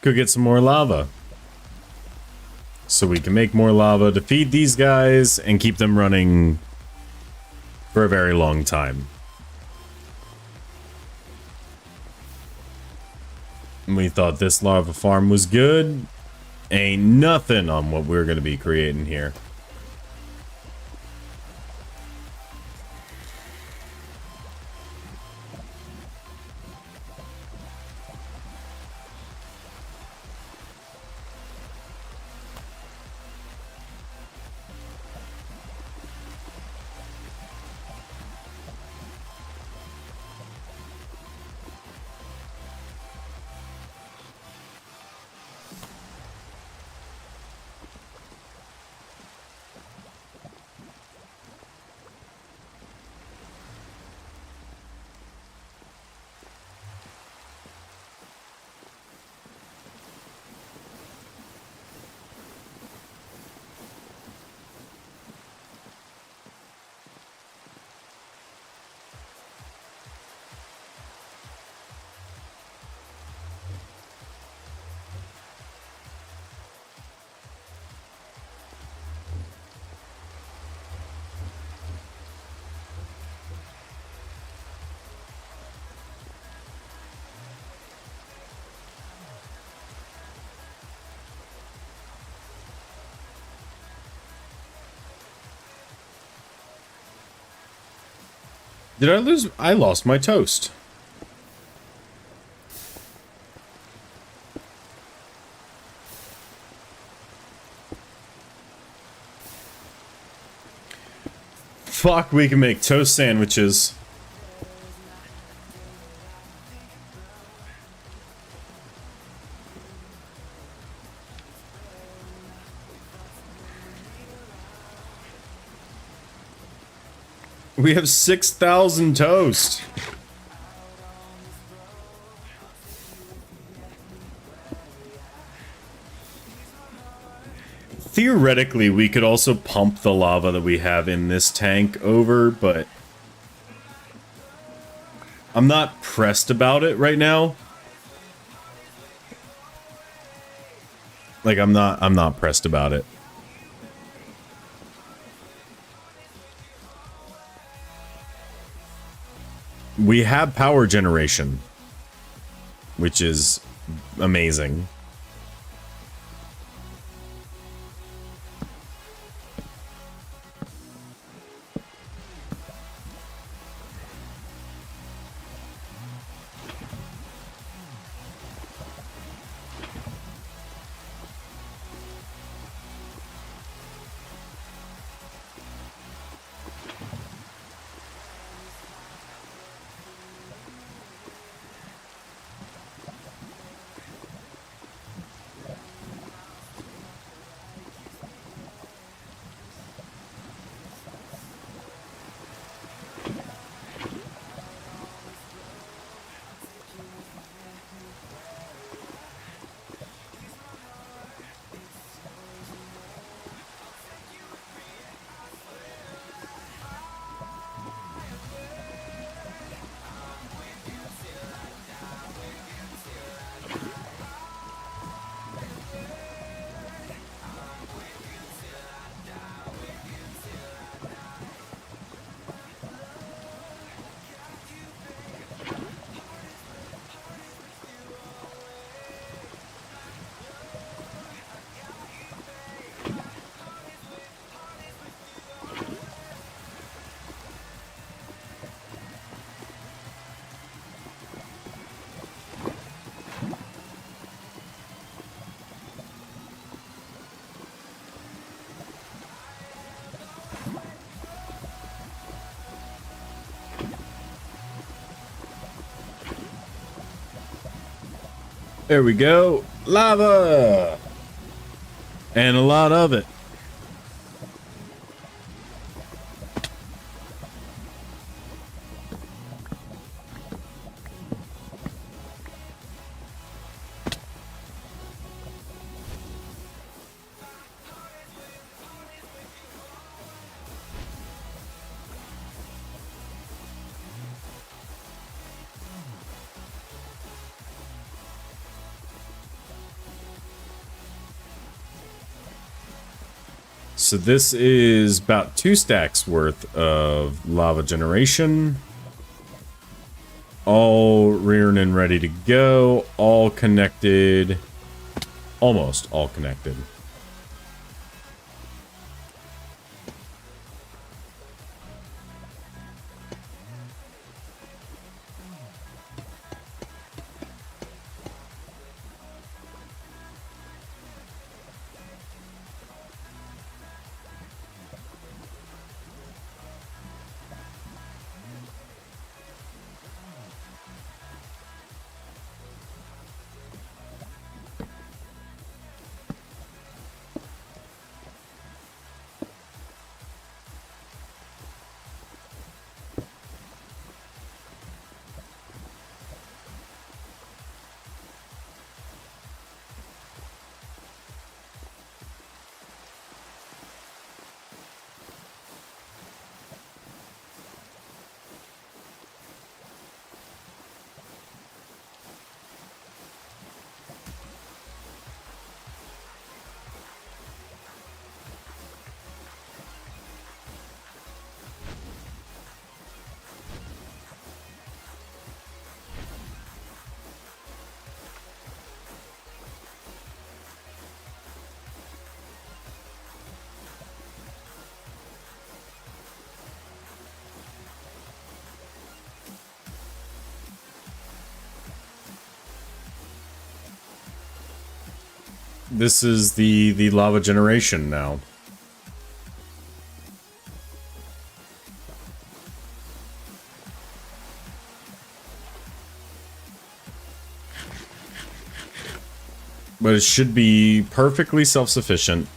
Go get some more lava. So we can make more lava to feed these guys and keep them running for a very long time. And we thought this lava farm was good. Ain't nothing on what we're going to be creating here. Did I lose? I lost my toast. Fuck, we can make toast sandwiches. We have 6,000 toast. theoretically, we could also pump the lava that we have in this tank over, but I'm not pressed about it right now. Like, I'm not pressed about it. We have power generation, which is amazing. There we go. Lava! And a lot of it. So this is about 2 stacks worth of lava generation. All rearing and ready to go. All connected. Almost all connected. This is the lava generation now. But it should be perfectly self-sufficient,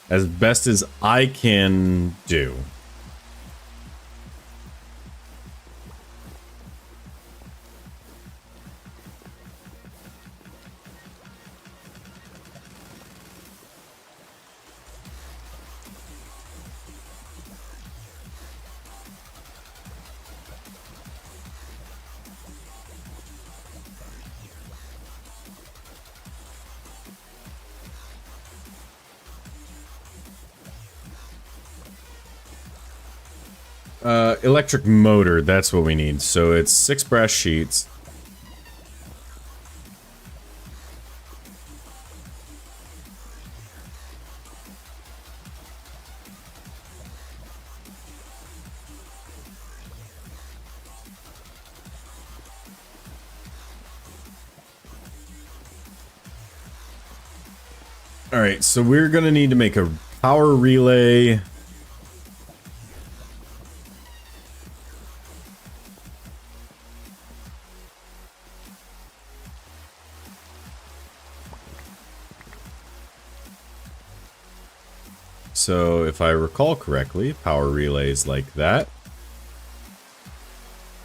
as best as I can do. Electric motor, that's what we need. So it's 6 brass sheets. Alright, so we're gonna need to make a power relay. So if I recall correctly, power relays like that.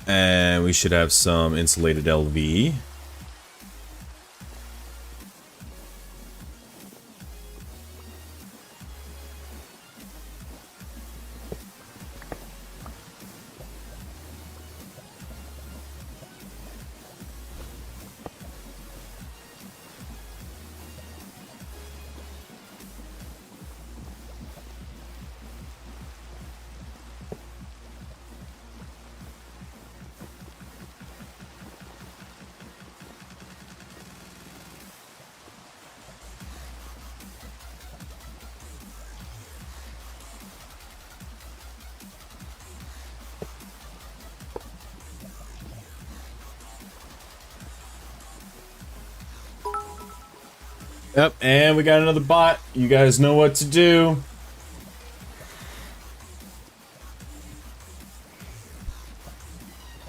And we should have some insulated LV. Yep, and we got another bot. You guys know what to do.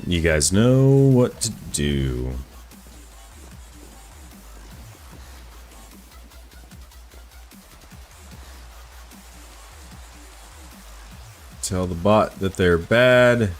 You guys know what to do. Tell the bot that they're bad.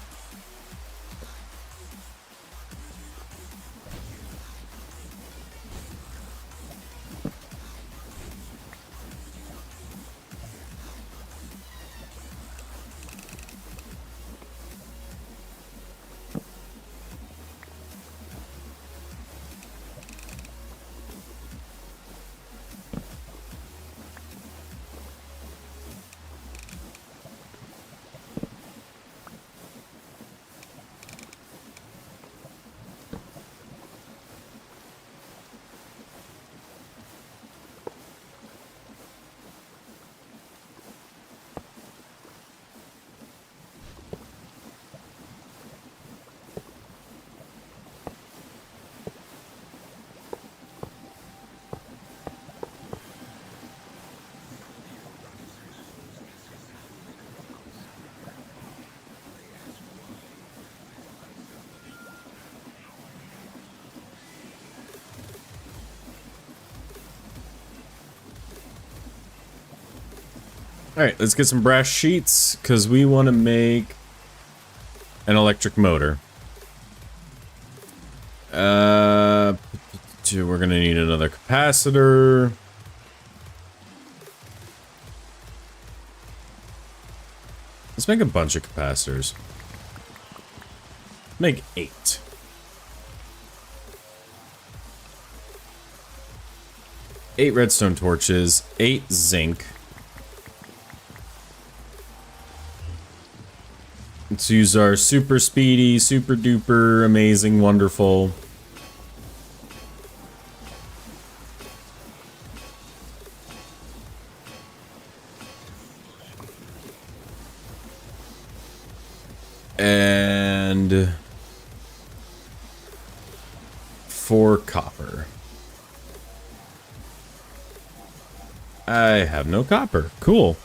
Alright, let's get some brass sheets, because we want to make an electric motor. We're going to need another capacitor. Let's make a bunch of capacitors. Make 8. Eight redstone torches, 8 zinc. Let's use our super speedy, super duper, amazing, wonderful. And 4 copper. I have no copper. Cool.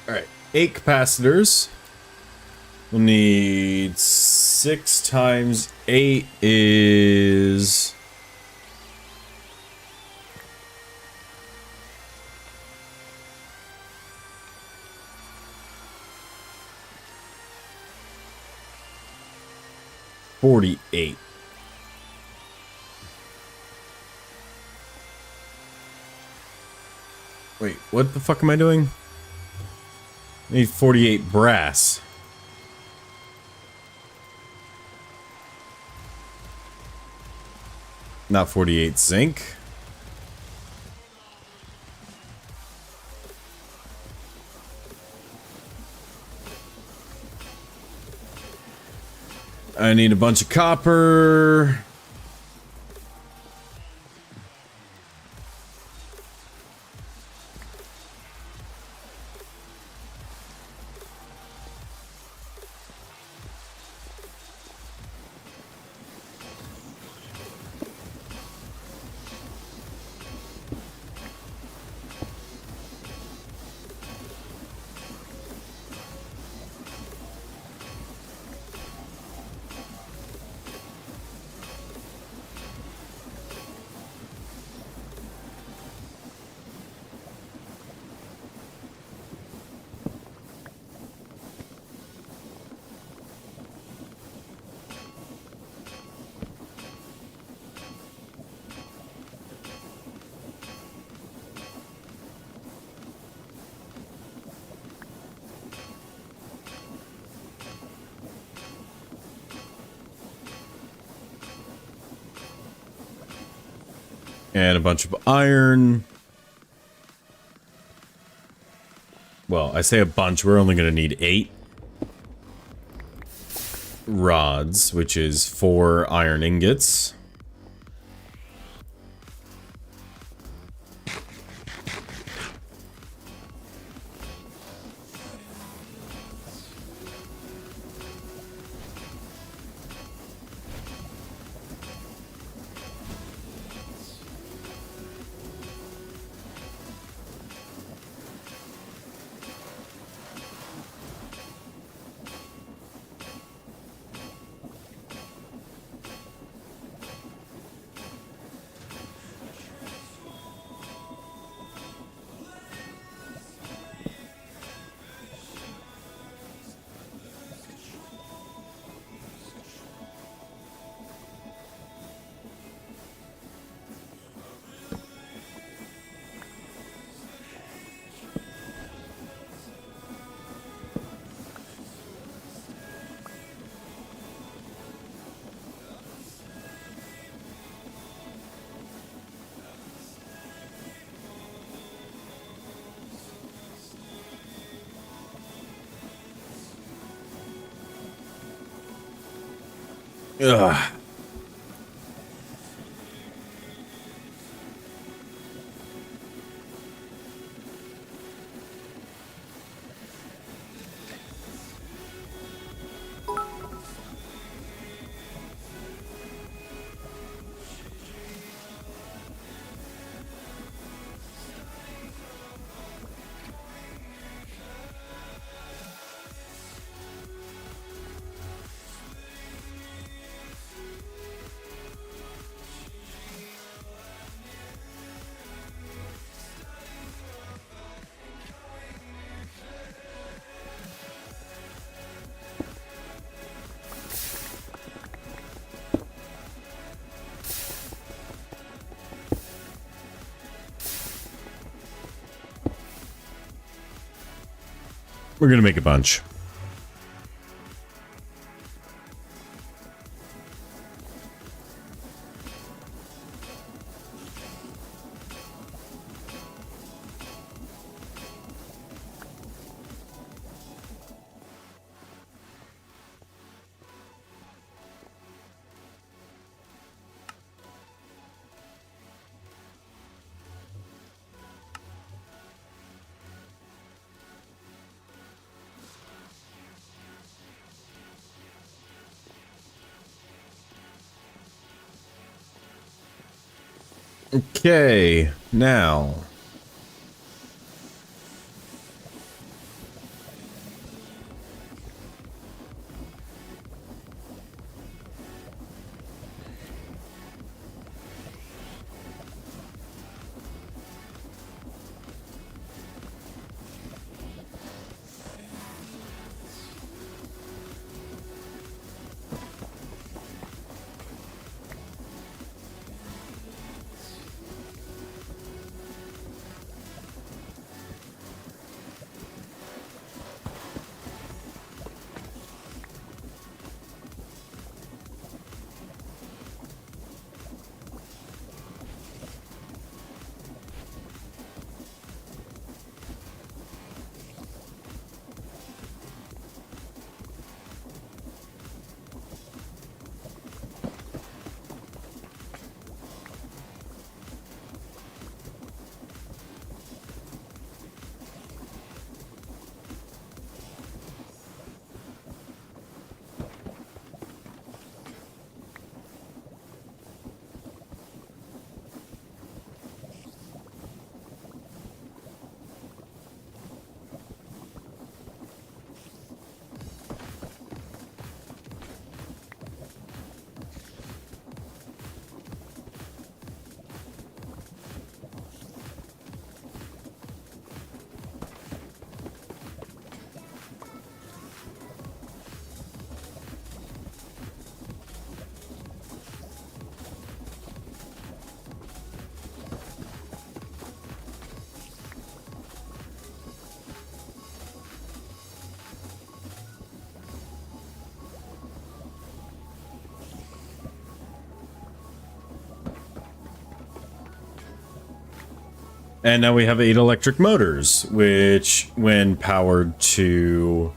Alright, 8 capacitors. We'll need 6 times 8 is... 48. Wait, what the fuck am I doing? I need 48 brass. Not 48 zinc. I need a bunch of copper. And a bunch of iron. Well, I say a bunch. We're only going to need 8 rods, which is 4 iron ingots. Ugh. We're gonna make a bunch. Okay, now. And now we have 8 electric motors, which, when powered to...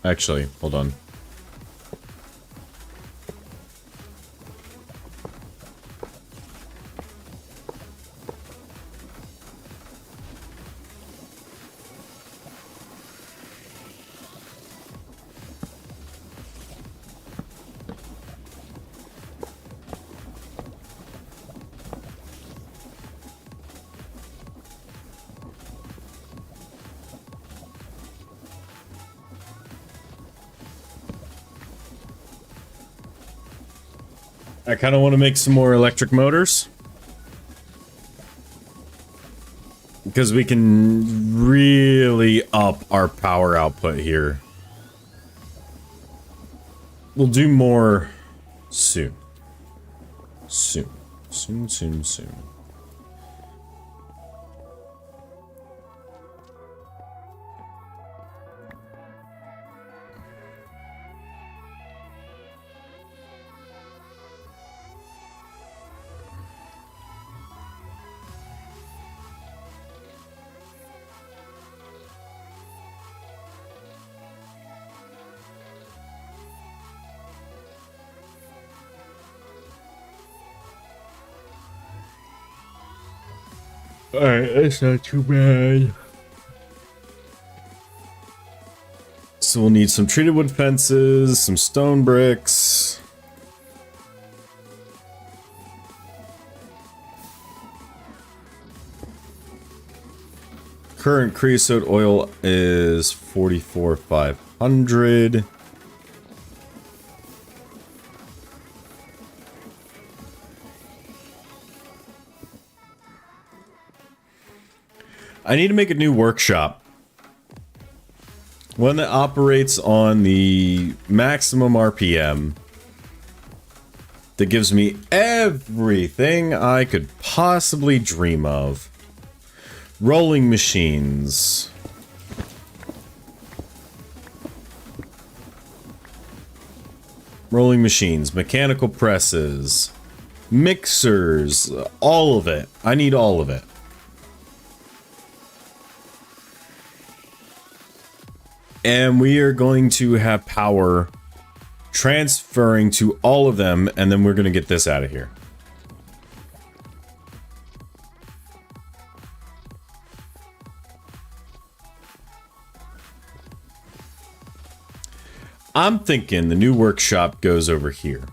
Actually, hold on. I kind of want to make some more electric motors. Because we can really up our power output here. We'll do more soon. Soon. Soon. Alright, that's not too bad. So we'll need some treated wood fences, some stone bricks. Current creosote oil is 44,500. I need to make a new workshop. One that operates on the maximum RPM. That gives me everything I could possibly dream of. Rolling machines. Rolling machines, mechanical presses, mixers, all of it. I need all of it. And we are going to have power transferring to all of them, and then we're going to get this out of here. I'm thinking the new workshop goes over here.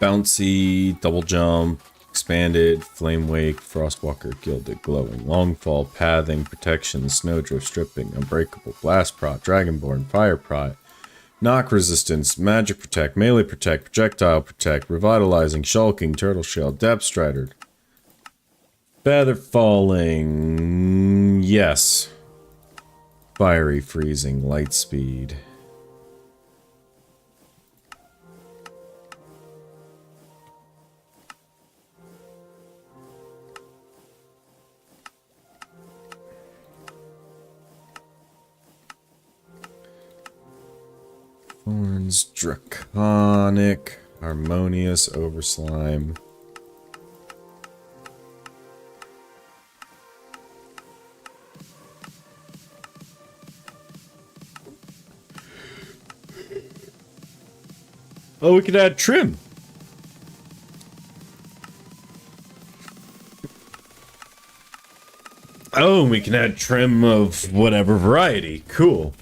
Bouncy, double jump, expanded, flame wake, frostwalker, gilded, glowing, longfall, pathing, protection, snowdrift, stripping, unbreakable, blast prot, dragonborn, fire prot, knock resistance, magic protect, melee protect, projectile protect, revitalizing, shulking, turtle shell, depth strider, feather falling, yes, fiery freezing, light speed. Thorns, draconic, harmonious, overslime. Oh, we could add trim. Oh, we can add trim of whatever variety. Cool.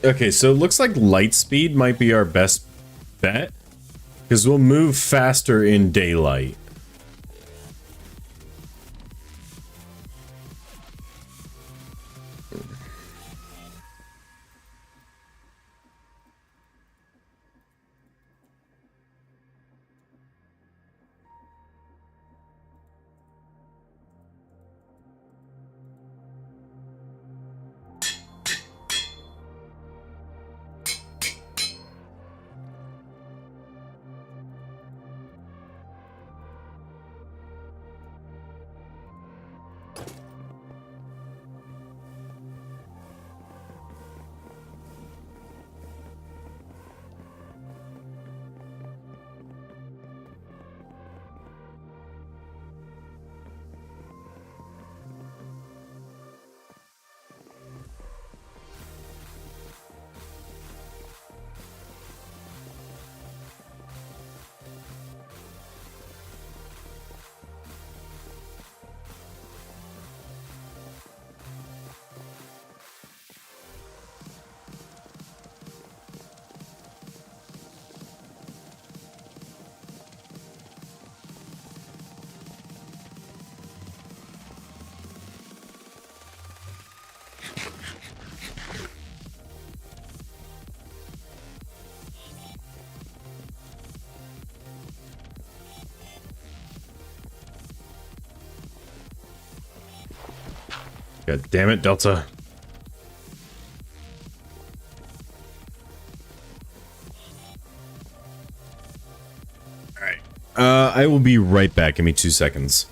Okay, so it looks like light speed might be our best bet, because we'll move faster in daylight. God damn it, Delta. Alright. I will be right back. Give me 2 seconds.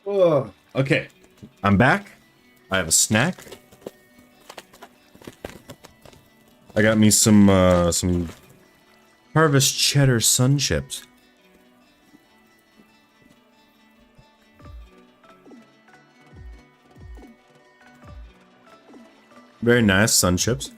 Ugh. Okay, I'm back. I have a snack. I got me some Harvest Cheddar Sun Chips. Very nice Sun Chips.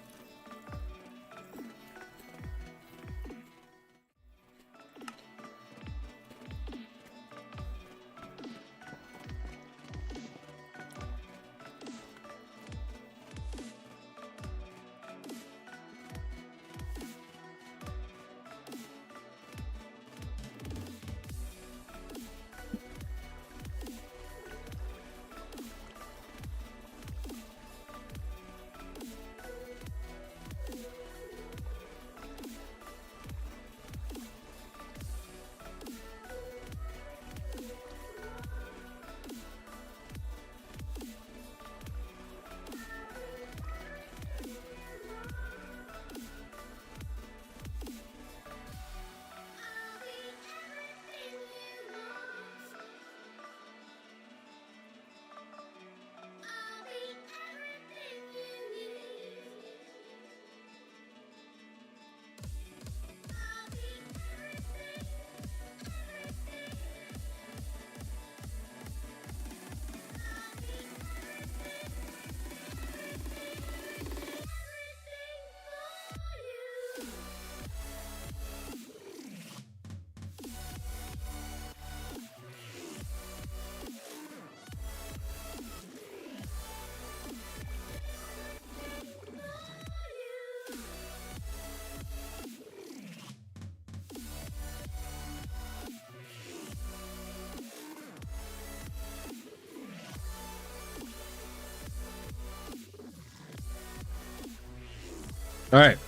All right.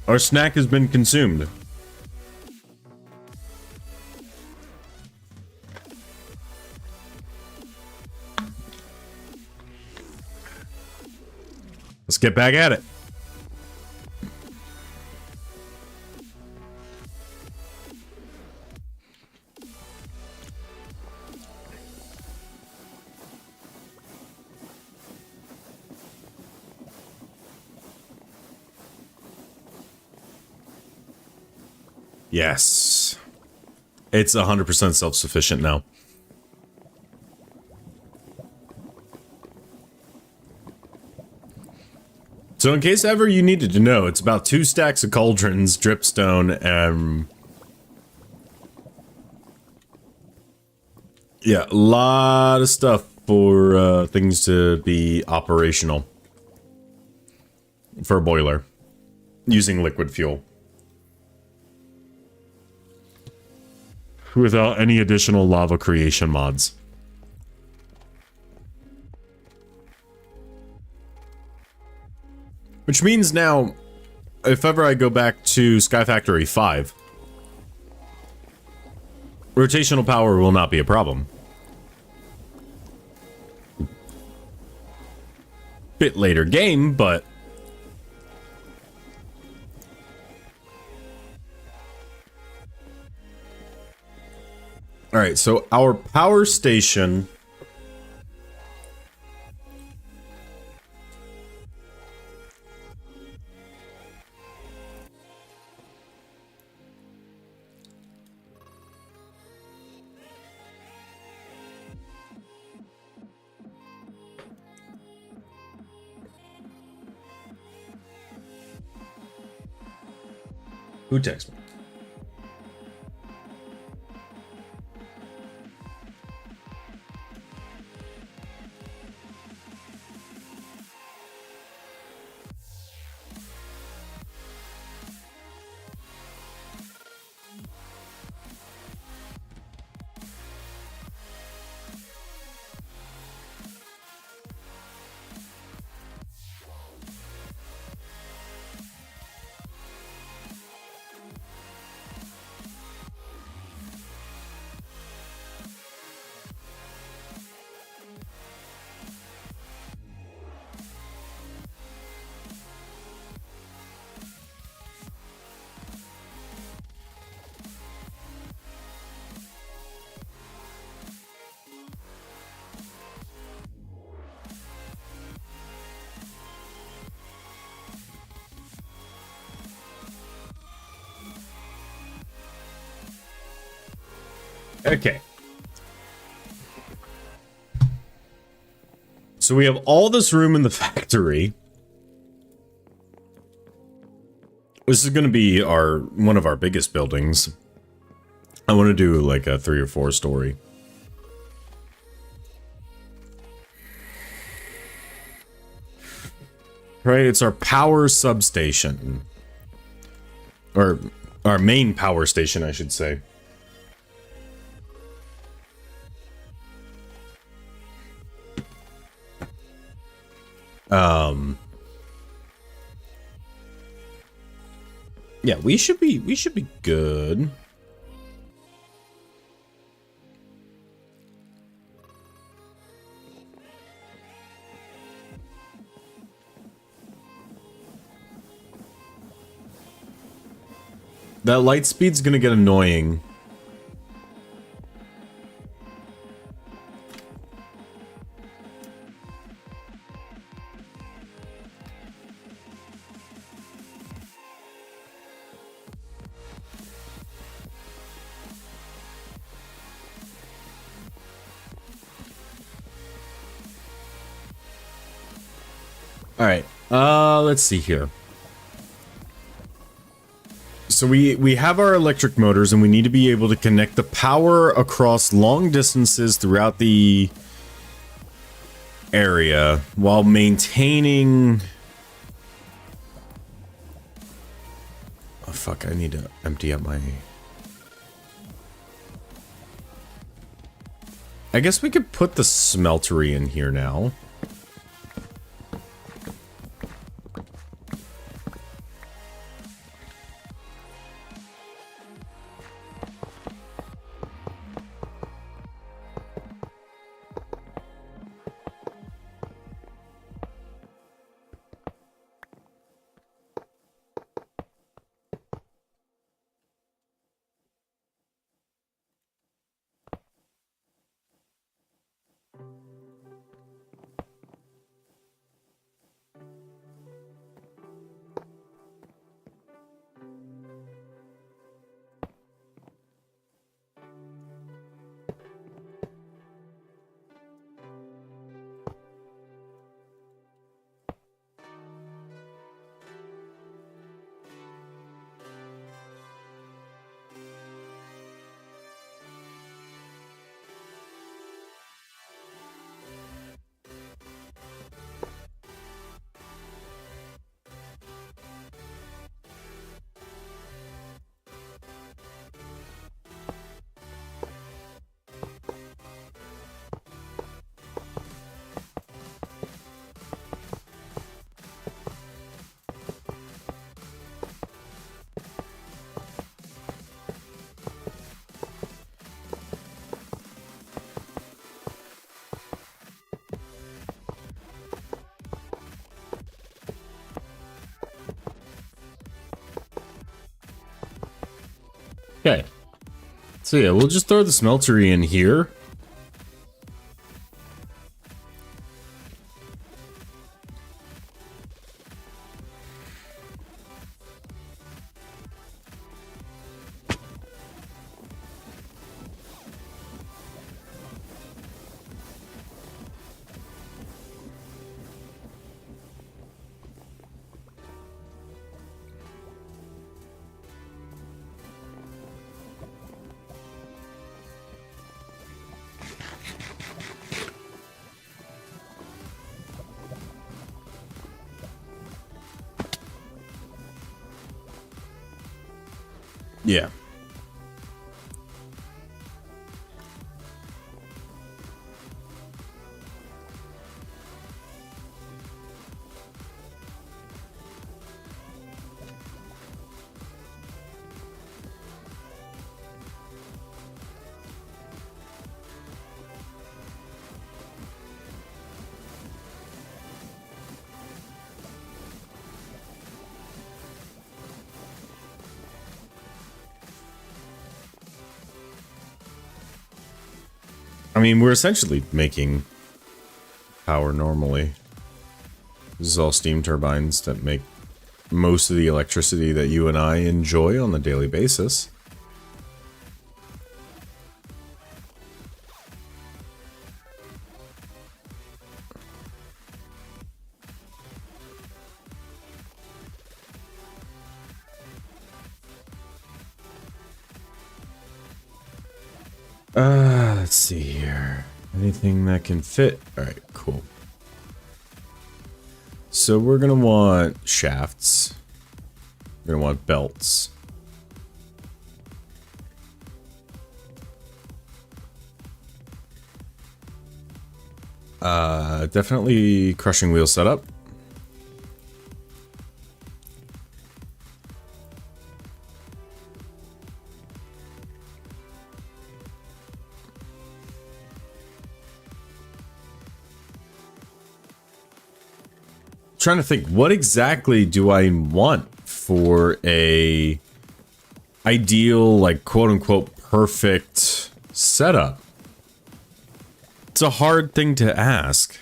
Our snack has been consumed. Let's get back at it. Yes. It's 100% self-sufficient now. So in case ever you needed to know, it's about 2 stacks of cauldrons, dripstone, and... yeah, a lot of stuff for things to be operational. For a boiler. Using liquid fuel. Without any additional lava creation mods. Which means now, if ever I go back to Sky Factory 5, rotational power will not be a problem. Bit later game, but... Alright, so our power station... Who texted me? Okay. So we have all this room in the factory. This is going to be one of our biggest buildings. I want to do like a 3 or 4 story. Right, it's our power substation. Or our main power station, I should say. Yeah, we should be good. That light speed's gonna get annoying. All right, let's see here. So we have our electric motors and we need to be able to connect the power across long distances throughout the area while maintaining... Oh fuck, I need to empty up my... I guess we could put the smeltery in here now. Okay. So yeah, we'll just throw the smeltery in here. Yeah. I mean, we're essentially making power normally. This is all steam turbines that make most of the electricity that you and I enjoy on a daily basis. Let's see here. Anything that can fit? Alright, cool. So we're gonna want shafts. We're gonna want belts. Definitely crushing wheel setup. Trying to think, what exactly do I want for a ideal, like, quote-unquote perfect setup? It's a hard thing to ask.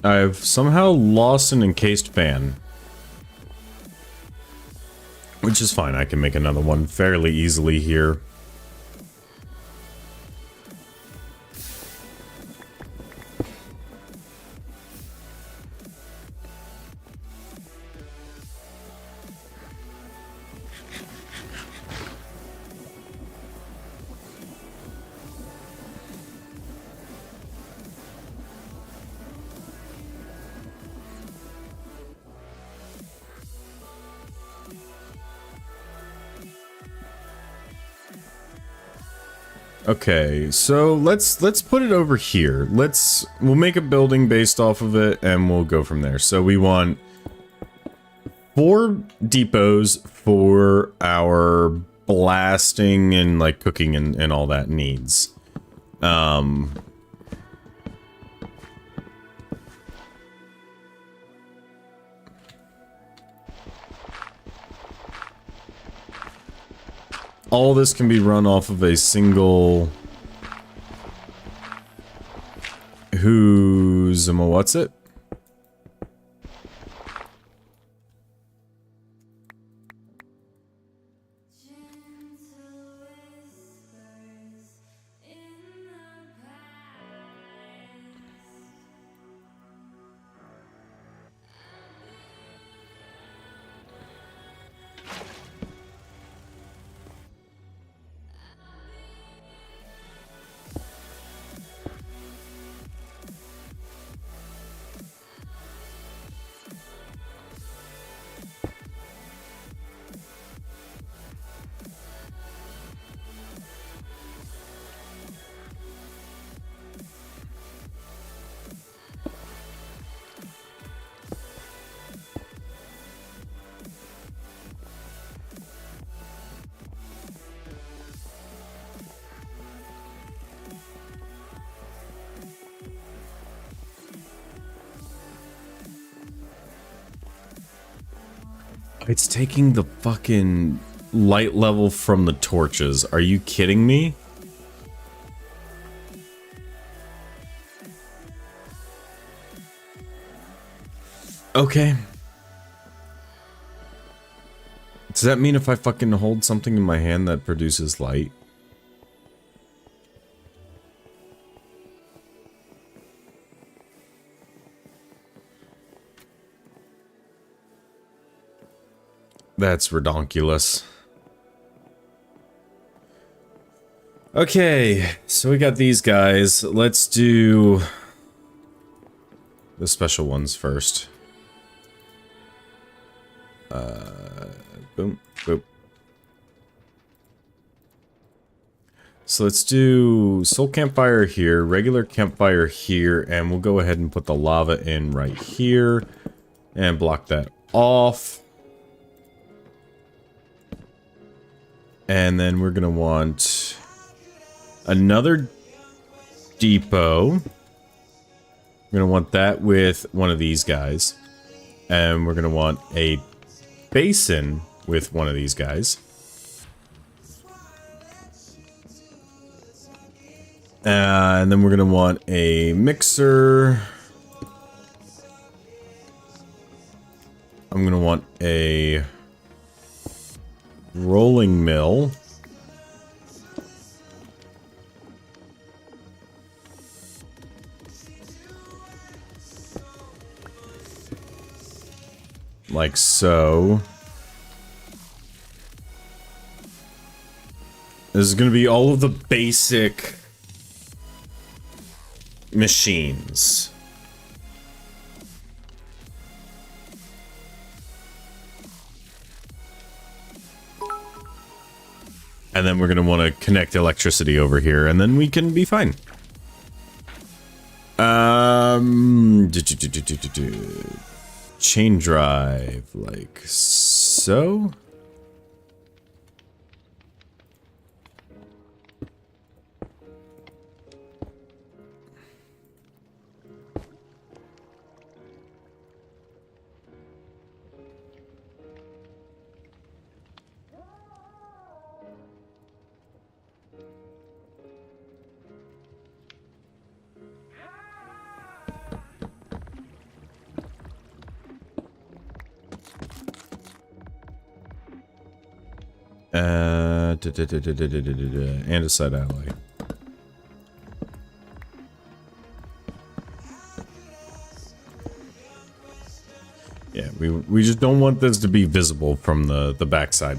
I've somehow lost an encased fan. Which is fine, I can make another one fairly easily here. Okay, so let's put it over here. We'll make a building based off of it and we'll go from there. So we want 4 depots for our blasting and like cooking and all that needs. All this can be run off of a single what's it? It's taking the fucking light level from the torches. Are you kidding me? Okay. Does that mean if I fucking hold something in my hand that produces light? That's redonkulous. Okay, so we got these guys. Let's do the special ones first. Boom, boom. So let's do soul campfire here, regular campfire here, and we'll go ahead and put the lava in right here and block that off. And then we're gonna want another depot. We're gonna want that with one of these guys. And we're gonna want a basin with one of these guys. And then we're gonna want a mixer. I'm gonna want a rolling mill. Like so. This is going to be all of the basic machines. And then we're going to want to connect electricity over here, and then we can be fine. Chain drive, like so. And a side ally. Yeah, we just don't want this to be visible from the backside.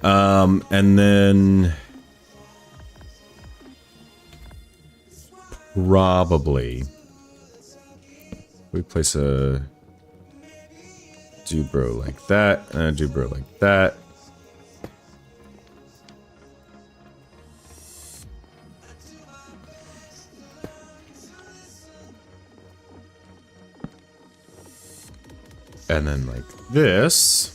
And then probably we place a Dubro like that and a Dubro like that. And then like this.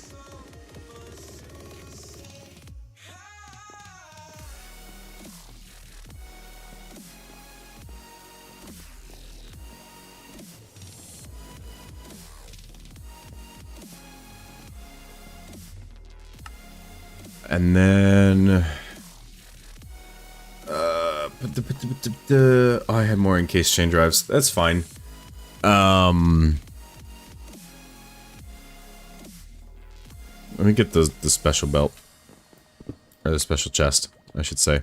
And then oh, I had more encased chain drives. That's fine. Let me get the special belt. Or the special chest, I should say.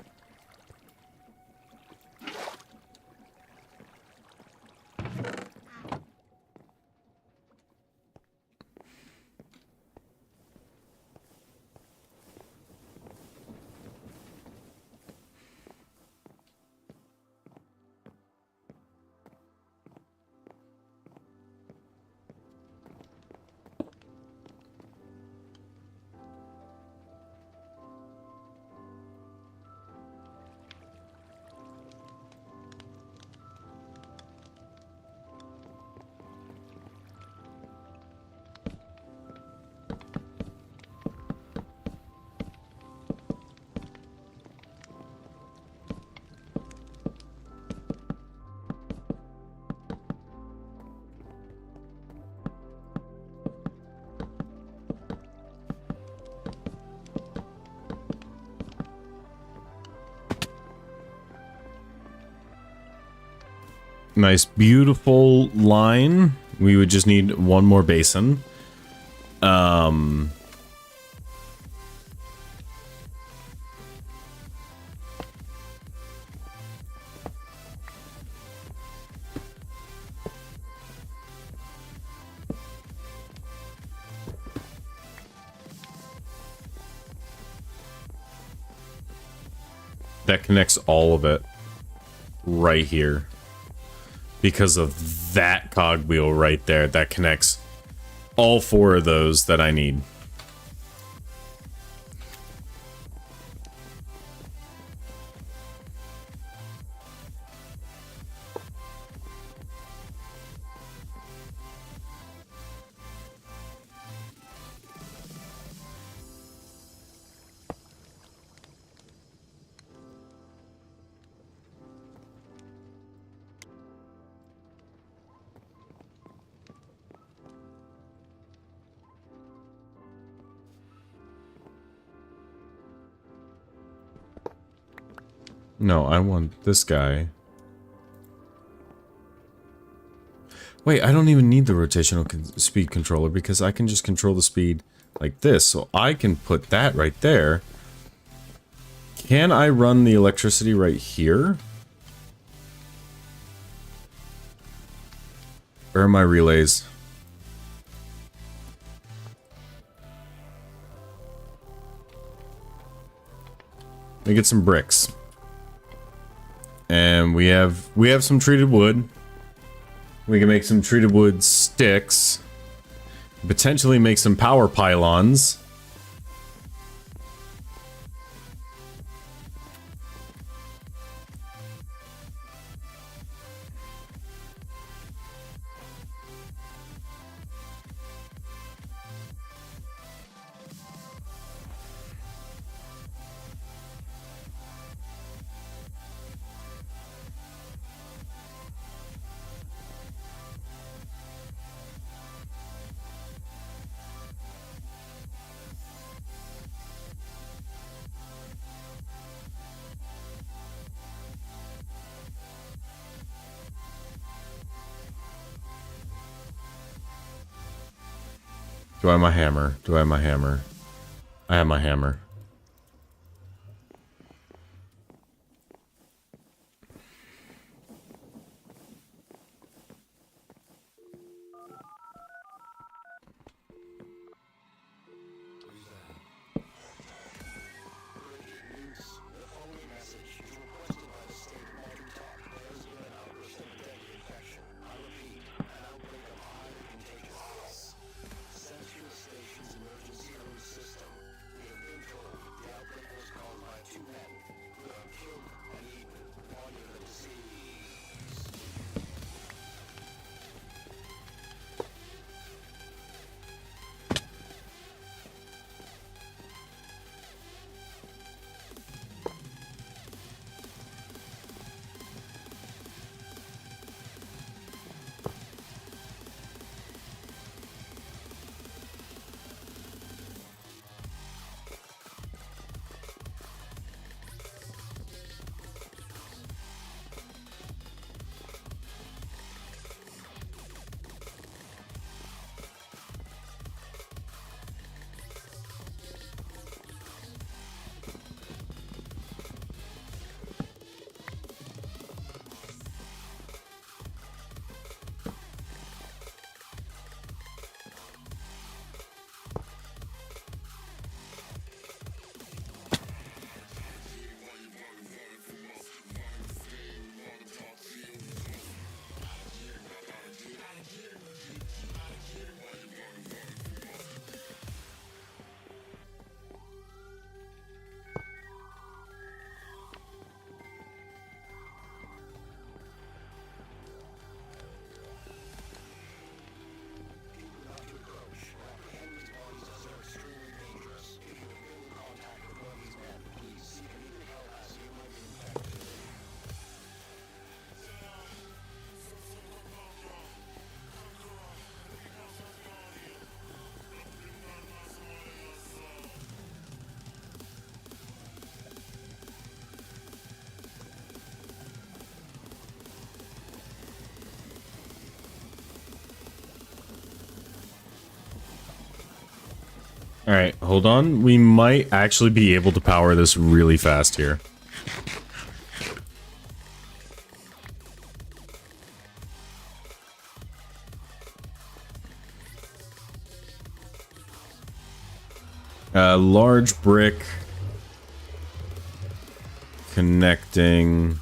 Nice, beautiful line. We would just need one more basin. That connects all of it right here. Because of that cogwheel right there, that connects all 4 of those that I need. No, I want this guy. Wait, I don't even need the rotational speed controller because I can just control the speed like this. So I can put that right there. Can I run the electricity right here? Where are my relays? Let me get some bricks. And we have some treated wood. We can make some treated wood sticks. Potentially make some power pylons. Do I have my hammer? Do I have my hammer? I have my hammer. All right, hold on. We might actually be able to power this really fast here. Large brick connecting.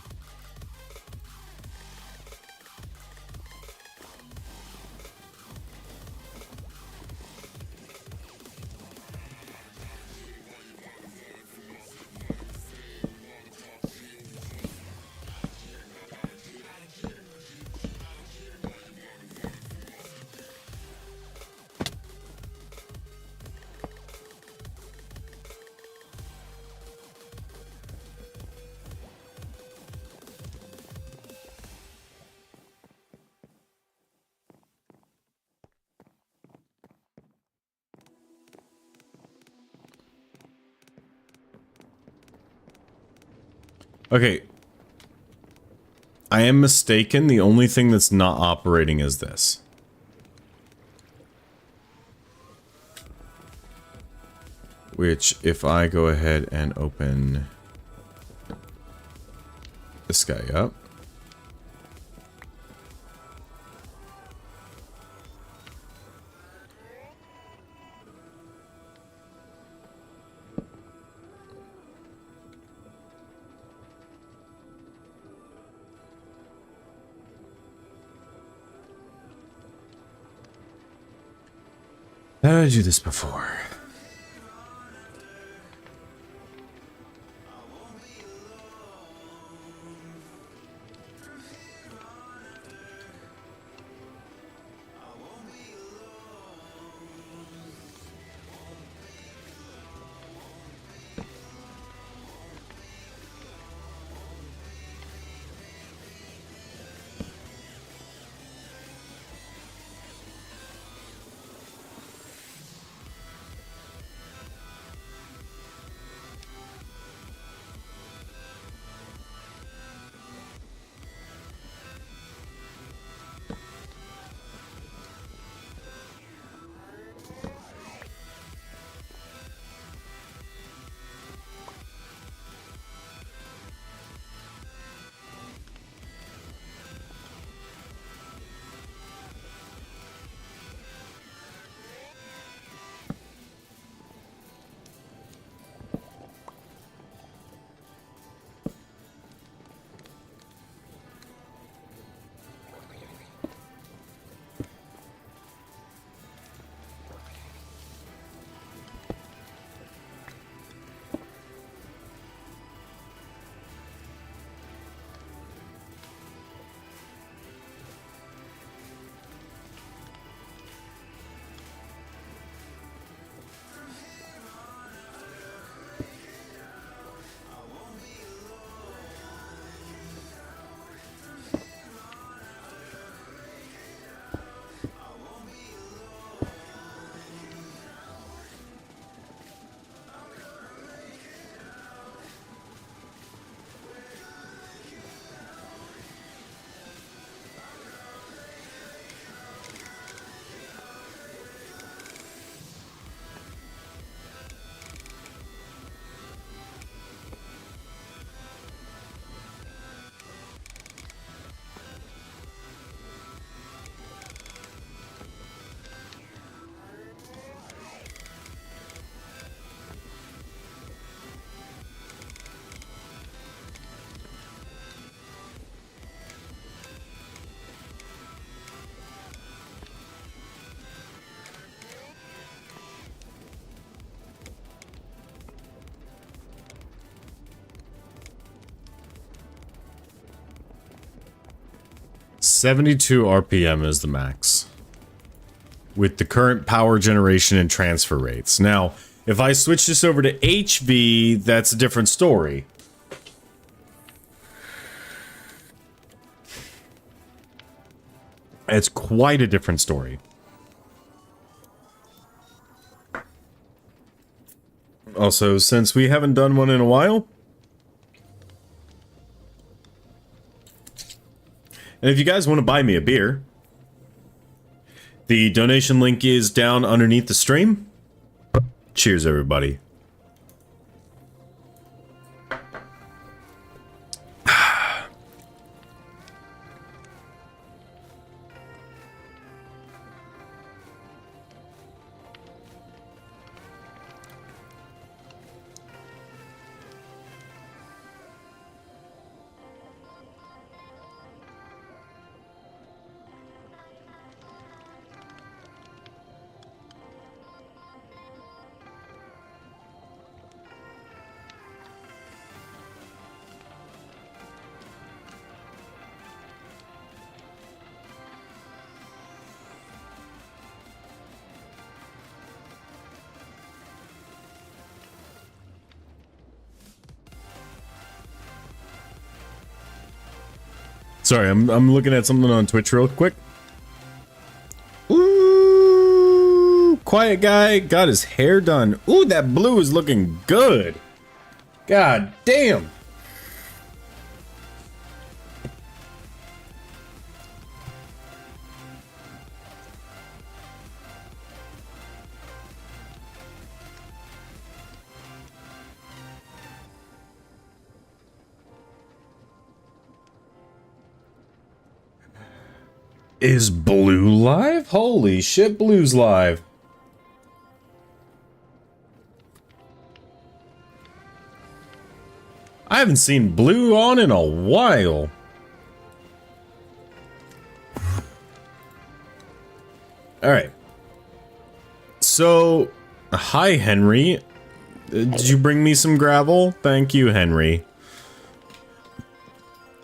Okay. I am mistaken. The only thing that's not operating is this. Which, if I go ahead and open this guy up. How did I do this before? .72 RPM is the max. With the current power generation and transfer rates. Now, if I switch this over to HV, that's a different story. It's quite a different story. Also, since we haven't done one in a while, and if you guys want to buy me a beer, the donation link is down underneath the stream. Cheers, everybody. Sorry, I'm looking at something on Twitch real quick. Ooh, quiet guy got his hair done. Ooh, that blue is looking good. God damn. Is Blue live? Holy shit, Blue's live. I haven't seen Blue on in a while. Alright. So, hi Henry. Did you bring me some gravel? Thank you, Henry.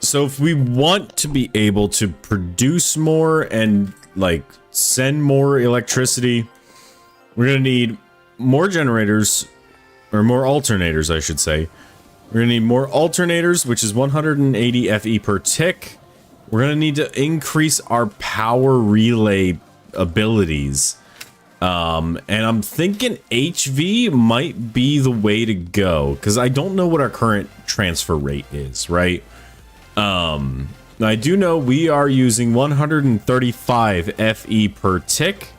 So if we want to be able to produce more and, like, send more electricity, we're gonna need more generators, or more alternators, I should say. We're gonna need more alternators, which is 180 FE per tick. We're gonna need to increase our power relay abilities. And I'm thinking HV might be the way to go, because I don't know what our current transfer rate is, right? I do know we are using 135 FE per tick,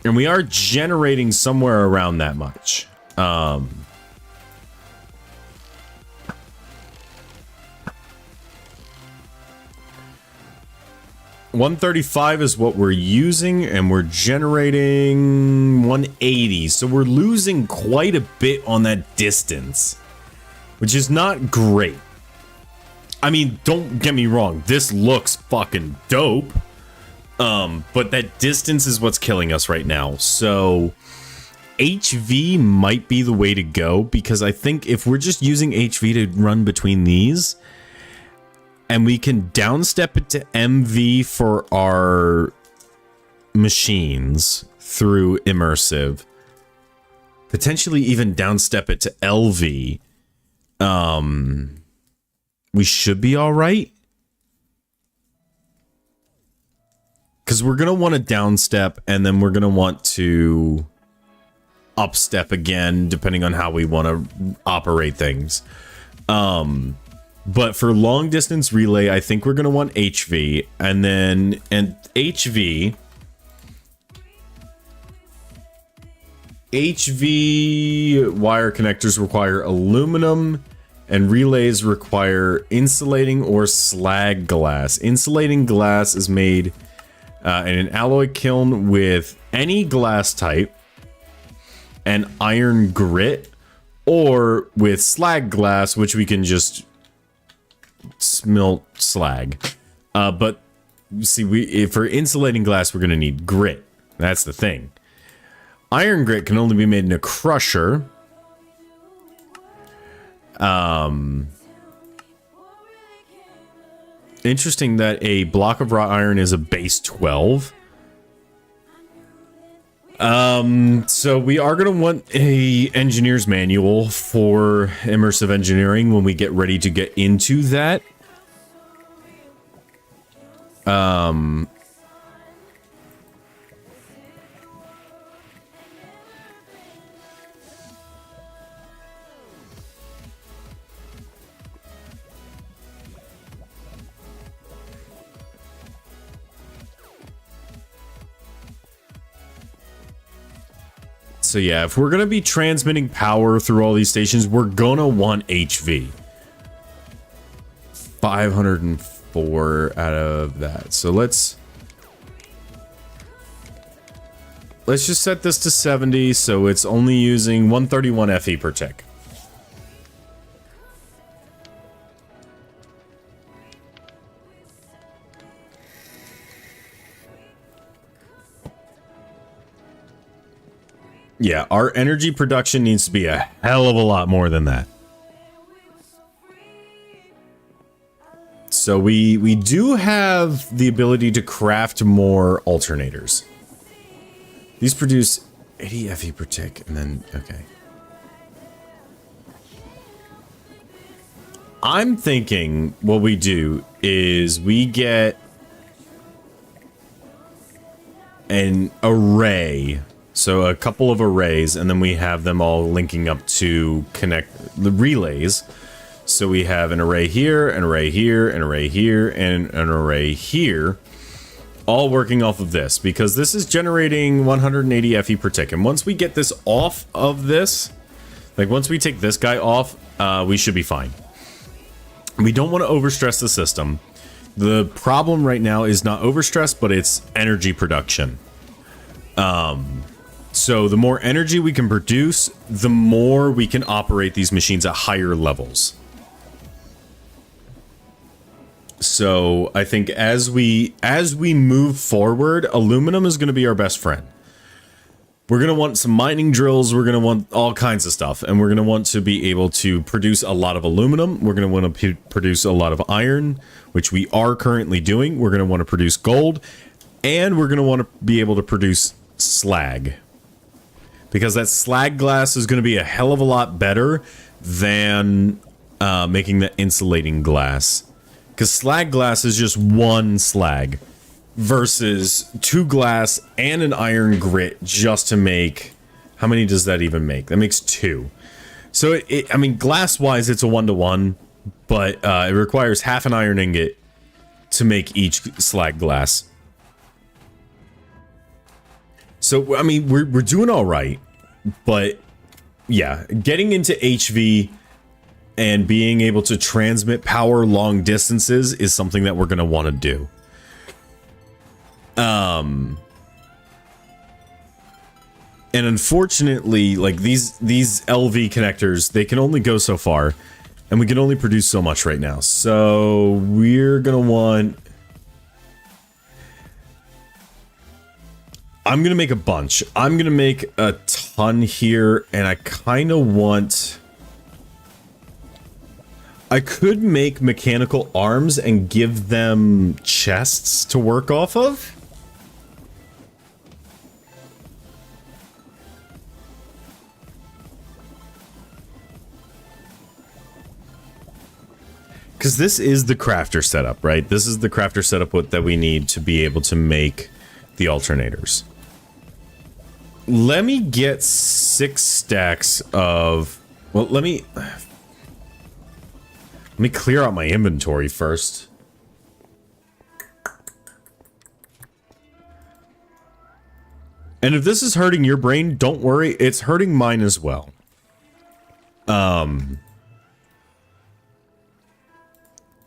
and we are generating somewhere around that much. 135 is what we're using, and we're generating 180, so we're losing quite a bit on that distance, which is not great. I mean, don't get me wrong, this looks fucking dope, but that distance is what's killing us right now. So HV might be the way to go, because I think if we're just using HV to run between these, and we can downstep it to MV for our machines through immersive, potentially even downstep it to LV, we should be all right. Because we're going to want to downstep, and then we're going to want to upstep again, depending on how we want to operate things. But for long distance relay, I think we're going to want HV, and then HV wire connectors require aluminum, and relays require insulating or slag glass. Insulating glass is made in an alloy kiln with any glass type and iron grit, or with slag glass, which we can just smelt slag. But see, for insulating glass, we're going to need grit. That's the thing. Iron grit can only be made in a crusher. Interesting that a block of wrought iron is a base 12. So we are going to want a engineer's manual for immersive engineering when we get ready to get into that. So yeah, if we're going to be transmitting power through all these stations, we're going to want HV. 504 out of that. So let's just set this to 70, so it's only using 131 FE per tick. Yeah, our energy production needs to be a hell of a lot more than that. So we do have the ability to craft more alternators. These produce 80 FE per tick, and then, okay. I'm thinking what we do is we get an array. So a couple of arrays, and then we have them all linking up to connect the relays. So we have an array here, an array here, an array here, and an array here, all working off of this, because this is generating 180 FE per tick. And once we get this off of this, like once we take this guy off, we should be fine. We don't want to overstress the system. The problem right now is not overstress, but it's energy production. So the more energy we can produce, the more we can operate these machines at higher levels. So I think as we move forward, aluminum is going to be our best friend. We're going to want some mining drills. We're going to want all kinds of stuff. And we're going to want to be able to produce a lot of aluminum. We're going to want to produce a lot of iron, which we are currently doing. We're going to want to produce gold. And we're going to want to be able to produce slag. Because that slag glass is going to be a hell of a lot better than making the insulating glass. Because slag glass is just one slag versus 2 glass and an iron grit just to make... How many does that even make? That makes 2. So, I mean, glass-wise, it's a 1-to-1, but it requires half an iron ingot to make each slag glass. So, I mean, we're doing all right, but yeah, getting into HV and being able to transmit power long distances is something that we're going to want to do. And unfortunately, like these LV connectors, they can only go so far, and we can only produce so much right now. So we're going to want... I'm going to make a bunch. I'm going to make a ton here, and I kind of want... I could make mechanical arms and give them chests to work off of. Because this is the crafter setup, right? This is the crafter setup that we need to be able to make the alternators. Let me get 6 stacks of... Well, let me clear out my inventory first. And if this is hurting your brain, don't worry, it's hurting mine as well.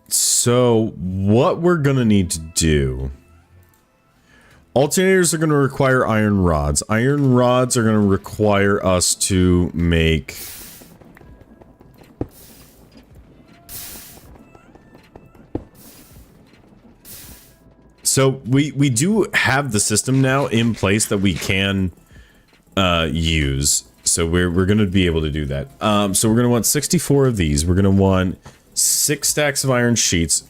So what we're gonna need to do... Alternators are going to require iron rods. Iron rods are going to require us to make... So we do have the system now in place that we can use. So we're going to be able to do that. So we're going to want 64 of these. We're going to want 6 stacks of iron sheets.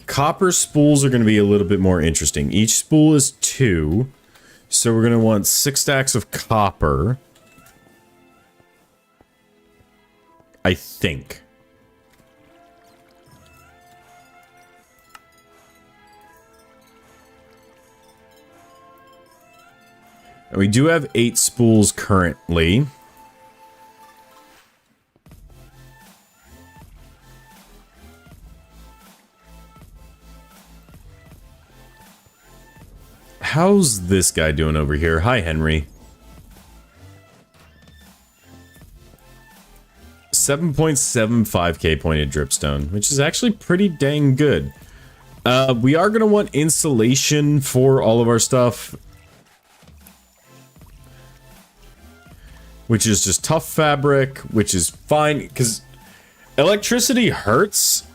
Copper spools are going to be a little bit more interesting. Each spool is 2. So we're going to want 6 stacks of copper. I think. And we do have 8 spools currently. How's this guy doing over here? Hi, Henry. 7.75k pointed dripstone, which is actually pretty dang good. We are going to want insulation for all of our stuff, which is just tough fabric, which is fine, because electricity hurts,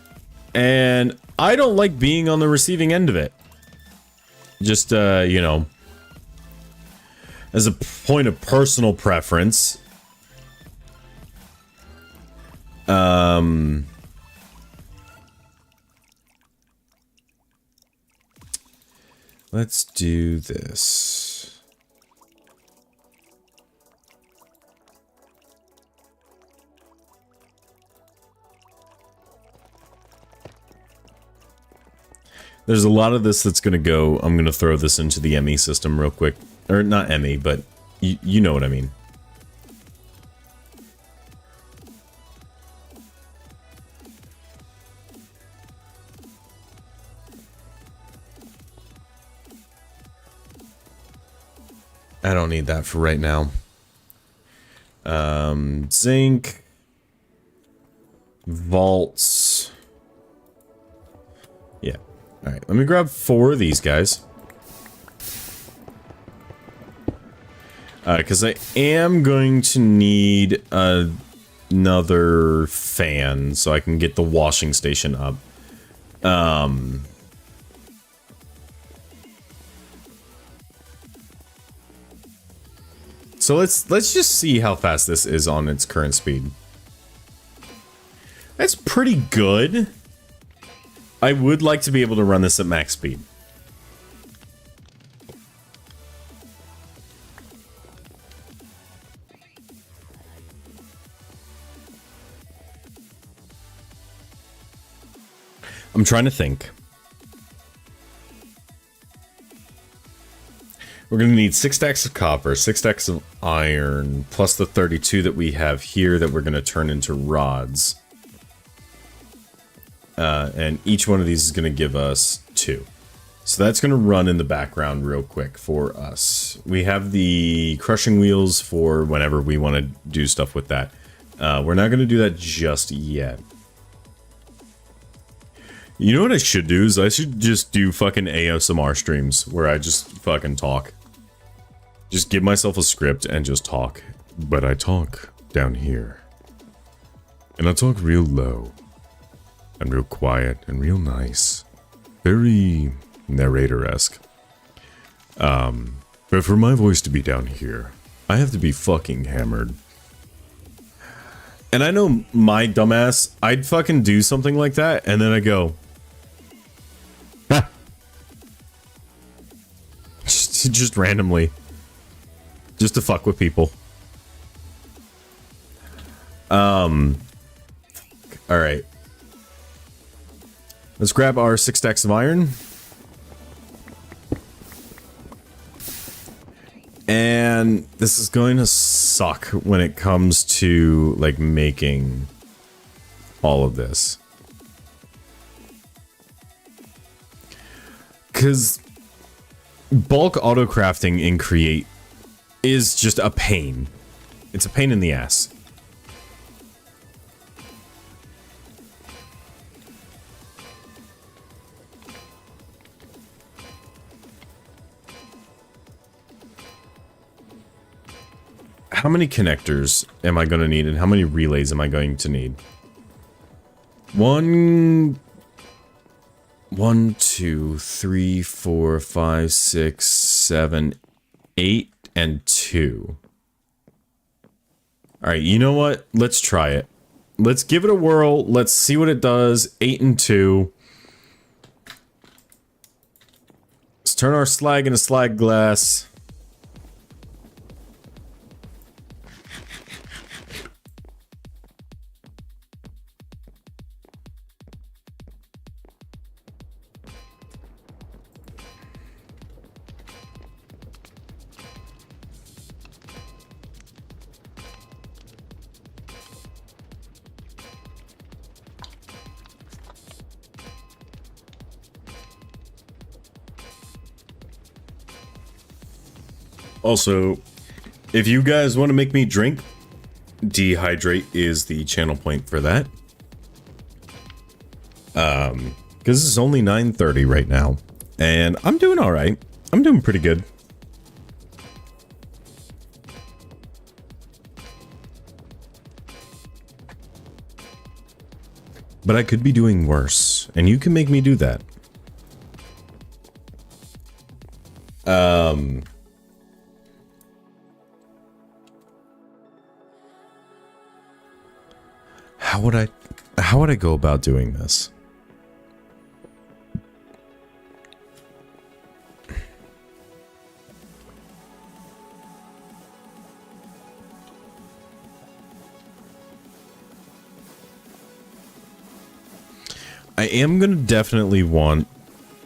and I don't like being on the receiving end of it. Just, you know, as a point of personal preference. Let's do this. There's a lot of this that's going to go. I'm going to throw this into the ME system real quick. Or not ME, but you know what I mean. I don't need that for right now. Zinc. Vaults. Yeah. Alright, let me grab 4 of these guys. Because I am going to need another fan so I can get the washing station up. So let's just see how fast this is on its current speed. That's pretty good. I would like to be able to run this at max speed. I'm trying to think. We're going to need 6 stacks of copper, 6 stacks of iron, plus the 32 that we have here that we're going to turn into rods. And each one of these is going to give us 2. So that's going to run in the background real quick for us. We have the crushing wheels for whenever we want to do stuff with that. We're not going to do that just yet. You know what I should do is I should just do fucking ASMR streams where I just fucking talk. Just give myself a script and just talk. But I talk down here. And I talk real low. And real quiet and real nice. Very narrator-esque. But for my voice to be down here, I have to be fucking hammered. And I know my dumbass, I'd fucking do something like that, and then I go... just randomly. Just to fuck with people. Alright. Let's grab our 6 stacks of iron. And this is going to suck when it comes to, like, making all of this. Because bulk auto-crafting in Create is just a pain. It's a pain in the ass. How many connectors am I going to need and how many relays am I going to need? 1, 2, 3, 4, 5, 6, 7, 8, and 2. Alright, you know what? Let's try it. Let's give it a whirl. Let's see what it does. 8 and 2. Let's turn our slag into slag glass. Also, if you guys want to make me drink, dehydrate is the channel point for that. Because it's only 9:30 right now, and I'm doing all right. I'm doing pretty good. But I could be doing worse, and you can make me do that. How would I go about doing this? I am going to definitely want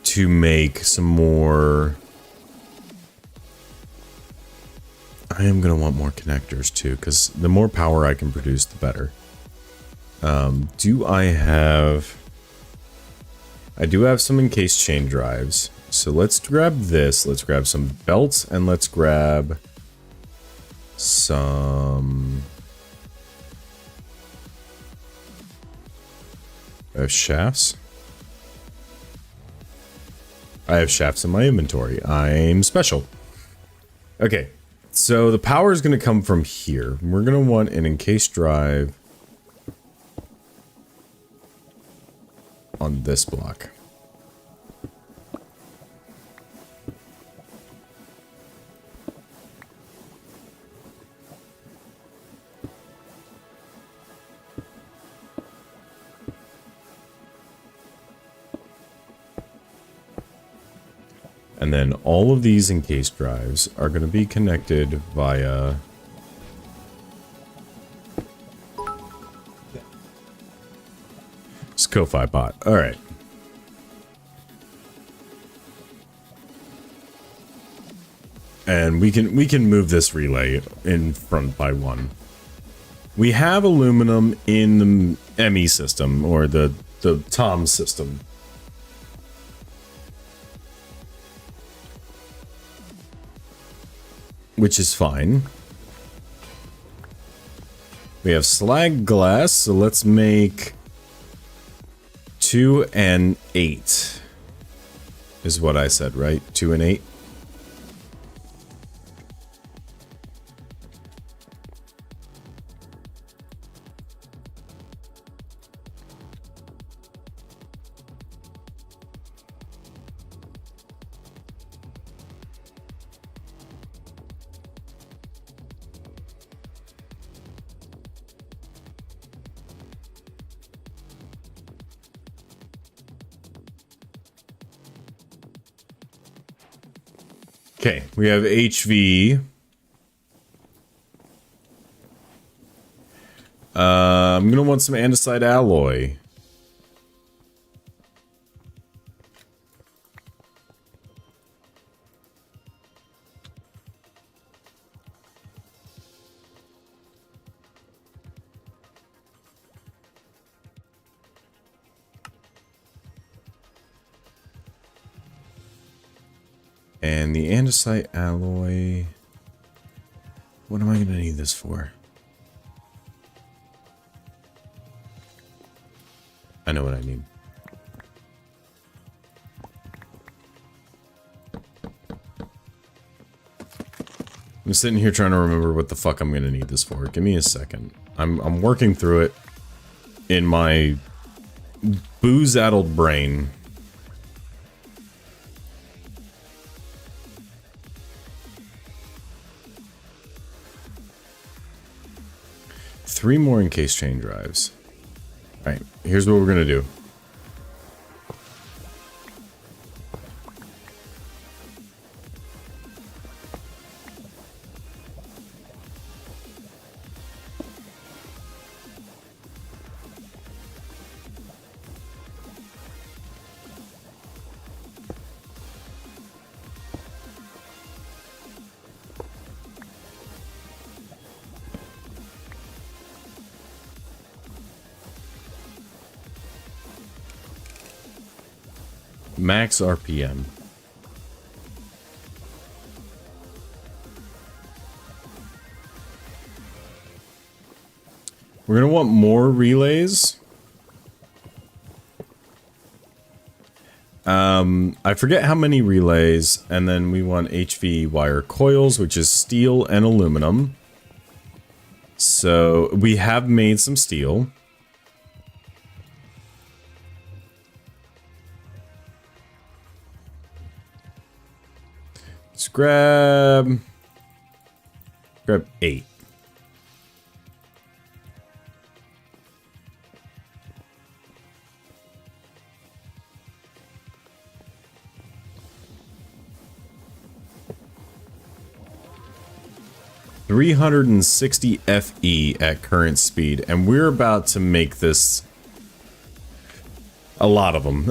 to make some more... I am going to want more connectors too, because the more power I can produce, the better. Do I have... I do have some encased chain drives. So let's grab this. Let's grab some belts, and let's grab some... I have shafts. I have shafts in my inventory. I'm special. Okay, so the power is going to come from here. We're going to want an encased drive on this block. And then all of these encased drives are going to be connected via... Ko-Fi bot. All right. And we can move this relay in front by one. We have aluminum in the ME system, or the TOM system. Which is fine. We have slag glass, so let's make 2 and 8 is what I said, right? 2 and 8. Okay, we have HV. I'm gonna want some andesite alloy. And the andesite alloy... What am I going to need this for? I know what I need. I'm sitting here trying to remember what the fuck I'm going to need this for. Give me a second. I'm working through it in my booze-addled brain. Three more encased chain drives. All right, here's what we're gonna do. Max RPM. We're going to want more relays. I forget how many relays, and then we want HV wire coils, which is steel and aluminum. So we have made some steel. Let's grab 8. $360 FE at current speed, and we're about to make this a lot of them.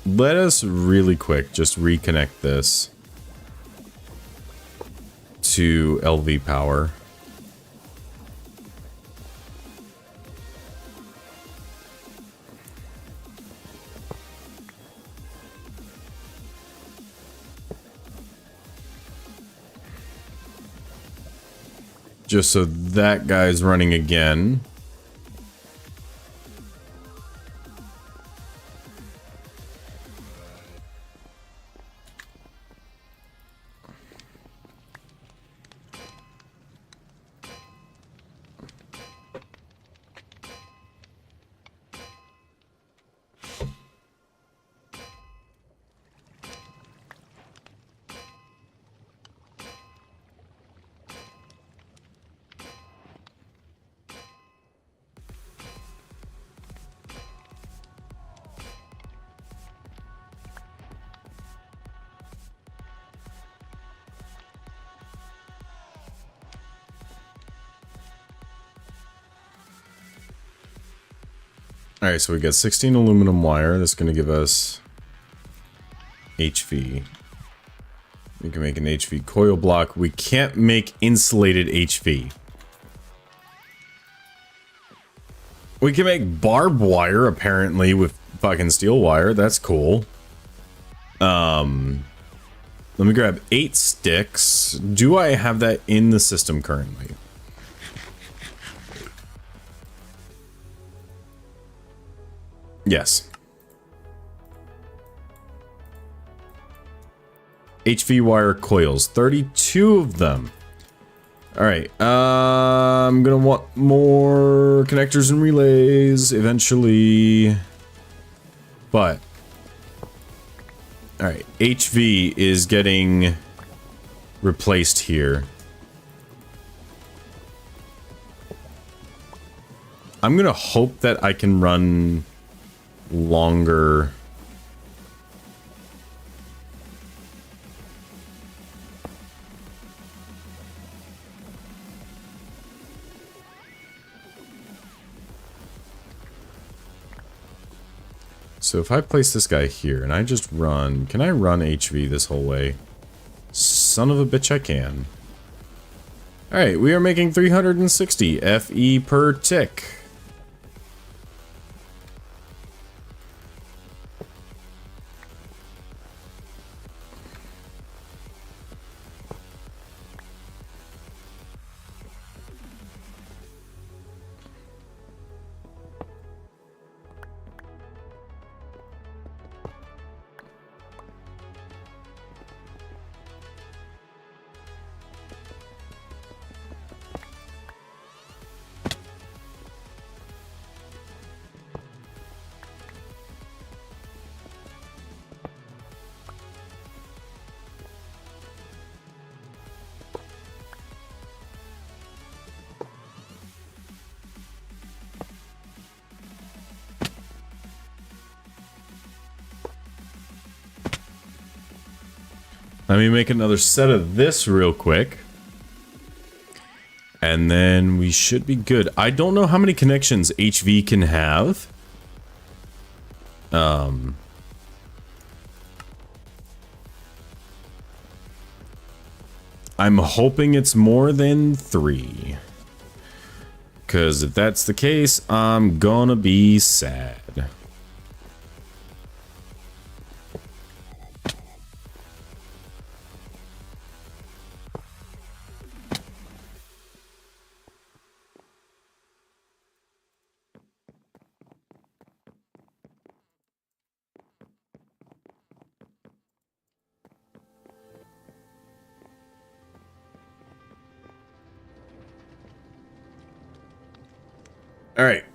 Let us really quick just reconnect this to LV power. Just so that guy's running again. All right, so we got 16 aluminum wire. That's going to give us HV. We can make an HV coil block. We can't make insulated HV. We can make barbed wire, apparently, with fucking steel wire. That's cool. Let me grab 8 sticks. Do I have that in the system currently? Yes. HV wire coils, 32 of them. All right, I'm gonna want more connectors and relays eventually, but all right, HV is getting replaced here. I'm gonna hope that I can run longer. So if I place this guy here and I just run, can I run HV this whole way? Son of a bitch, I can. All right, we are making 360 FE per tick. Let me make another set of this real quick. And then we should be good. I don't know how many connections HV can have. I'm hoping it's more than 3. Because if that's the case, I'm gonna be sad. All right.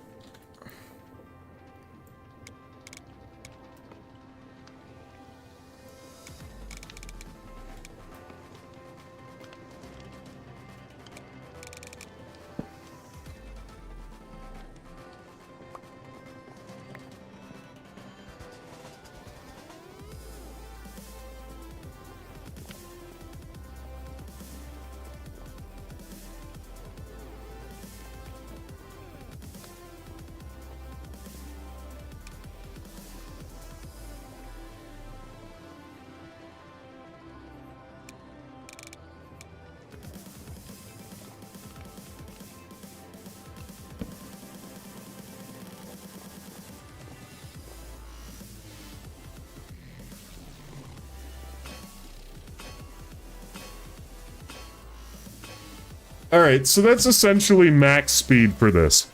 Alright, so that's essentially max speed for this.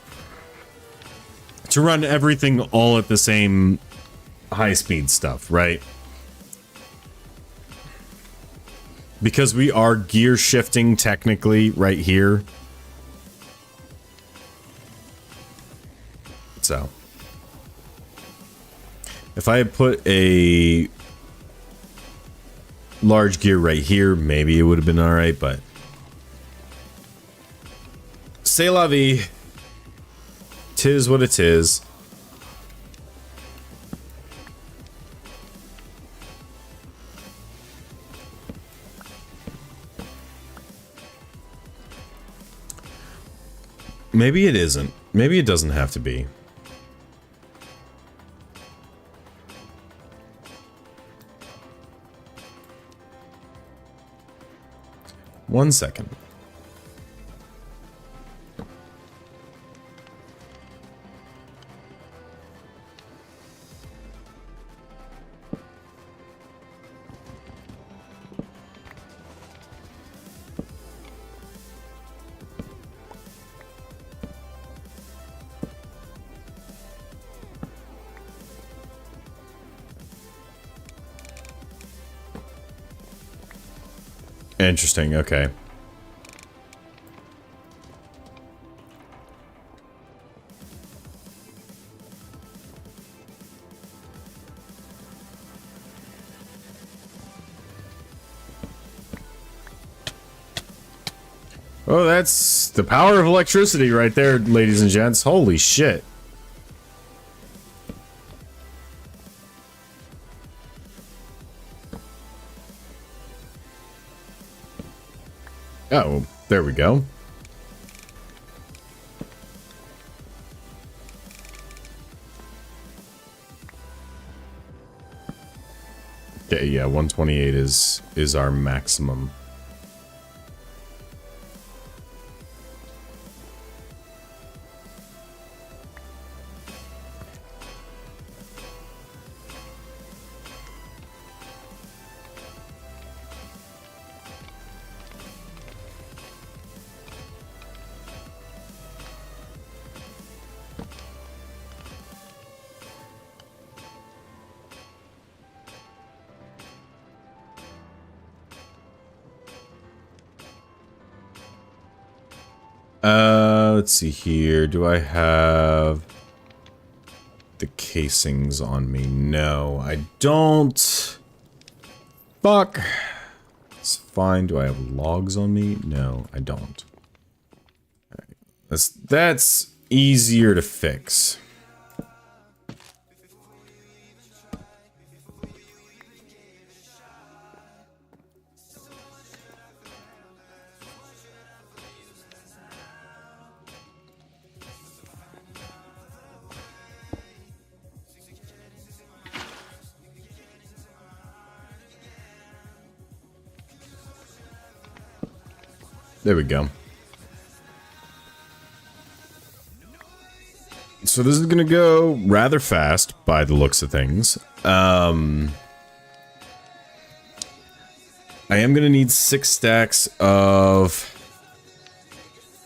To run everything all at the same high speed stuff, right? Because we are gear shifting technically right here. So if I had put a large gear right here, maybe it would have been all right, but c'est la vie. Tis what it is. Maybe it isn't. Maybe it doesn't have to be. One second. Interesting, okay. Oh, that's the power of electricity right there, ladies and gents. Holy shit. Oh, there we go. Okay, yeah, 128 is our maximum. Let's see here. Do I have the casings on me? No, I don't. Fuck. It's fine. Do I have logs on me? No, I don't. All right. That's easier to fix. There we go. So this is gonna go rather fast by the looks of things. I am gonna need 6 stacks of...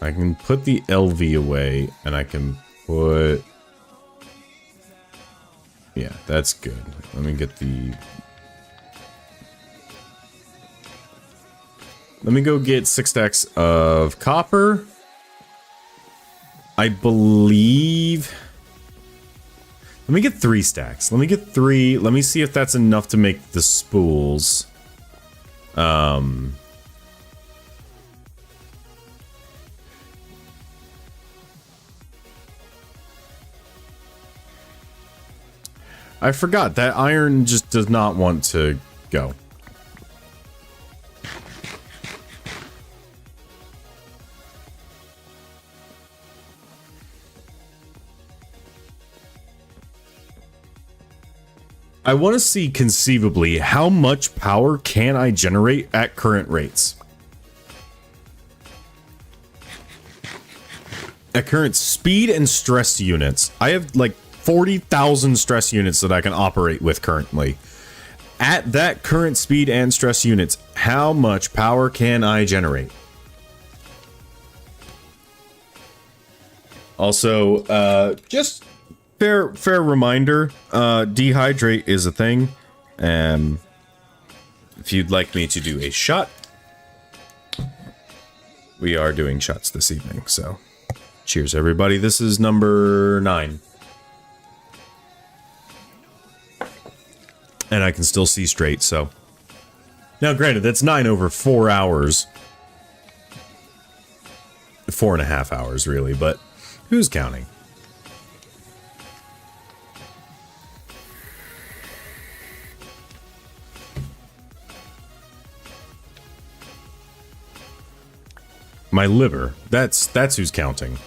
I can put the LV away, and I can put... Yeah, that's good. Let me get the... Let me go get 6 stacks of copper. I believe... Let me get 3 stacks. Let me get 3. Let me see if that's enough to make the spools. I forgot that iron just does not want to go. I want to see conceivably how much power can I generate at current rates. At current speed and stress units. I have like 40,000 stress units that I can operate with currently. At that current speed and stress units, how much power can I generate? Also, just fair reminder, dehydrate is a thing. If you'd like me to do a shot, we are doing shots this evening, so cheers everybody. This is number 9. And I can still see straight, so. Now, granted, that's 9 over 4 hours. 4.5 hours, really, but who's counting? My liver. That's who's counting.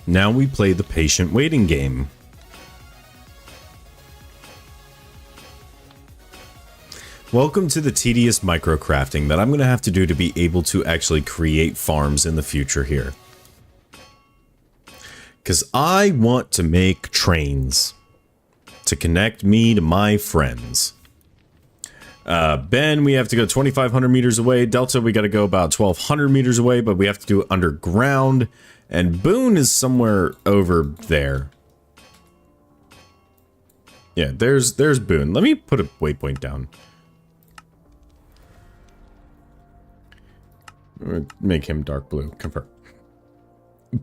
Now we play the patient waiting game. Welcome to the tedious microcrafting that I'm going to have to do to be able to actually create farms in the future here. Because I want to make trains to connect me to my friends. Ben, we have to go 2,500 meters away. Delta, we got to go about 1,200 meters away, but we have to do it underground. And Boone is somewhere over there. Yeah, there's Boone. Let me put a waypoint down. Make him dark blue. Confirm.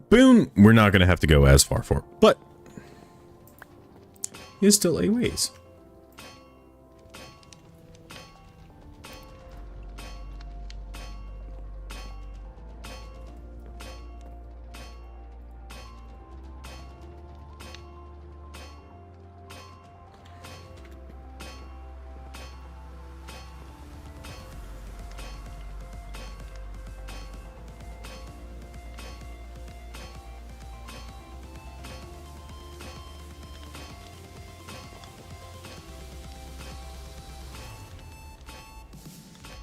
Boone, we're not going to have to go as far for, but he is still a ways.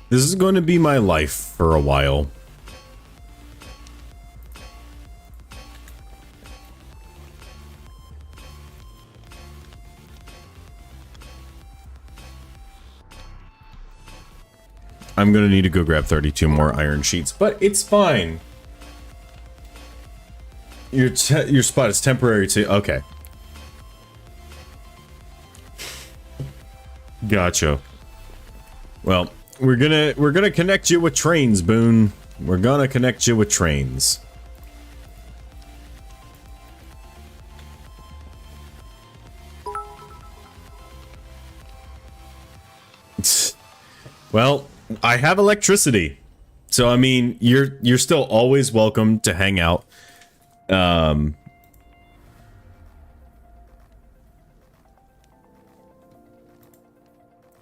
This is going to be my life for a while. I'm going to need to go grab 32 more iron sheets, but it's fine. Your spot is temporary too. Okay. Gotcha. Well, we're gonna connect you with trains, Boone. We're gonna connect you with trains. Well, I have electricity, so I mean, you're still always welcome to hang out.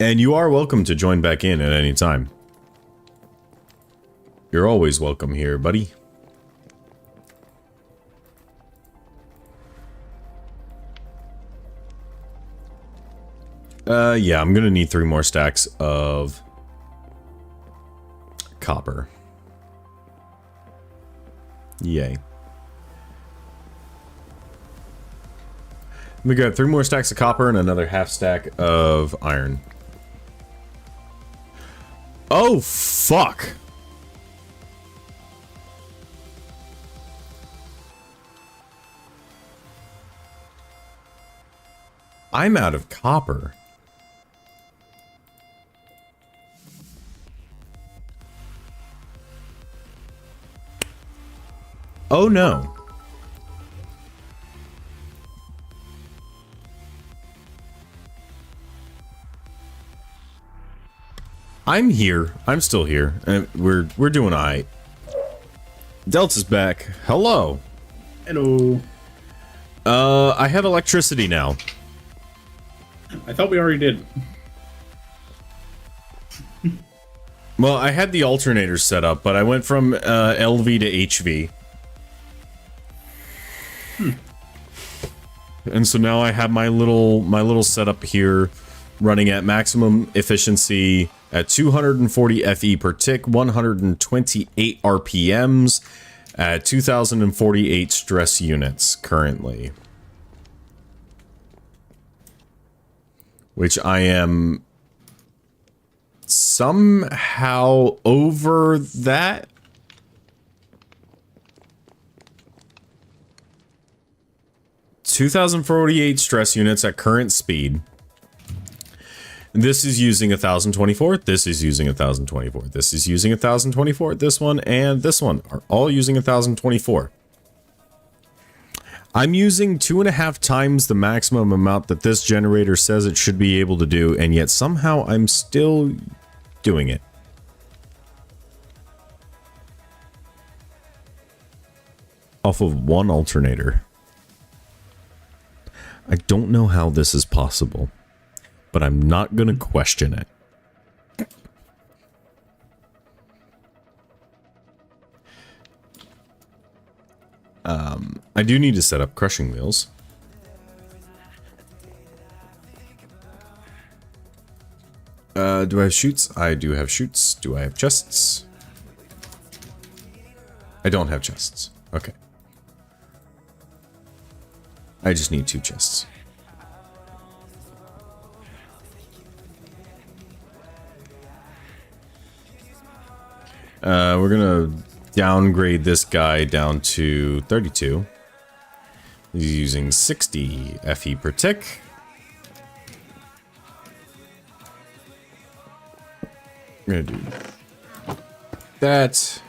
And you are welcome to join back in at any time. You're always welcome here, buddy. Yeah, I'm gonna need 3 more stacks of copper. Yay. We got 3 more stacks of copper and another half stack of iron. Oh, fuck! I'm out of copper. Oh no. I'm here. I'm still here. We're doing alright. Delta's back. Hello. Hello. I have electricity now. I thought we already did. Well, I had the alternators set up, but I went from LV to HV. And so now I have my little setup here running at maximum efficiency at 240 FE per tick, 128 RPMs at 2048 stress units currently. Which I am somehow over that. (2048) stress units at current speed. This is using 1024. This is using 1024. This is using 1024. This one and this one are all using 1024. I'm using 2.5 times the maximum amount that this generator says it should be able to do, and yet somehow I'm still doing it. Off of one alternator. I don't know how this is possible, but I'm not gonna question it. I do need to set up crushing wheels. Do I have chutes? I do have chutes. Do I have chests? I don't have chests. Okay. I just need 2 chests. We're gonna downgrade this guy down to 32. He's using 60 FE per tick. I'm gonna do that.